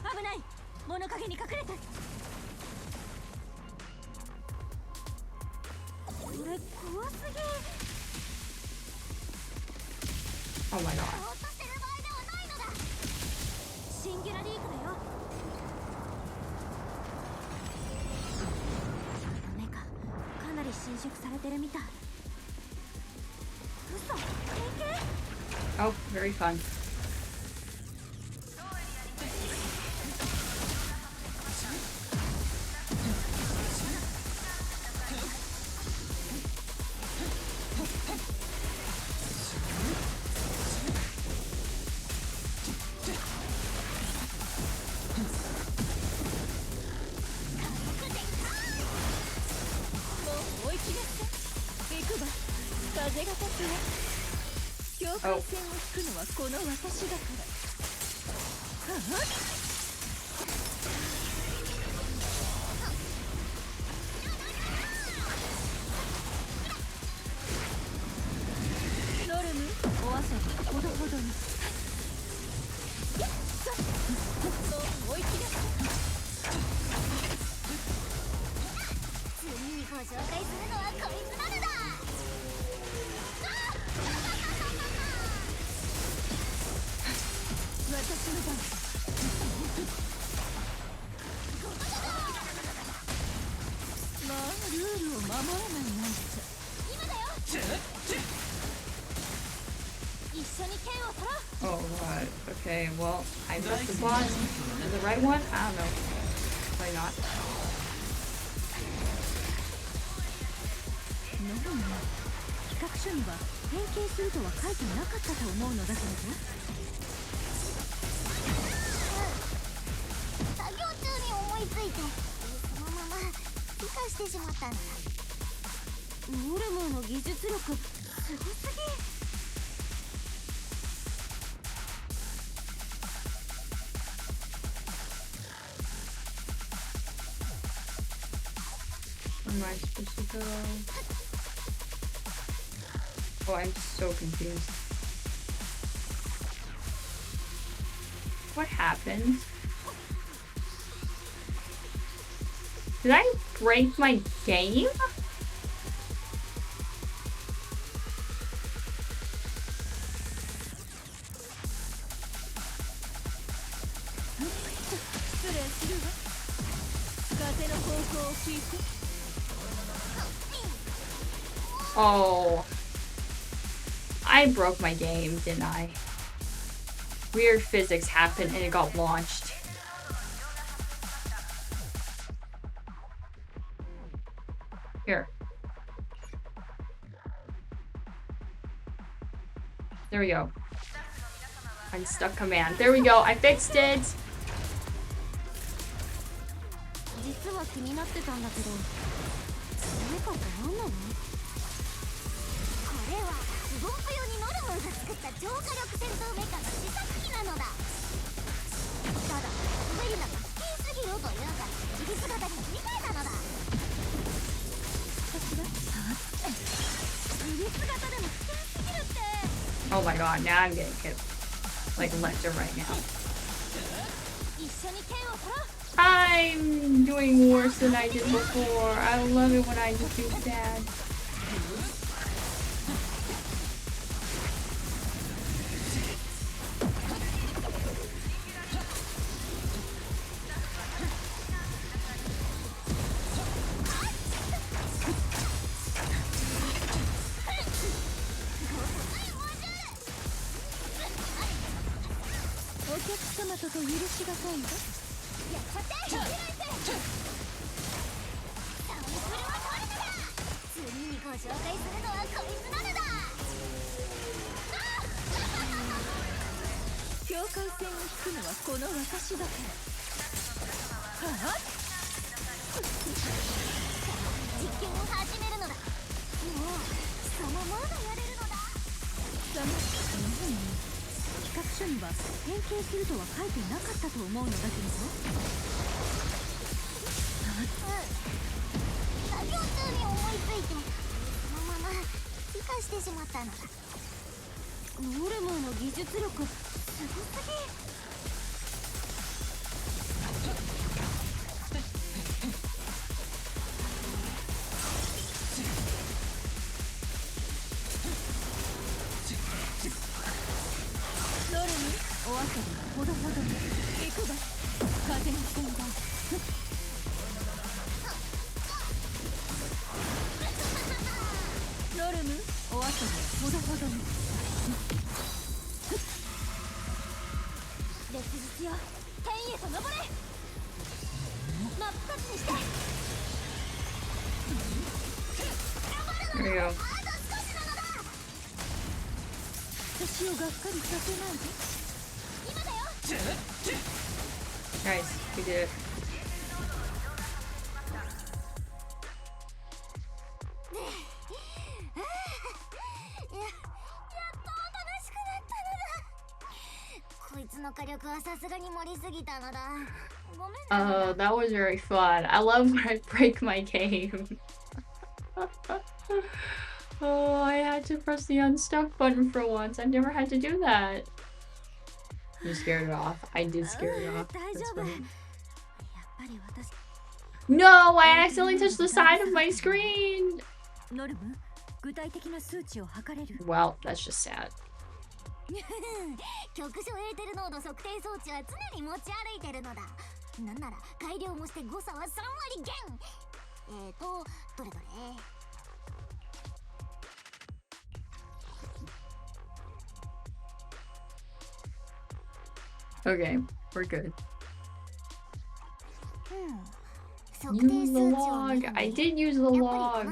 S3: 危ない、物陰に隠れて。これ怖すぎ。
S1: Oh my god.
S2: ぼーっとしてる場合ではないのだ。シンギュラリークだよ。ダメか、かなり侵食されてるみたい。嘘、変形？
S1: Oh, very fun.
S2: こ
S3: 風が立つわ。境界線を引くのはこの私だから。はっ。ノルム、お遊びほどほどに。もう追い切れ。
S2: 次にご紹介するのはこいつなのだ。
S3: 私の番。まあルールを守らないなんて。今だよ。一緒に剣を取ろう。
S1: Oh, right. Okay, well, I missed the boss. Is it the right one? I don't know. Probably not.
S3: ノルマ、企画書には変形するとは書いてなかったと思うのだけれど。
S2: 作業中に思いついて、そのまま理解してしまったんだ。
S3: ノルモの技術力すごすぎ。
S1: Where am I supposed to go? Oh, I'm so confused. What happened? Did I break my game? Oh, I broke my game, didn't I? Weird physics happened and it got launched. Here. There we go. Unstuck command. There we go. I fixed it.
S3: 実は気になってたんだけど、メカって何なの？
S2: これはスボンプ用にノルモンが作った超火力戦闘メカの試作機なのだ。ただ滑りが危険すぎるというか、自立型に切り替えたのだ。
S3: 私が自立型でも危険すぎるって。
S1: Oh my god, now I'm getting hit. Like left and right now.
S3: 一緒に剣を取ろう。
S1: I'm doing worse than I did before. I love it when I just do bad. There we go. Nice, we did it.
S2: 火力はさすがに盛りすぎたのだ。ごめん
S1: Oh, that was very fun. I love when I break my game. Oh, I had to press the unstuck button for once. I've never had to do that. You scared it off. I did scare it off. That's funny. No, I accidentally touched the side of my screen. Well, that's just sad.
S2: 局所エーテルノード測定装置は常に持ち歩いてるのだ。なんなら改良もして誤差は3割減。どれどれ。
S1: Okay, we're good.
S2: Use
S1: the log. I did use the log.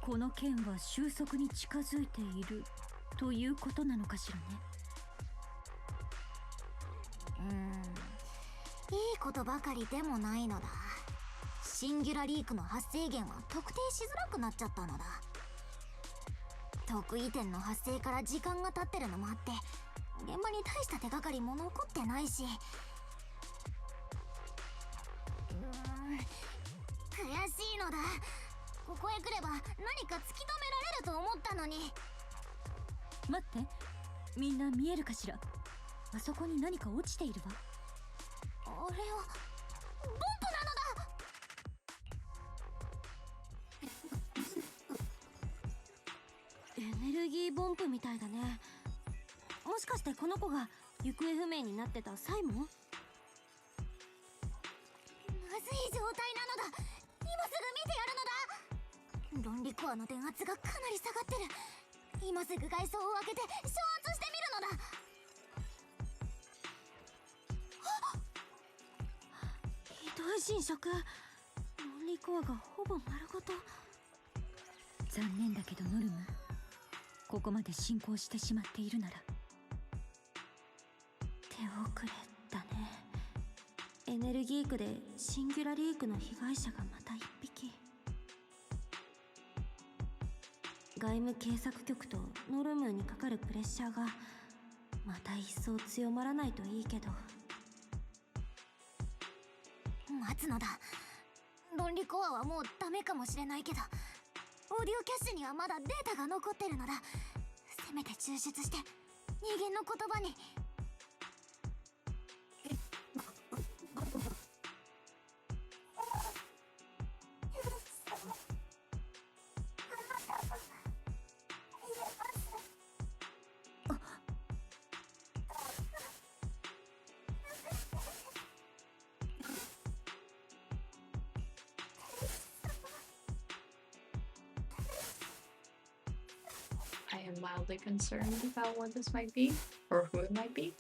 S3: この剣は収束に近づいているということなのかしらね。
S2: いいことばかりでもないのだ。シンギュラリークの発生源は特定しづらくなっちゃったのだ。得意点の発生から時間が経ってるのもあって、現場に大した手がかりも残ってないし。悔しいのだ。ここへ来れば何か突き止められると思ったのに。
S3: 待って、みんな見えるかしら。あそこに何か落ちているわ。
S2: あれはボンプなのだ。
S3: エネルギーボンプみたいだね。もしかしてこの子が行方不明になってたサイモン？
S2: まずい状態なのだ。今すぐ見てやるのだ。論理コアの電圧がかなり下がってる。今すぐ外装を開けて昇圧してみるのだ。
S3: ひどい侵食。論理コアがほぼ丸ごと。残念だけどノルム、ここまで進行してしまっているなら手遅れだね。エネルギー区でシンギュラリークの被害者がまた一匹。外務警察局とノルムにかかるプレッシャーがまた一層強まらないといいけど。
S2: 待つのだ。論理コアはもうダメかもしれないけど、オーディオキャッシュにはまだデータが残ってるのだ。せめて抽出して人間の言葉に。
S1: I am mildly concerned about what this might be, or who it might be.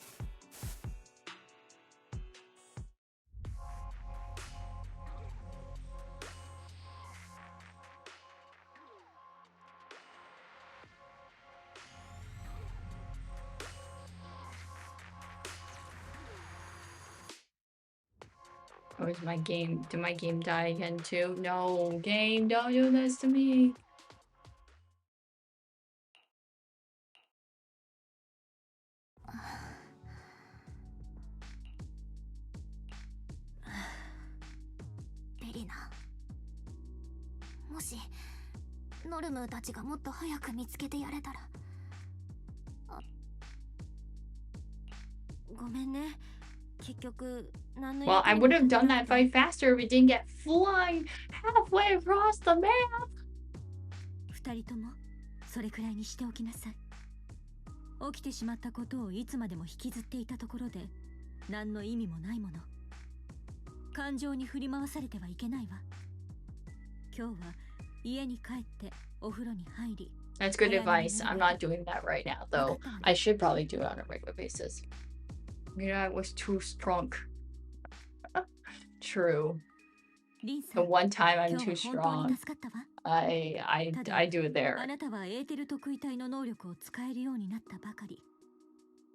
S1: Oh, is my game, did my game die again too? No, game, don't do this to me.
S2: Belina. もしノルムたちがもっと早く見つけてやれたら。
S3: ごめんね。結局何の
S1: Well, I would have done that fight faster if we didn't get flung halfway across the map.
S3: 二人ともそれくらいにしておきなさい。起きてしまったことをいつまでも引きずっていたところで何の意味もないもの。感情に振り回されてはいけないわ。今日は家に帰ってお風呂に入り。
S1: That's good advice. I'm not doing that right now, though. I should probably do it on a regular basis. Mirai was too strong. True. The one time I'm too strong, I do it there.
S3: あなたはエーテル特異体の能力を使えるようになったばかり。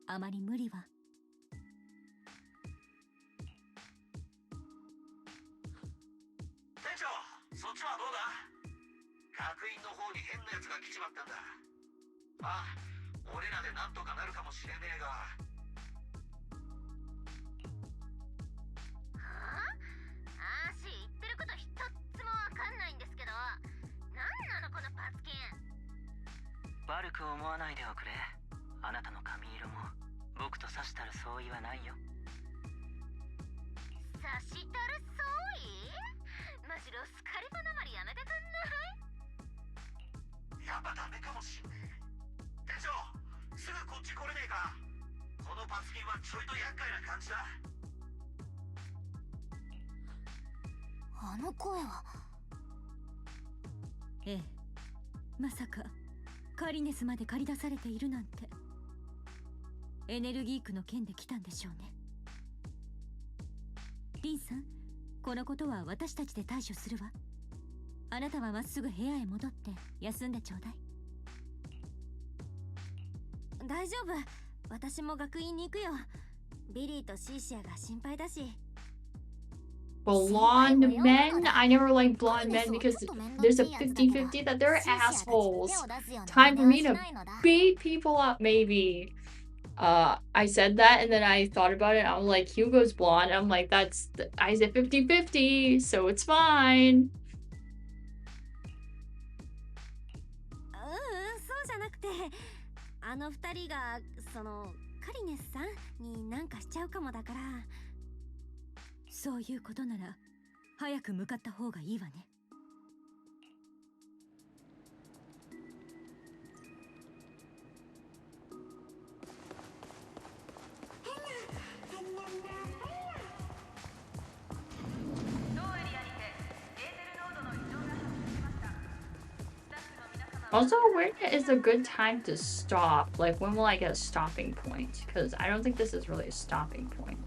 S3: あまり無理は。
S5: 店長、そっちはどうだ？学院の方に変なやつが来ちまったんだ。まあ俺らでなんとかなるかもしれねえが。
S2: はあ、アーシー言ってること一つもわかんないんですけど、なんなのこのパツキン。
S9: 悪く思わないでおくれ。あなたの髪色も僕とさしたる相違はないよ。
S2: さしたる相違？マジロスカリファなまりやめてくんない？
S5: やっぱダメかもしんねえ。店長、すぐこっち来れねえか。このパツキンはちょいと厄介な感じだ。
S2: あの声は。
S3: ええ、まさかカリネスまで駆り出されているなんて。エネルギー区の件で来たんでしょうね。リンさん、このことは私たちで対処するわ。あなたはまっすぐ部屋へ戻って休んでちょうだい。大丈夫、私も学院に行くよ。ビリーとシーシアが心配だし。
S1: Blonde men? I never liked blonde men because there's a 50-50 that they're assholes. Time for me to beat people up, maybe. I said that and then I thought about it. I'm like, Hugo's blonde. I'm like, I said 50-50, so it's fine.
S3: そうじゃなくて、あの二人がカリネスさんになんかしちゃうかもだから。そういうことなら早く向かった方がいいわね。
S1: Also, where is a good time to stop? Like, when will I get a stopping point? Because I don't think this is really a stopping point.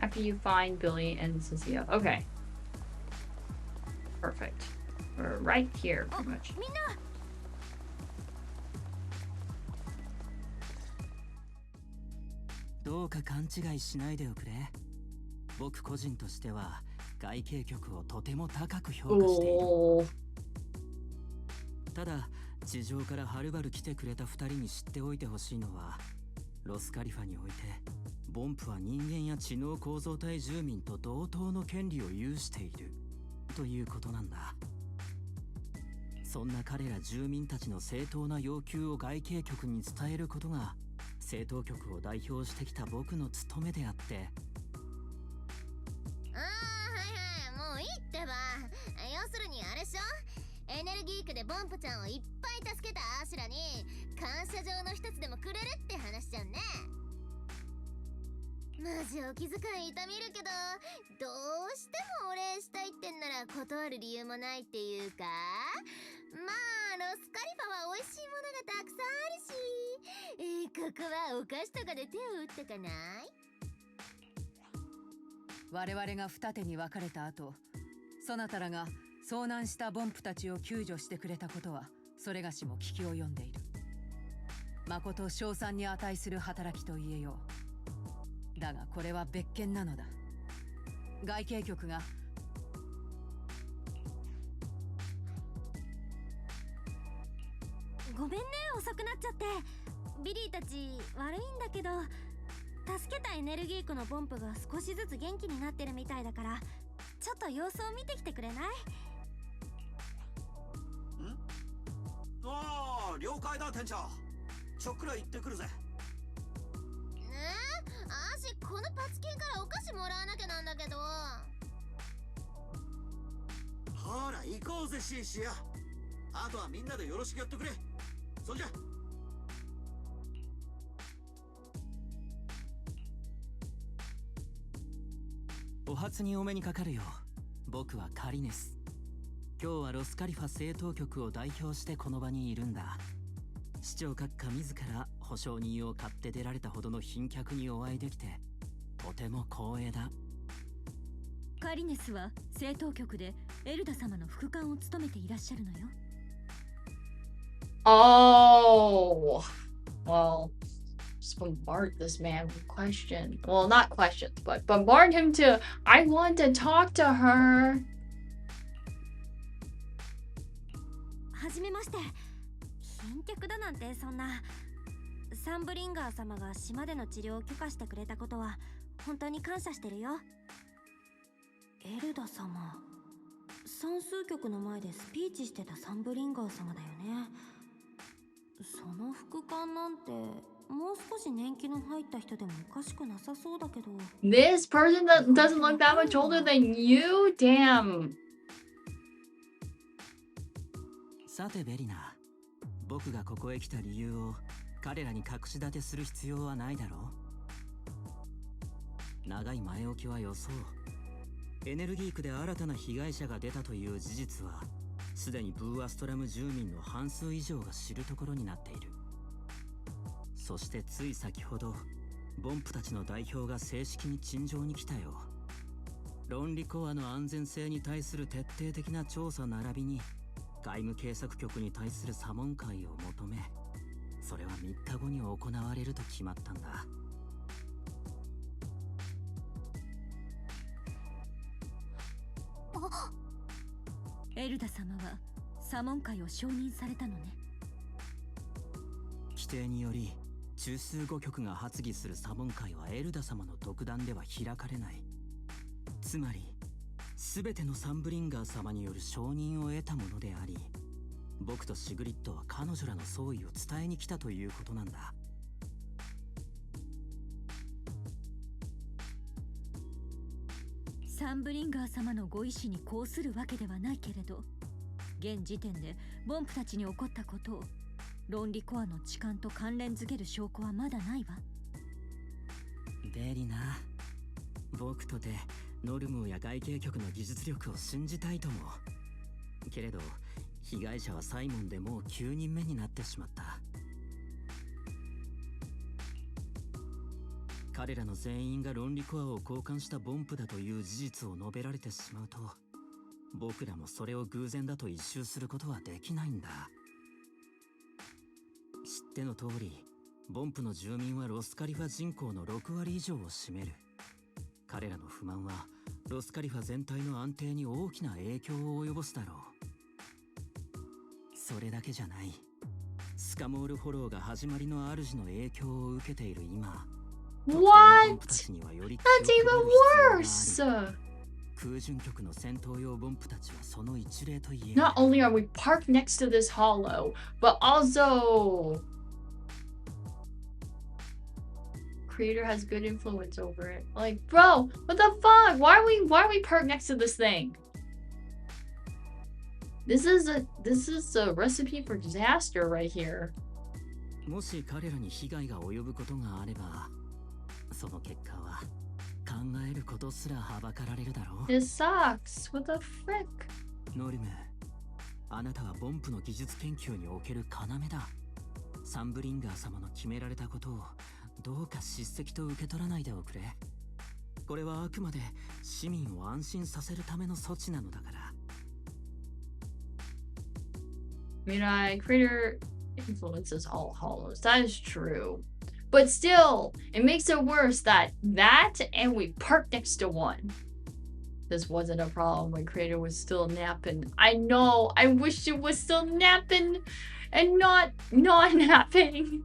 S1: After you find Billy and Cecilia. Okay. Perfect. We're right here, pretty much.
S9: どうか勘違いしないでおくれ。僕個人としては外形局をとても高く評価している。ただ地上からはるばる来てくれた2人に知っておいてほしいのは、ロスカリファにおいてボンプは人間や知能構造体住民と同等の権利を有しているということなんだ。そんな彼ら住民たちの正当な要求を外形局に伝えることが政党局を代表してきた僕の務めであって。
S2: もういいってば。要するにあれっしょ、エネルギー区でボンプちゃんをいっぱい助けたアシュラに感謝状の一つでもくれるって話じゃんね。マジお気遣い痛みるけど、どうしてもお礼したいってんなら断る理由もないっていうか。まあロスカリファは美味しいものがたくさんあるし、ここはお菓子とかで手を打ったかない？
S7: 我々が二手に分かれた後、そなたらが遭難したボンプたちを救助してくれたことはそれがしも聞き及んでいる。誠称賛に値する働きと言えよう。だがこれは別件なのだ。外形局が
S3: ごめんね、遅くなっちゃって。ビリーたち悪いんだけど、助けたエネルギー区のボンプが少しずつ元気になってるみたいだから、ちょっと様子を見てきてくれない？
S5: ああ、了解だ店長。ちょっくら行ってくるぜ。
S2: アシこのパツキンからお菓子もらわなきゃなんだけど。
S5: ほら行こうぜシーシア。あとはみんなでよろしくやってくれ。そんじゃ。
S9: お初にお目にかかるよ。僕はカリネス。今日はロスカリファ政党局を代表してこの場にいるんだ。市長閣下自ら保証人を買って出られたほどの賓客にお会いできてとても光栄だ。
S3: カカリネスは正当局でエルダ様の副官を務めていらっしゃるのよ。
S1: Oh, well, just bombard this man with questions. Well, not questions, but bombard him to, I want to talk to her.
S3: はじめまして。貧客だなんてそんな。サンブリンガー様が島での治療を許可してくれたことは本当に感謝してるよ。エルダ様、算数局の前でスピーチしてたサンブリンガー様だよね。その副官なんてもう少し年季の入った人でもおかしくなさそうだけど。
S1: This person doesn't look that much older than you? Damn.
S9: さてベリナ、僕がここへ来た理由を彼らに隠し立てする必要はないだろう。長い前置きは予想。エネルギー区で新たな被害者が出たという事実はすでにブーアストラム住民の半数以上が知るところになっている。そしてつい先ほどボンプたちの代表が正式に陳情に来たよ。論理コアの安全性に対する徹底的な調査並びに外務警察局に対する査問会を求め、それは3日後に行われると決まったんだ。
S3: エルダ様は査問会を承認されたのね。
S9: 規定により中枢5局が発議する査問会はエルダ様の独断では開かれない。つまり全てのサンブリンガー様による承認を得たものであり、僕とシグリッドは彼女らの総意を伝えに来たということなんだ。
S3: サンブリンガー様のご意志に抗するわけではないけれど、現時点でボンプたちに起こったことを論理コアの痴漢と関連づける証拠はまだないわ。
S9: ベリナ、僕とてノルムや外警局の技術力を信じたいとも。けれど被害者はサイモンでもう9人目になってしまった。彼らの全員が論理コアを交換したボンプだという事実を述べられてしまうと、僕らもそれを偶然だと一蹴することはできないんだ。知っての通り、ボンプの住民はロスカリファ人口の6割以上を占める。彼らの不満はロスカリファ全体の安定に大きな影響を及ぼすだろう。それだけじゃない。スカモールフォローが始まりの主の影響を受けている今、
S1: What? That's even worse!
S9: 空巡局の戦闘用ボンプたちはその一例と言える。
S1: Not only are we parked next to this hollow, but also creator has good influence over it. Like, bro, what the fuck? Why are we parked next to this thing? This is a recipe for disaster right here.
S9: もし彼らに被害が及ぶことがあれば、その結果は考えることすらはばかられるだろう。
S1: This sucks. What the frick?
S9: ノルム、あなたはボンプの技術研究における要だ。サンブリンガー様の決められたことをどうか叱責と受け取らないでおくれ。これはあくまで市民を安心させるための措置なのだから。
S1: Mirai creator influences all hollows. That is true. But still, it makes it worse that and we parked next to one. This wasn't a problem when creator was still napping. I know, I wish it was still napping and not napping.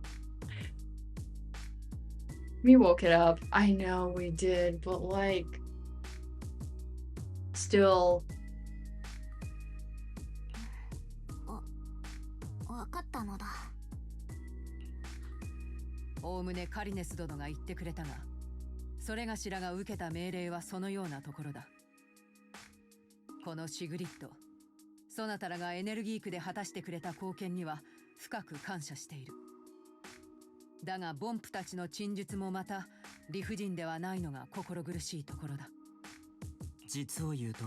S1: We woke it up. I know we did, but like, still.
S2: わかったのだ。
S7: おおむねカリネス殿が言ってくれたが、それがしらが受けた命令はそのようなところだ。このシグリッド、そなたらがエネルギー区で果たしてくれた貢献には深く感謝している。だがボンプたちの陳述もまた理不尽ではないのが心苦しいところだ。
S9: 実を言うと、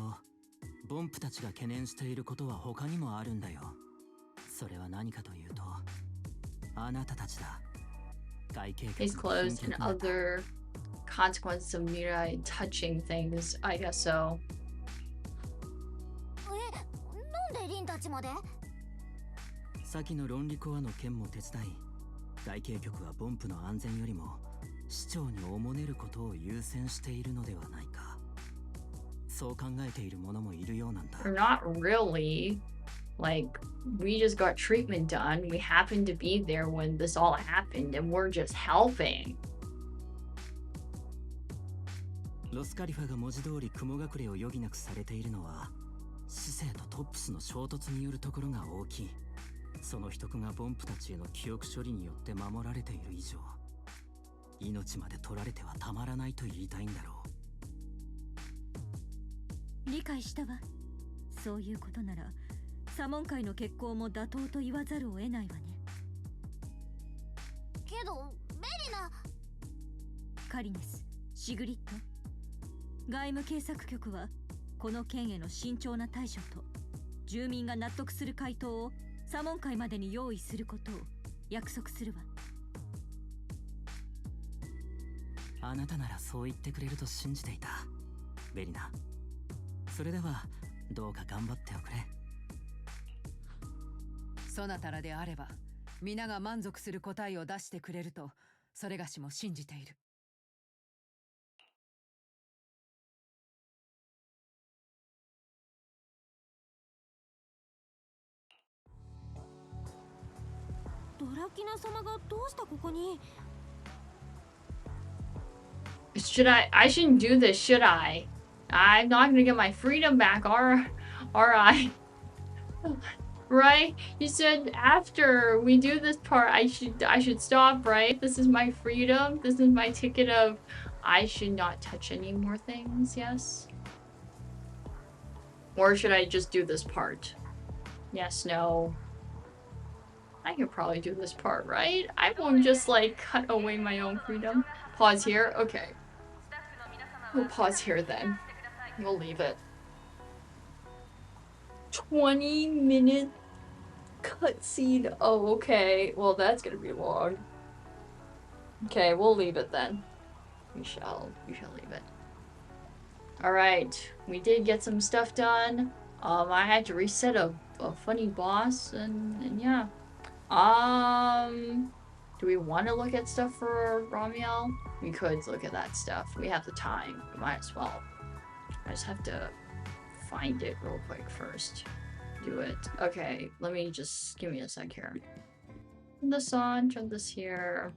S9: ボンプたちが懸念していることは他にもあるんだよ。それは何かというと、あなたたちだ。外警局
S1: Case closed and other consequences of Mirai touching things. I guess so.
S3: なんでリンたちまで？
S9: 先の論理コアの件も手伝い、外形局はボンプの安全よりも市長におもねることを優先しているのではないか。そう考えている者もいるようなんだ。
S1: Not really. Like, we just got treatment done. We happened to be there when this all happened, and we're just helping.
S9: ロスカリファが文字通り雲隠れを余儀なくされているのは、市政とトップスの衝突によるところが大きい。その秘匿がボンプたちへの記憶処理によって守られている以上、命まで取られてはたまらないと言いたいんだろ
S3: う。理解したわ。そういうことならサモン会の決行も妥当と言わざるを得ないわね。けどベリナ、カリネス、シグリッド、外務警察局はこの件への慎重な対処と住民が納得する回答をサモン会までに用意することを約束するわ。
S9: あなたならそう言ってくれると信じていた、ベリナ。それではどうか頑張っておくれ。
S7: そなたらであれば皆が満足する答えを出してくれるとそれがしも信じている。
S3: ドラキナ様がどうしたここに？
S1: I shouldn't do this, should I? I'm not gonna get my freedom back, are I? Right? You said after we do this part, I should stop, right? This is my freedom. This is my ticket of I should not touch any more things, yes? Or should I just do this part? Yes, no. I could probably do this part, right? I won't just like cut away my own freedom. Pause here? Okay. We'll pause here then. We'll leave it. 20-minute cutscene. Oh, okay. Well, that's gonna be long. Okay, we'll leave it then. We shall leave it. Alright. We did get some stuff done. I had to reset a funny boss and yeah. Do we want to look at stuff for Ramiel? We could look at that stuff. We have the time. We might as well. I just have to find it real quick first. Do it. Okay, let me just give me a sec here. Turn this on, turn this here.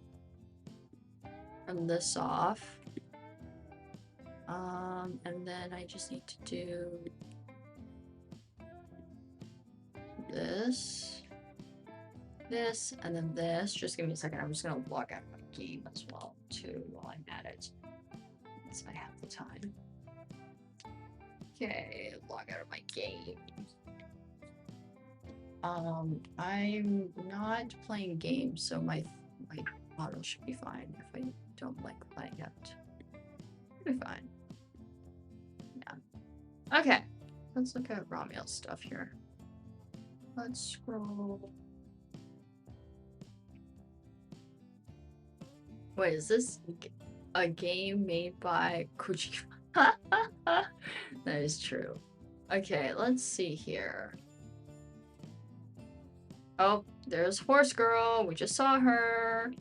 S1: Turn this off. And then I just need to do this, and then this. Just give me a second. I'm just gonna log out of my game as well, too, while I'm at it. Since I have the time. Okay, log out of my game. I'm not playing games, so my model should be fine if I don't like playing it. It'll be fine. Yeah. Okay. Let's look at Ramiel's stuff here. Let's scroll. Wait, is this a game made by Kojima? That is true. Okay, let's see here. Oh, there's Horse Girl. We just saw her.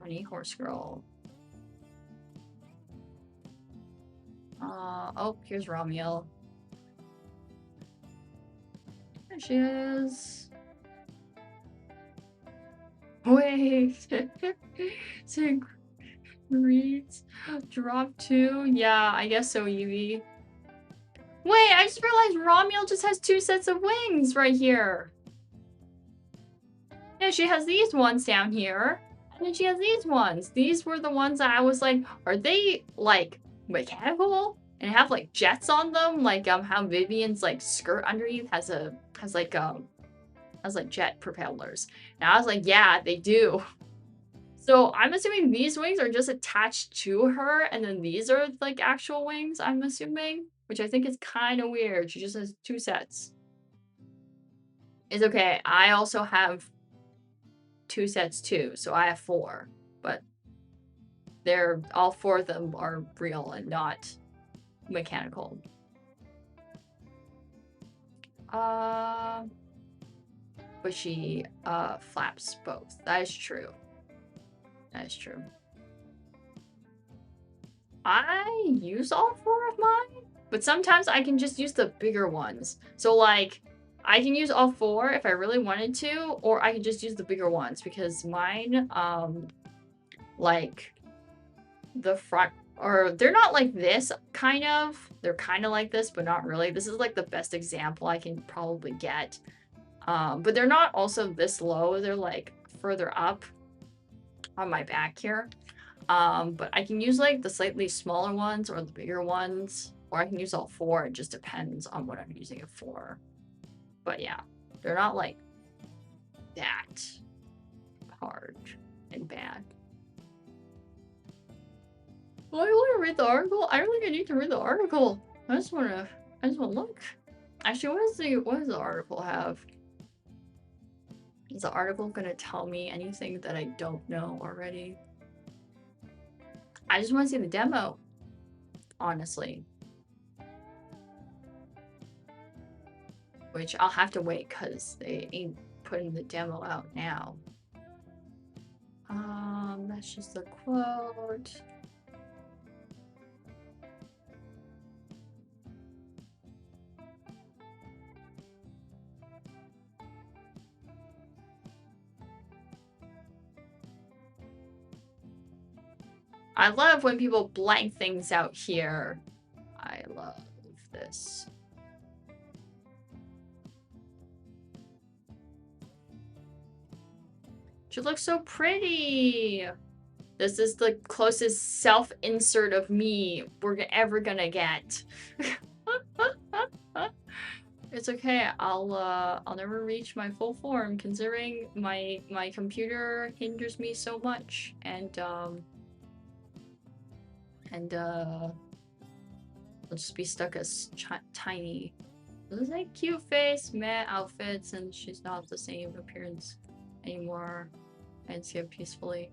S1: Funny Horse Girl. Oh, here's Ramiel. There she is. Wait. Sync reads. Drop 2. Yeah, I guess so, Yui. Wait, I just realized Ramiel just has 2 sets of wings right here. Yeah, she has these ones down here. And then she has these ones. These were the ones that I was like, are they like mechanical? And have like jets on them? Like how Vivian's like skirt underneath has jet propellers. And I was like, yeah, they do. So I'm assuming these wings are just attached to her, and then these are like actual wings, I'm assuming. Which I think is kind of weird. She just has 2 sets. It's okay. I also have 2 sets too, so I have 4. But all 4 of them are real and not mechanical. But she flaps both. That is true. That is true. I use all 4 of mine, but sometimes I can just use the bigger ones. So like, I can use all 4 if I really wanted to, or I can just use the bigger ones because mine, like, the front, or they're not like this, kind of. They're kind of like this, but not really. This is like the best example I can probably get. But they're not also this low. They're like further up on my back here. But I can use like the slightly smaller ones or the bigger ones, or I can use all 4. It just depends on what I'm using it for. But yeah, they're not like that hard and bad. Well, I want to read the article. I don't think I need to read the article. I just want to look. Actually, what does the article have? Is the article gonna tell me anything that I don't know already? I just want to see the demo, honestly. Which I'll have to wait because they ain't putting the demo out now. That's just the quote. I love when people blank things out here. I love this. She looks so pretty. This is the closest self-insert of me we're ever gonna get. It's okay. I'll never reach my full form considering my computer hinders me so much, and I'll just be stuck as tiny. This is like cute face, meh outfits, and she's not the same appearance anymore. And see it peacefully.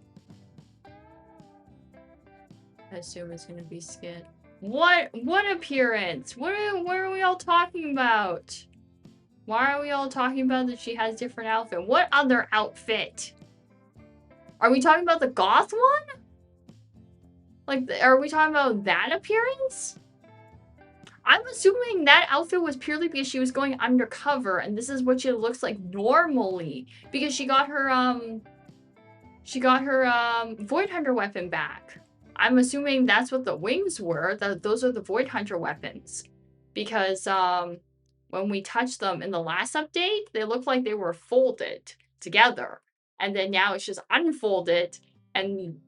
S1: I assume it's gonna be skid. What appearance? What are we all talking about? Why are we all talking about that she has different outfit? What other outfit? Are we talking about the goth one? Like, are we talking about that appearance? I'm assuming that outfit was purely because she was going undercover, and this is what she looks like normally. Because she got her Void Hunter weapon back. I'm assuming that's what the wings were. Those are the Void Hunter weapons. Because when we touched them in the last update, they looked like they were folded together. And then now it's just unfolded, and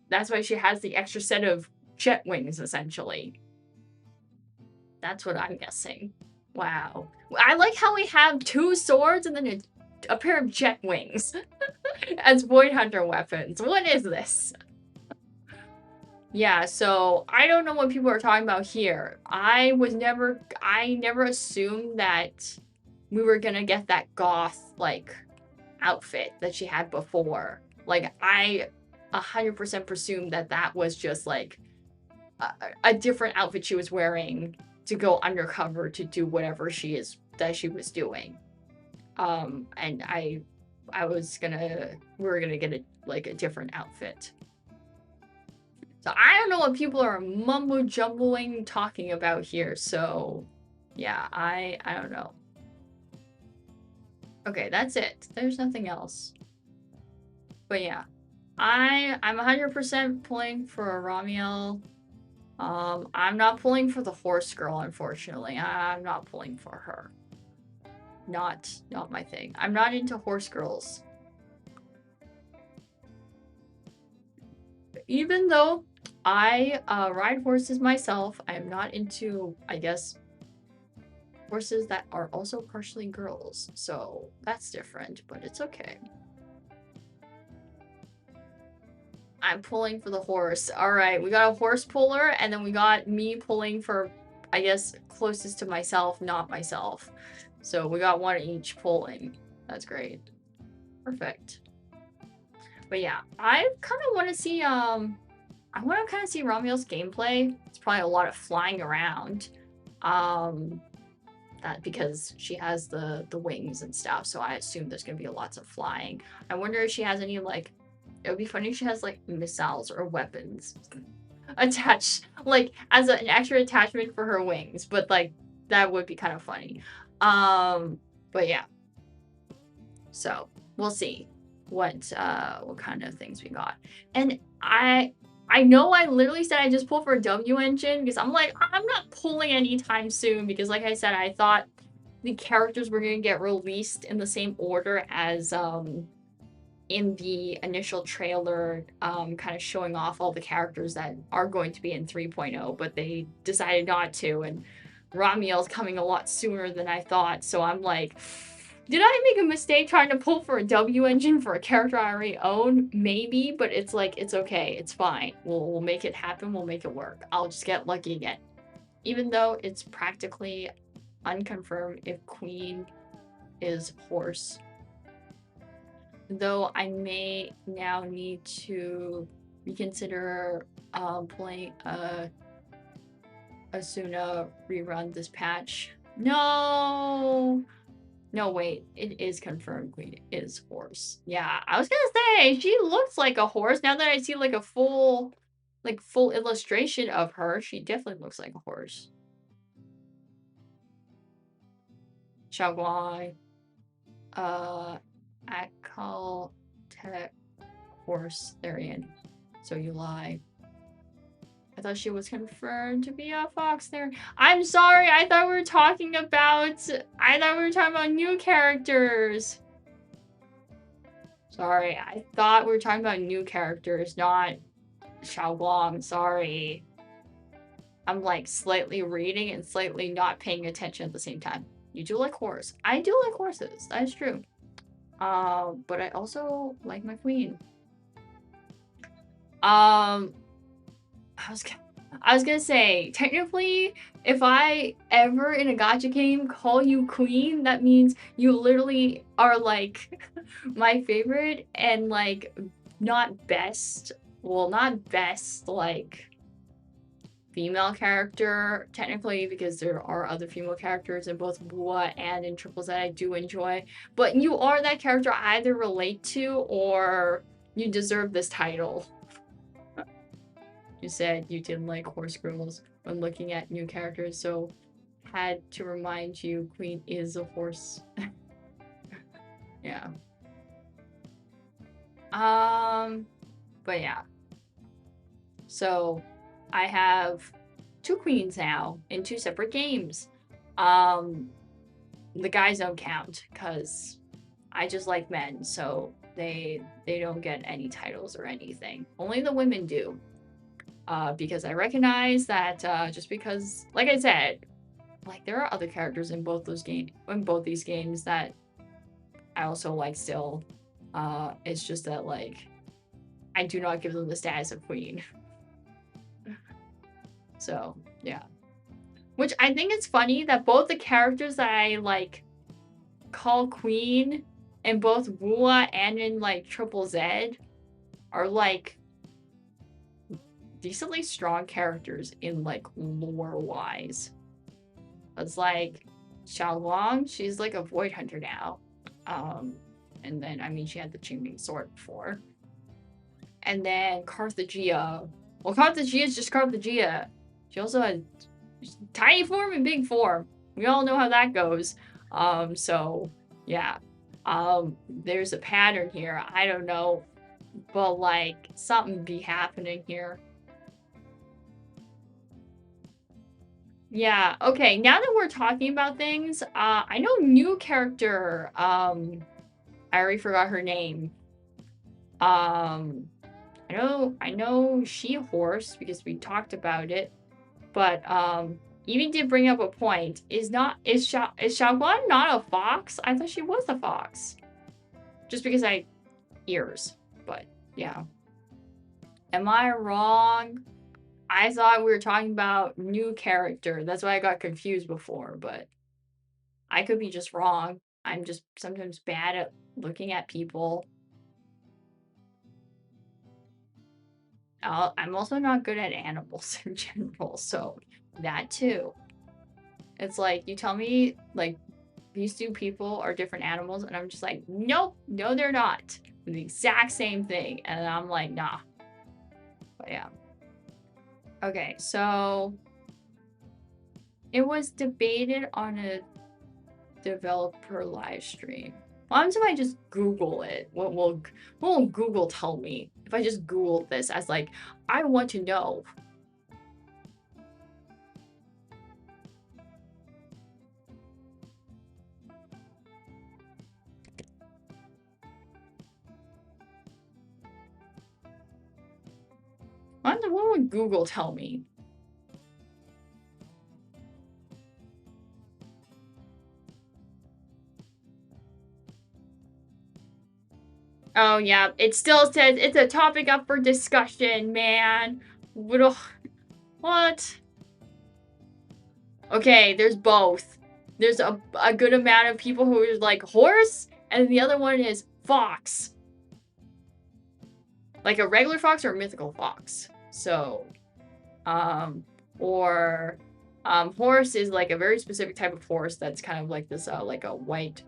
S1: that's why she has the extra set of jet wings, essentially. That's what I'm guessing. Wow. I like how we have 2 swords and then a pair of jet wings as Void Hunter weapons. What is this? Yeah, so I don't know what people are talking about here. I never assumed that we were gonna get that goth, like, outfit that she had before. Like, I 100% presumed that was just, like, a different outfit she was wearing to go undercover to do whatever she was doing. And we were gonna get a different outfit. So I don't know what people are mumbo-jumbling talking about here, so yeah, I don't know. Okay, that's it. There's nothing else. But yeah, I'm 100% pulling for a Ramiel. I'm not pulling for the horse girl, unfortunately. I'm not pulling for her. Not my thing. I'm not into horse girls. Even though I ride horses myself, I am not into, I guess, horses that are also partially girls. So that's different, but it's okay. I'm pulling for the horse. Alright, we got a horse puller, and then we got me pulling for, I guess, closest to myself, not myself. So we got one each pulling. That's great. Perfect. But yeah, I kind of want to see, I want to kind of see Ramiel's gameplay. It's probably a lot of flying around. That because she has the wings and stuff, so I assume there's gonna be lots of flying. I wonder if she has any like. It would be funny if she has like missiles or weapons attached, like as an extra attachment for her wings. But like that would be kind of funny. But yeah. So we'll see what kind of things we got. And I know I literally said I just pulled for a W engine because I'm like, I'm not pulling anytime soon because like I said, I thought the characters were gonna get released in the same order as in the initial trailer, kind of showing off all the characters that are going to be in 3.0, but they decided not to, and Ramiel's coming a lot sooner than I thought, so I'm like, did I make a mistake trying to pull for a W engine for a character I already own? Maybe, but it's like, it's okay, it's fine. We'll make it happen, we'll make it work. I'll just get lucky again. Even though it's practically unconfirmed if Queen is horse. Though I may now need to reconsider playing Asuna rerun this patch. No! No, wait. It is confirmed Queen is horse. Yeah, I was gonna say, she looks like a horse. Now that I see like a full illustration of her, she definitely looks like a horse. Xiaoguai. Akal Tech Horse Therian. So you lie. I thought she was confirmed to be a fox there. I'm sorry, I thought we were talking about new characters. Sorry, I thought we were talking about new characters, not Xiaoguang. Sorry. I'm like slightly reading and slightly not paying attention at the same time. You do like horse. I do like horses. That is true. But I also like my queen. I was gonna say, technically, if I ever in a gacha game call you queen, that means you literally are like my favorite and like not best, like female character technically, because there are other female characters in both Bua and in Triple Z I do enjoy, but you are that character I either relate to or you deserve this title. You said you didn't like horse girls when looking at new characters, so had to remind you Queen is a horse. Yeah. But yeah. So I have 2 queens now in 2 separate games. The guys don't count because I just like men, so they don't get any titles or anything. Only the women do. Because I recognize that just because, like I said, like there are other characters in both these games that I also like still. It's just that like I do not give them the status of queen. So yeah, which I think it's funny that both the characters that I like call queen in both Bua and in like Triple Z are like decently strong characters in like lore wise. It's like Xiaolong, she's like a void hunter now. And then I mean she had the Qingming sword before. And then Carthagia. Well, Carthagia is just Carthagia. She also has tiny form and big form. We all know how that goes. So yeah. There's a pattern here. I don't know. But like something be happening here. Yeah, okay, now that we're talking about things, I know new character, I already forgot her name. I know she horse because we talked about it, but, Evie did bring up a point. Is Xiaoguan not a fox? I thought she was a fox. Just because ears, but yeah. Am I wrong? I thought we were talking about new character. That's why I got confused before, but I could be just wrong. I'm just sometimes bad at looking at people. I'm also not good at animals in general, so that too. It's like, you tell me, like, these two people are different animals, and I'm just like, nope, no, they're not. They're the exact same thing. And I'm like, nah. But yeah. Okay, so it was debated on a developer live stream. What happens if I just Google it? What will Google tell me if I just Google this as like, I want to know? What would Google tell me? Oh yeah, it still says it's a topic up for discussion, man. What? Okay, there's both. There's a good amount of people who are like horse, and the other one is fox. Like a regular fox or a mythical fox. So, horse is like a very specific type of horse that's kind of like this, like a white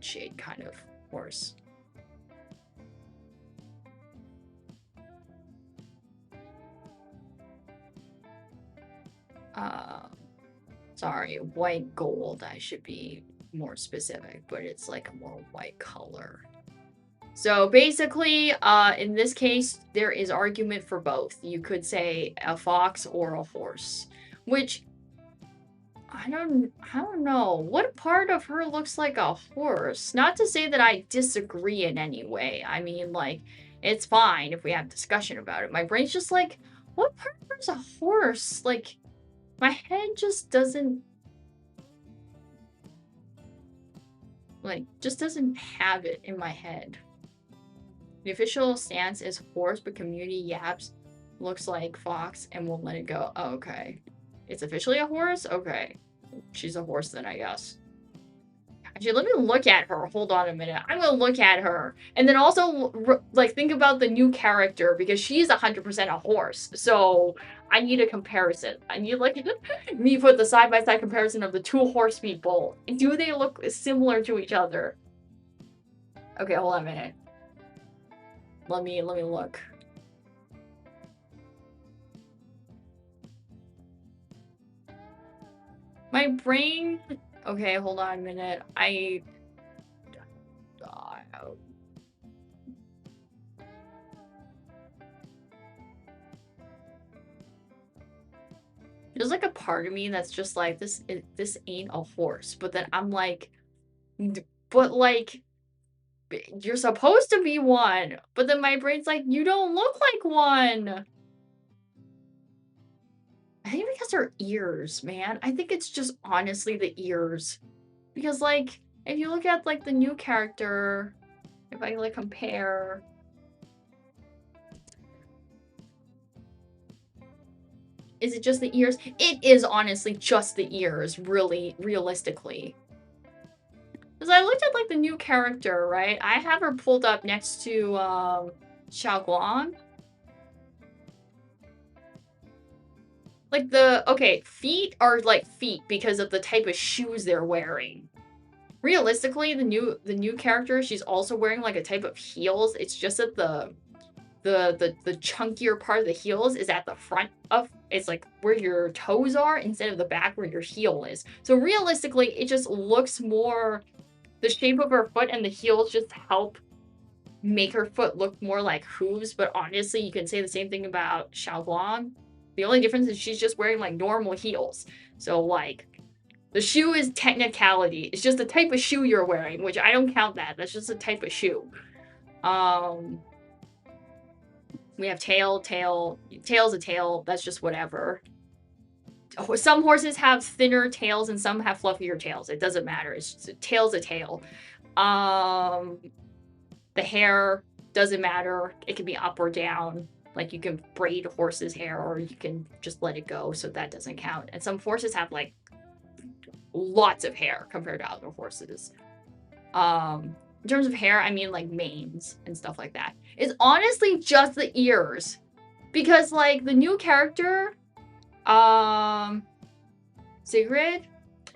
S1: shade kind of horse. Sorry, white gold. I should be more specific, but it's like a more white color. So basically, in this case, there is argument for both. You could say a fox or a horse, which I don't know. What part of her looks like a horse? Not to say that I disagree in any way. I mean, like, it's fine if we have discussion about it. My brain's just like, what part of her is a horse? Like, my head just doesn't, like, just doesn't have it in my head. The official stance is horse, but community yaps looks like fox and won't let it go. Oh, okay. It's officially a horse? Okay. She's a horse then, I guess. Actually, let me look at her. Hold on a minute. I'm gonna look at her. And then also, like, think about the new character, because she's 100% a horse. So, I need a comparison. I need, like, me put the side-by-side comparison of the two horse people. Do they look similar to each other? Okay, hold on a minute. Let me look. My brain... Okay, hold on a minute. There's like a part of me that's just like, this ain't a horse. But then I'm like, but like, you're supposed to be one. But then my brain's like, you don't look like one. I think because her ears, man. I think it's just honestly the ears. Because, like, if you look at, like, the new character, if I, like, compare... Is it just the ears? It is honestly just the ears, really, realistically. Because I looked at, like, the new character, right? I have her pulled up next to, Xiaoguang. Like, okay, feet are, like, feet because of the type of shoes they're wearing. Realistically, the new character, she's also wearing, like, a type of heels. It's just that the chunkier part of the heels is at the front of, it's like where your toes are instead of the back where your heel is. So realistically, it just looks more, the shape of her foot and the heels just help make her foot look more like hooves. But honestly, you can say the same thing about Xiaoguang. The only difference is she's just wearing, like, normal heels. So, like, the shoe is technicality. It's just the type of shoe you're wearing, which I don't count that. That's just a type of shoe. We have tail's a tail. That's just whatever. Some horses have thinner tails and some have fluffier tails. It doesn't matter. It's just, tail's a tail. The hair doesn't matter. It can be up or down. Like, you can braid a horse's hair or you can just let it go, so that doesn't count. And some horses have, like, lots of hair compared to other horses. In terms of hair, I mean, like, manes and stuff like that. It's honestly just the ears. Because, like, the new character, Sigrid,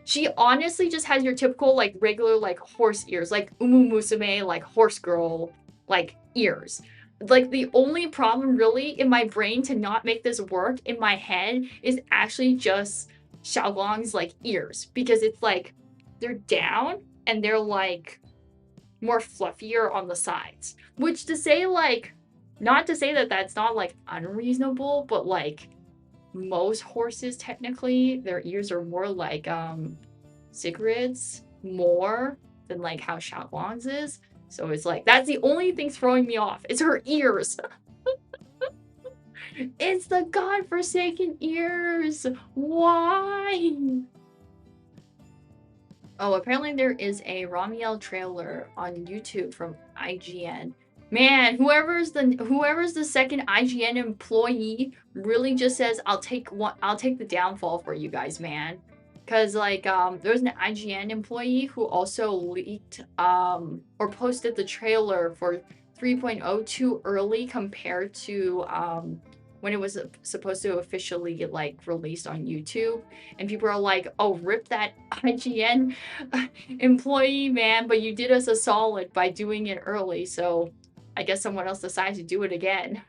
S1: she honestly just has your typical, like, regular, like, horse ears. Like, Umu Musume, like, horse girl, like, ears. Like, the only problem, really, in my brain to not make this work in my head is actually just Xiaolong's, like, ears. Because it's, like, they're down, and they're, like, more fluffier on the sides. Which to say, like, not to say that that's not, like, unreasonable, but, like, most horses, technically, their ears are more like, Sigrid's, more than, like, how Xiaolong's is. So it's like, that's the only thing throwing me off. It's her ears. It's the godforsaken ears. Why? Oh, apparently there is a Ramiel trailer on YouTube from IGN. Man, whoever's the second IGN employee really just says, I'll take the downfall for you guys, man. Cause like there's an IGN employee who also leaked or posted the trailer for 3.0 too early compared to when it was supposed to officially get like released on YouTube. And people are like, oh, rip that IGN employee, man, but you did us a solid by doing it early, so I guess someone else decides to do it again.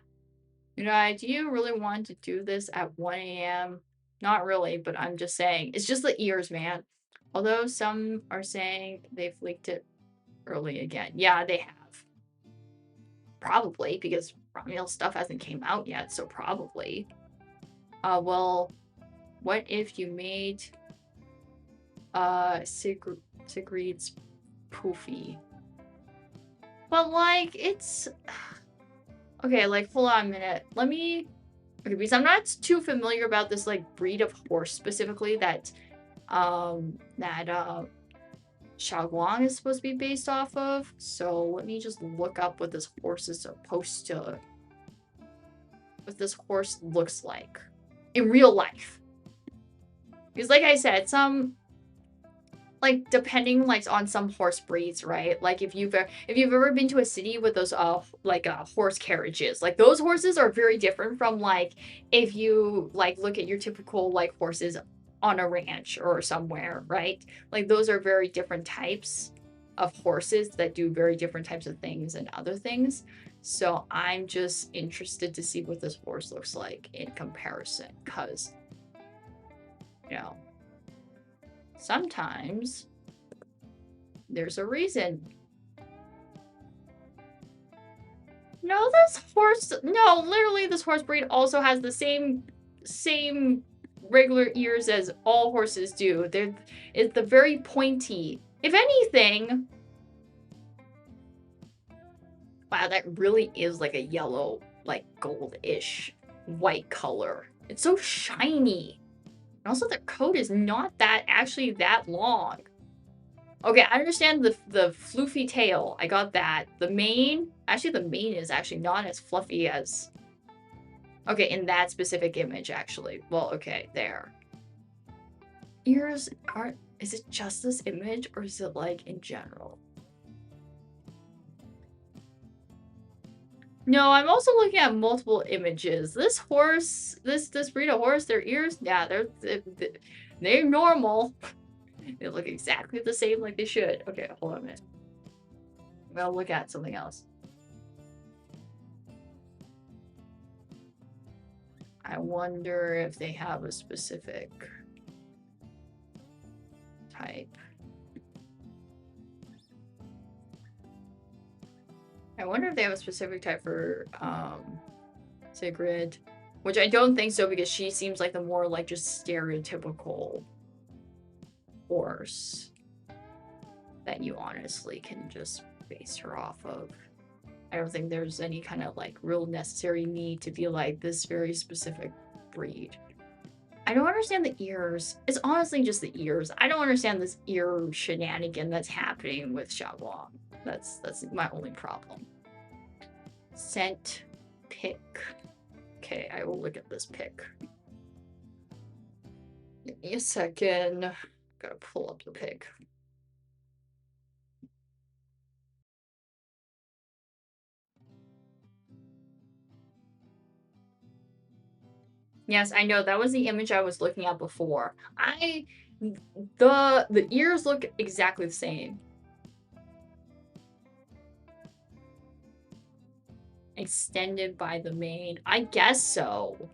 S1: You know, do you really want to do this at 1 a.m.? Not really, but I'm just saying. It's just the ears, man. Although some are saying they've leaked it early again. Yeah, they have. Probably, because Ramiel stuff hasn't came out yet, so probably. Well, what if you made Sigrid's poofy? But like, it's okay, like, hold on a minute. Let me okay, because I'm not too familiar about this like breed of horse specifically that Xiaoguang is supposed to be based off of. So let me just look up what this horse is supposed to what this horse looks like in real life. Because like I said, some like depending like on some horse breeds, right? Like if you've ever been to a city with those horse carriages, like those horses are very different from like if you like look at your typical like horses on a ranch or somewhere, right? Like those are very different types of horses that do very different types of things and other things. So I'm just interested to see what this horse looks like in comparison, because you know, sometimes there's a reason. No, literally this horse breed also has the same regular ears as all horses do. It's the very pointy. If anything, wow, that really is like a yellow, like gold-ish white color. It's so shiny. And also their coat is not actually that long. Okay, I understand the floofy tail. I got that. The mane, actually the mane is actually not as fluffy as... Okay, in that specific image, actually. Well, okay, there. Ears aren't... Is it just this image, or is it, like, in general? No, I'm also looking at multiple images. This horse, this breed of horse, their ears, yeah, they're normal. They look exactly the same like they should. Okay, hold on a minute. I'll look at something else. I wonder if they have a specific type. I wonder if they have a specific type for Sigrid. Which I don't think so, because she seems like the more like just stereotypical horse that you honestly can just base her off of. I don't think there's any kind of like real necessary need to be like this very specific breed. I don't understand the ears. It's honestly just the ears. I don't understand this ear shenanigan that's happening with Xiaoguang. That's my only problem. Scent pick. Okay, I will look at this pic. Give me a second. Gotta pull up the pic. Yes, I know. That was the image I was looking at before. The ears look exactly the same. Extended by the mane. I guess so.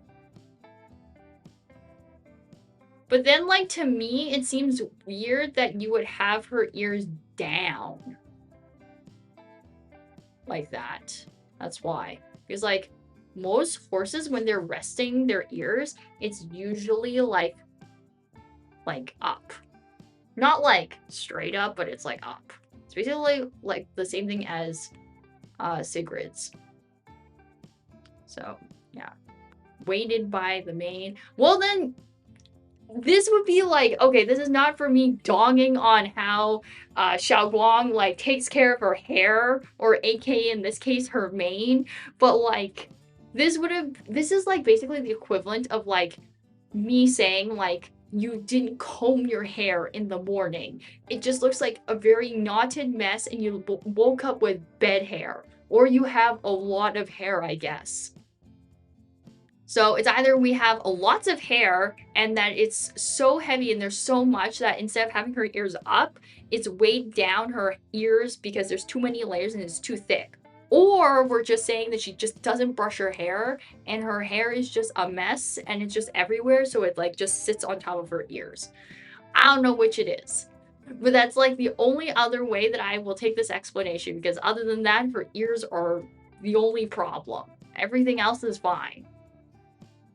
S1: But then, like, to me, it seems weird that you would have her ears down. Like that. That's why. Because, like, most horses, when they're resting their ears, it's usually, like up. Not, like, straight up, but it's, like, up. It's basically, like, the same thing as, Sigrid's. So, yeah. Weighted by the mane. Well, then, this would be like, okay, this is not for me dogging on how Xiaoguang like takes care of her hair, or aka in this case her mane, but like this is like basically the equivalent of like me saying like you didn't comb your hair in the morning. It just looks like a very knotted mess and you woke up with bed hair, or you have a lot of hair, I guess. So it's either we have lots of hair and that it's so heavy and there's so much that instead of having her ears up, it's weighed down her ears because there's too many layers and it's too thick. Or we're just saying that she just doesn't brush her hair and her hair is just a mess and it's just everywhere, so it like just sits on top of her ears. I don't know which it is. But that's like the only other way that I will take this explanation, because other than that, her ears are the only problem. Everything else is fine.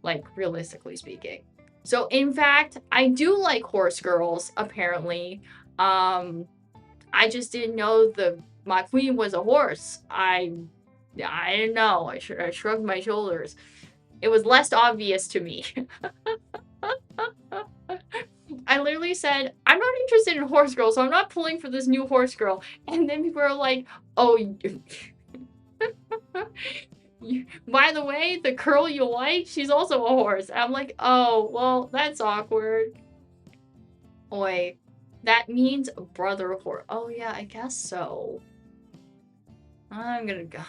S1: Like, realistically speaking. So, in fact, I do like horse girls, apparently. I just didn't know my queen was a horse. I didn't know. I shrugged my shoulders. It was less obvious to me. I literally said, I'm not interested in horse girls, so I'm not pulling for this new horse girl. And then people are like, oh, by the way, the girl you like, she's also a horse. I'm like, oh, well, that's awkward. Oi, that means brother horse. Oh yeah, I guess so. I'm gonna go.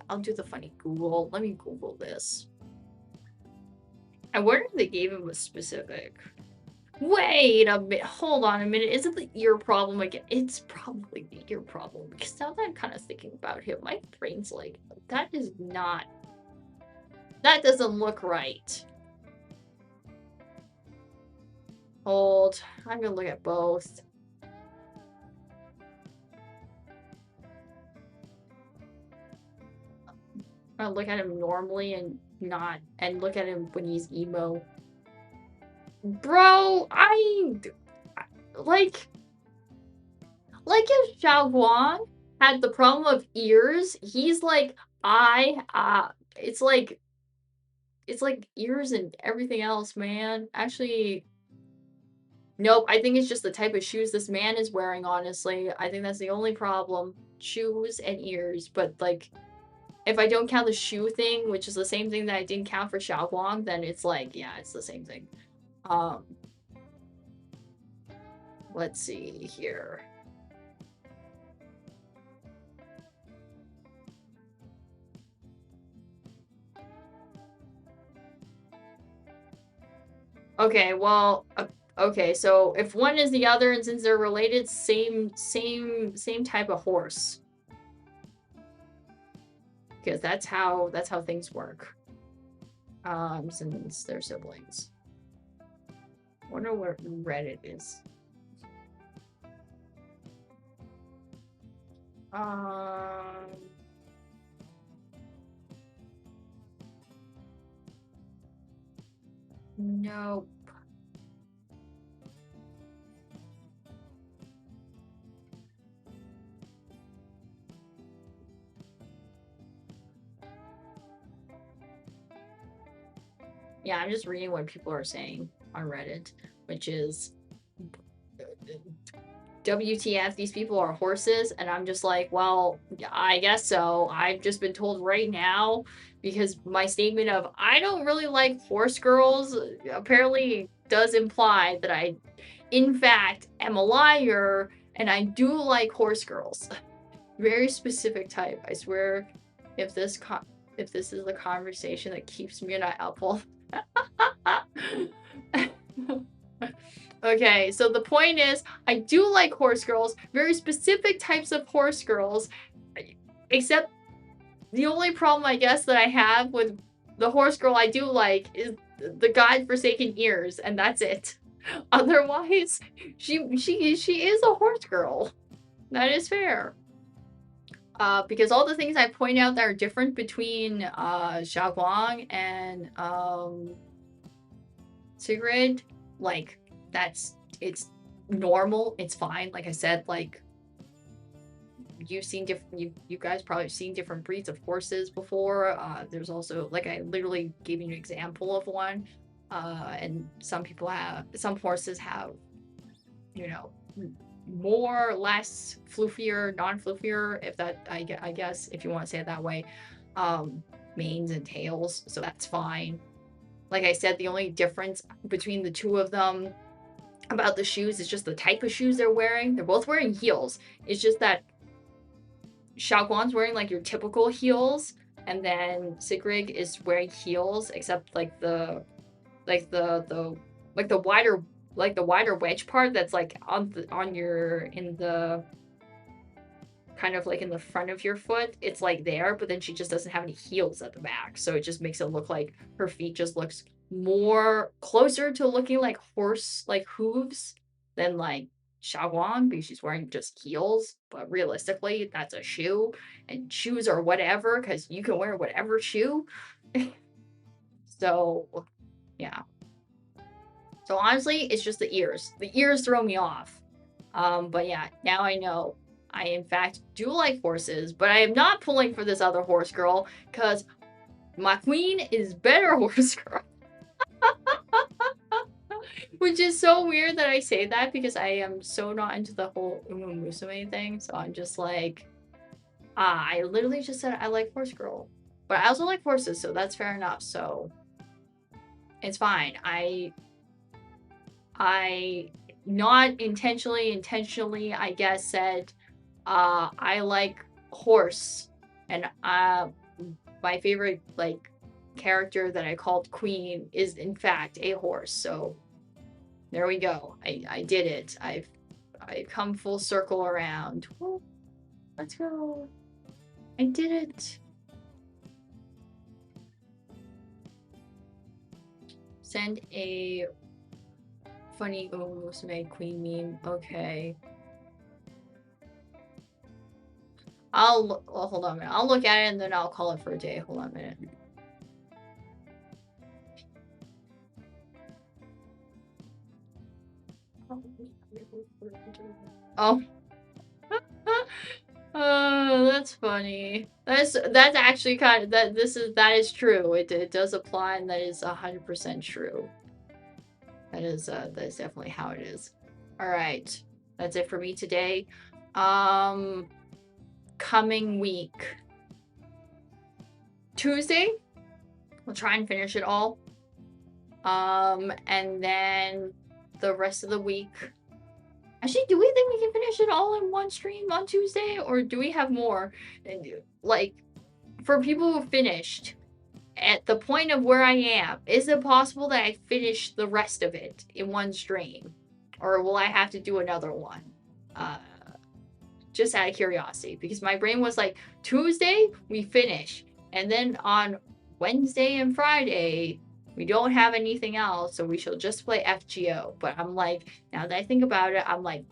S1: I'll do the funny Google. Let me Google this. I wonder if they gave him a specific. Wait a minute. Hold on a minute. Is it the ear problem again? It's probably the ear problem, because now that I'm kind of thinking about him, my brain's like, that is not. That doesn't look right. Hold. I'm gonna look at both. I'm gonna look at him normally and not, and look at him when he's emo. Bro, like if Xiaoguang had the problem of ears, he's like, it's like ears and everything else, man. Actually, nope, I think it's just the type of shoes this man is wearing, honestly. I think that's the only problem. Shoes and ears, but like, if I don't count the shoe thing, which is the same thing that I didn't count for Xiaoguang, then it's like, yeah, it's the same thing. Let's see here. Okay, well, okay, so if one is the other, and since they're related, same type of horse. Because that's how things work. Since they're siblings. Wonder where Reddit is. Nope. Yeah, I'm just reading what people are saying on Reddit, which is WTF, these people are horses, and I'm just like, well, I guess so. I've just been told right now, because my statement of I don't really like horse girls apparently does imply that I, in fact, am a liar, and I do like horse girls. Very specific type. I swear, if this is the conversation that keeps me and I up all Okay, so the point is, I do like horse girls, very specific types of horse girls, except the only problem I guess that I have with the horse girl I do like is the godforsaken ears, and that's it. Otherwise, she is a horse girl. That is fair. Because all the things I point out that are different between Xiaoguang and Sigrid, like it's normal, it's fine. Like I said, like you've seen different you guys probably seen different breeds of horses before. There's also, like, I literally gave you an example of one. And some horses have, you know, more or less floofier, non-floofier, if that, I guess, if you want to say it that way, manes and tails, so that's fine. Like I said, the only difference between the two of them about the shoes is just the type of shoes they're wearing. They're both wearing heels. It's just that Xiaoguang's wearing like your typical heels, and then Sigrid is wearing heels, except like the wider wedge part that's like on your in the kind of like in the front of your foot. It's like there, but then she just doesn't have any heels at the back, so it just makes it look like her feet just looks more closer to looking like horse like hooves than like Xiaoguang, because she's wearing just heels. But realistically, that's a shoe, and shoes are whatever because you can wear whatever shoe. So yeah. So honestly, it's just the ears. The ears throw me off. But yeah, now I know. I in fact do like horses, but I am not pulling for this other horse girl because my queen is better horse girl. Which is so weird that I say that because I am so not into the whole Uma Musume thing. So I'm just like, I literally just said I like horse girl. But I also like horses, so that's fair enough. So it's fine. I not intentionally, I guess, said I like horse, and my favorite like character that I called queen is in fact a horse. So there we go. I did it. I've come full circle around. Woo, let's go. I did it. Send a funny Musume queen meme. Okay. Well, hold on a minute. I'll look at it and then I'll call it for a day. Hold on a minute. Oh. Oh, that's funny. That's actually kind of that is true. It does apply, and that is 100% true. That is definitely how it is. All right. That's it for me today. Coming week. Tuesday, we'll try and finish it all. And then the rest of the week. Actually, do we think we can finish it all in one stream on Tuesday, or do we have more? Like, for people who finished, at the point of where I am, is it possible that I finish the rest of it in one stream? Or will I have to do another one? Just out of curiosity, because my brain was like, Tuesday, we finish. And then on Wednesday and Friday, we don't have anything else, so we shall just play FGO. But I'm like, now that I think about it, I'm like,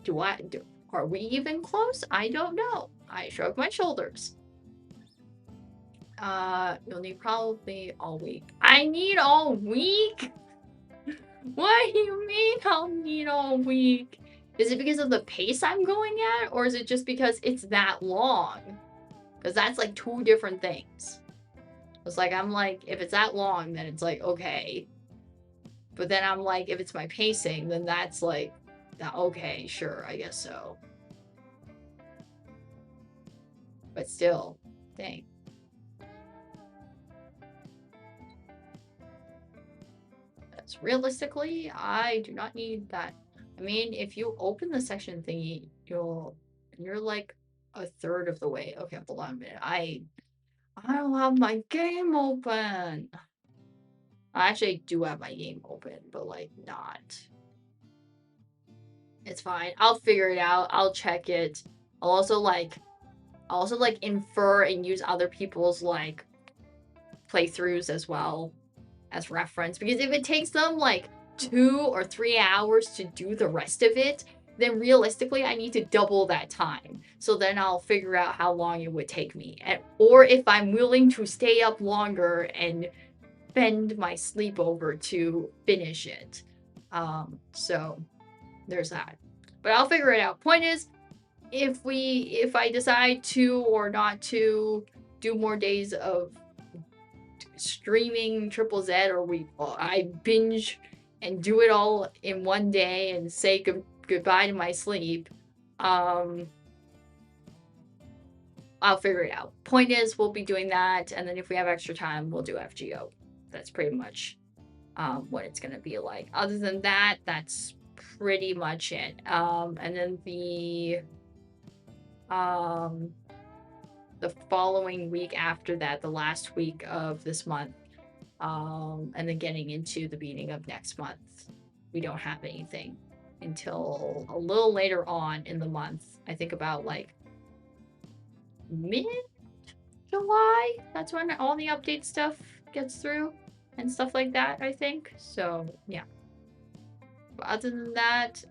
S1: are we even close? I don't know. I shrug my shoulders. You'll need probably all week. I need all week? What do you mean I'll need all week? Is it because of the pace I'm going at, or is it just because it's that long? Because that's like two different things. It's like, I'm like, if it's that long, then it's like, okay. But then I'm like, if it's my pacing, then that's like, okay, sure, I guess so. But still, dang. That's realistically, I do not need that. I mean, if you open the section thingy, you're like a third of the way. Okay, hold on a minute. I don't have my game open. I actually do have my game open, but like not. It's fine. I'll figure it out. I'll check it. I'll also like infer and use other people's like playthroughs as well as reference, because if it takes them like 2 or 3 hours to do the rest of it, then realistically I need to double that time. So then I'll figure out how long it would take me, or if I'm willing to stay up longer and bend my sleepover to finish it. So there's that. But I'll figure it out. Point is, if I decide to or not to do more days of streaming Triple Z, or I binge and do it all in one day and say goodbye to my sleep, I'll figure it out. Point is, we'll be doing that, and then if we have extra time, we'll do FGO. That's pretty much what it's gonna be like. Other than that, that's pretty much it. And then the following week after that, the last week of this month, and then getting into the beginning of next month, we don't have anything until a little later on in the month. I think about like mid-July. That's when all the update stuff gets through and stuff like that, I think. So yeah. But other than that,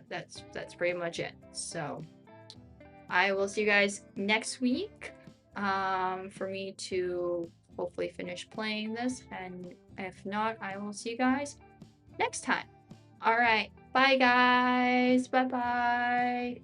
S1: that's pretty much it. So I will see you guys next week, for me to hopefully finish playing this, and if not, I will see you guys next time. All right, bye guys, bye bye.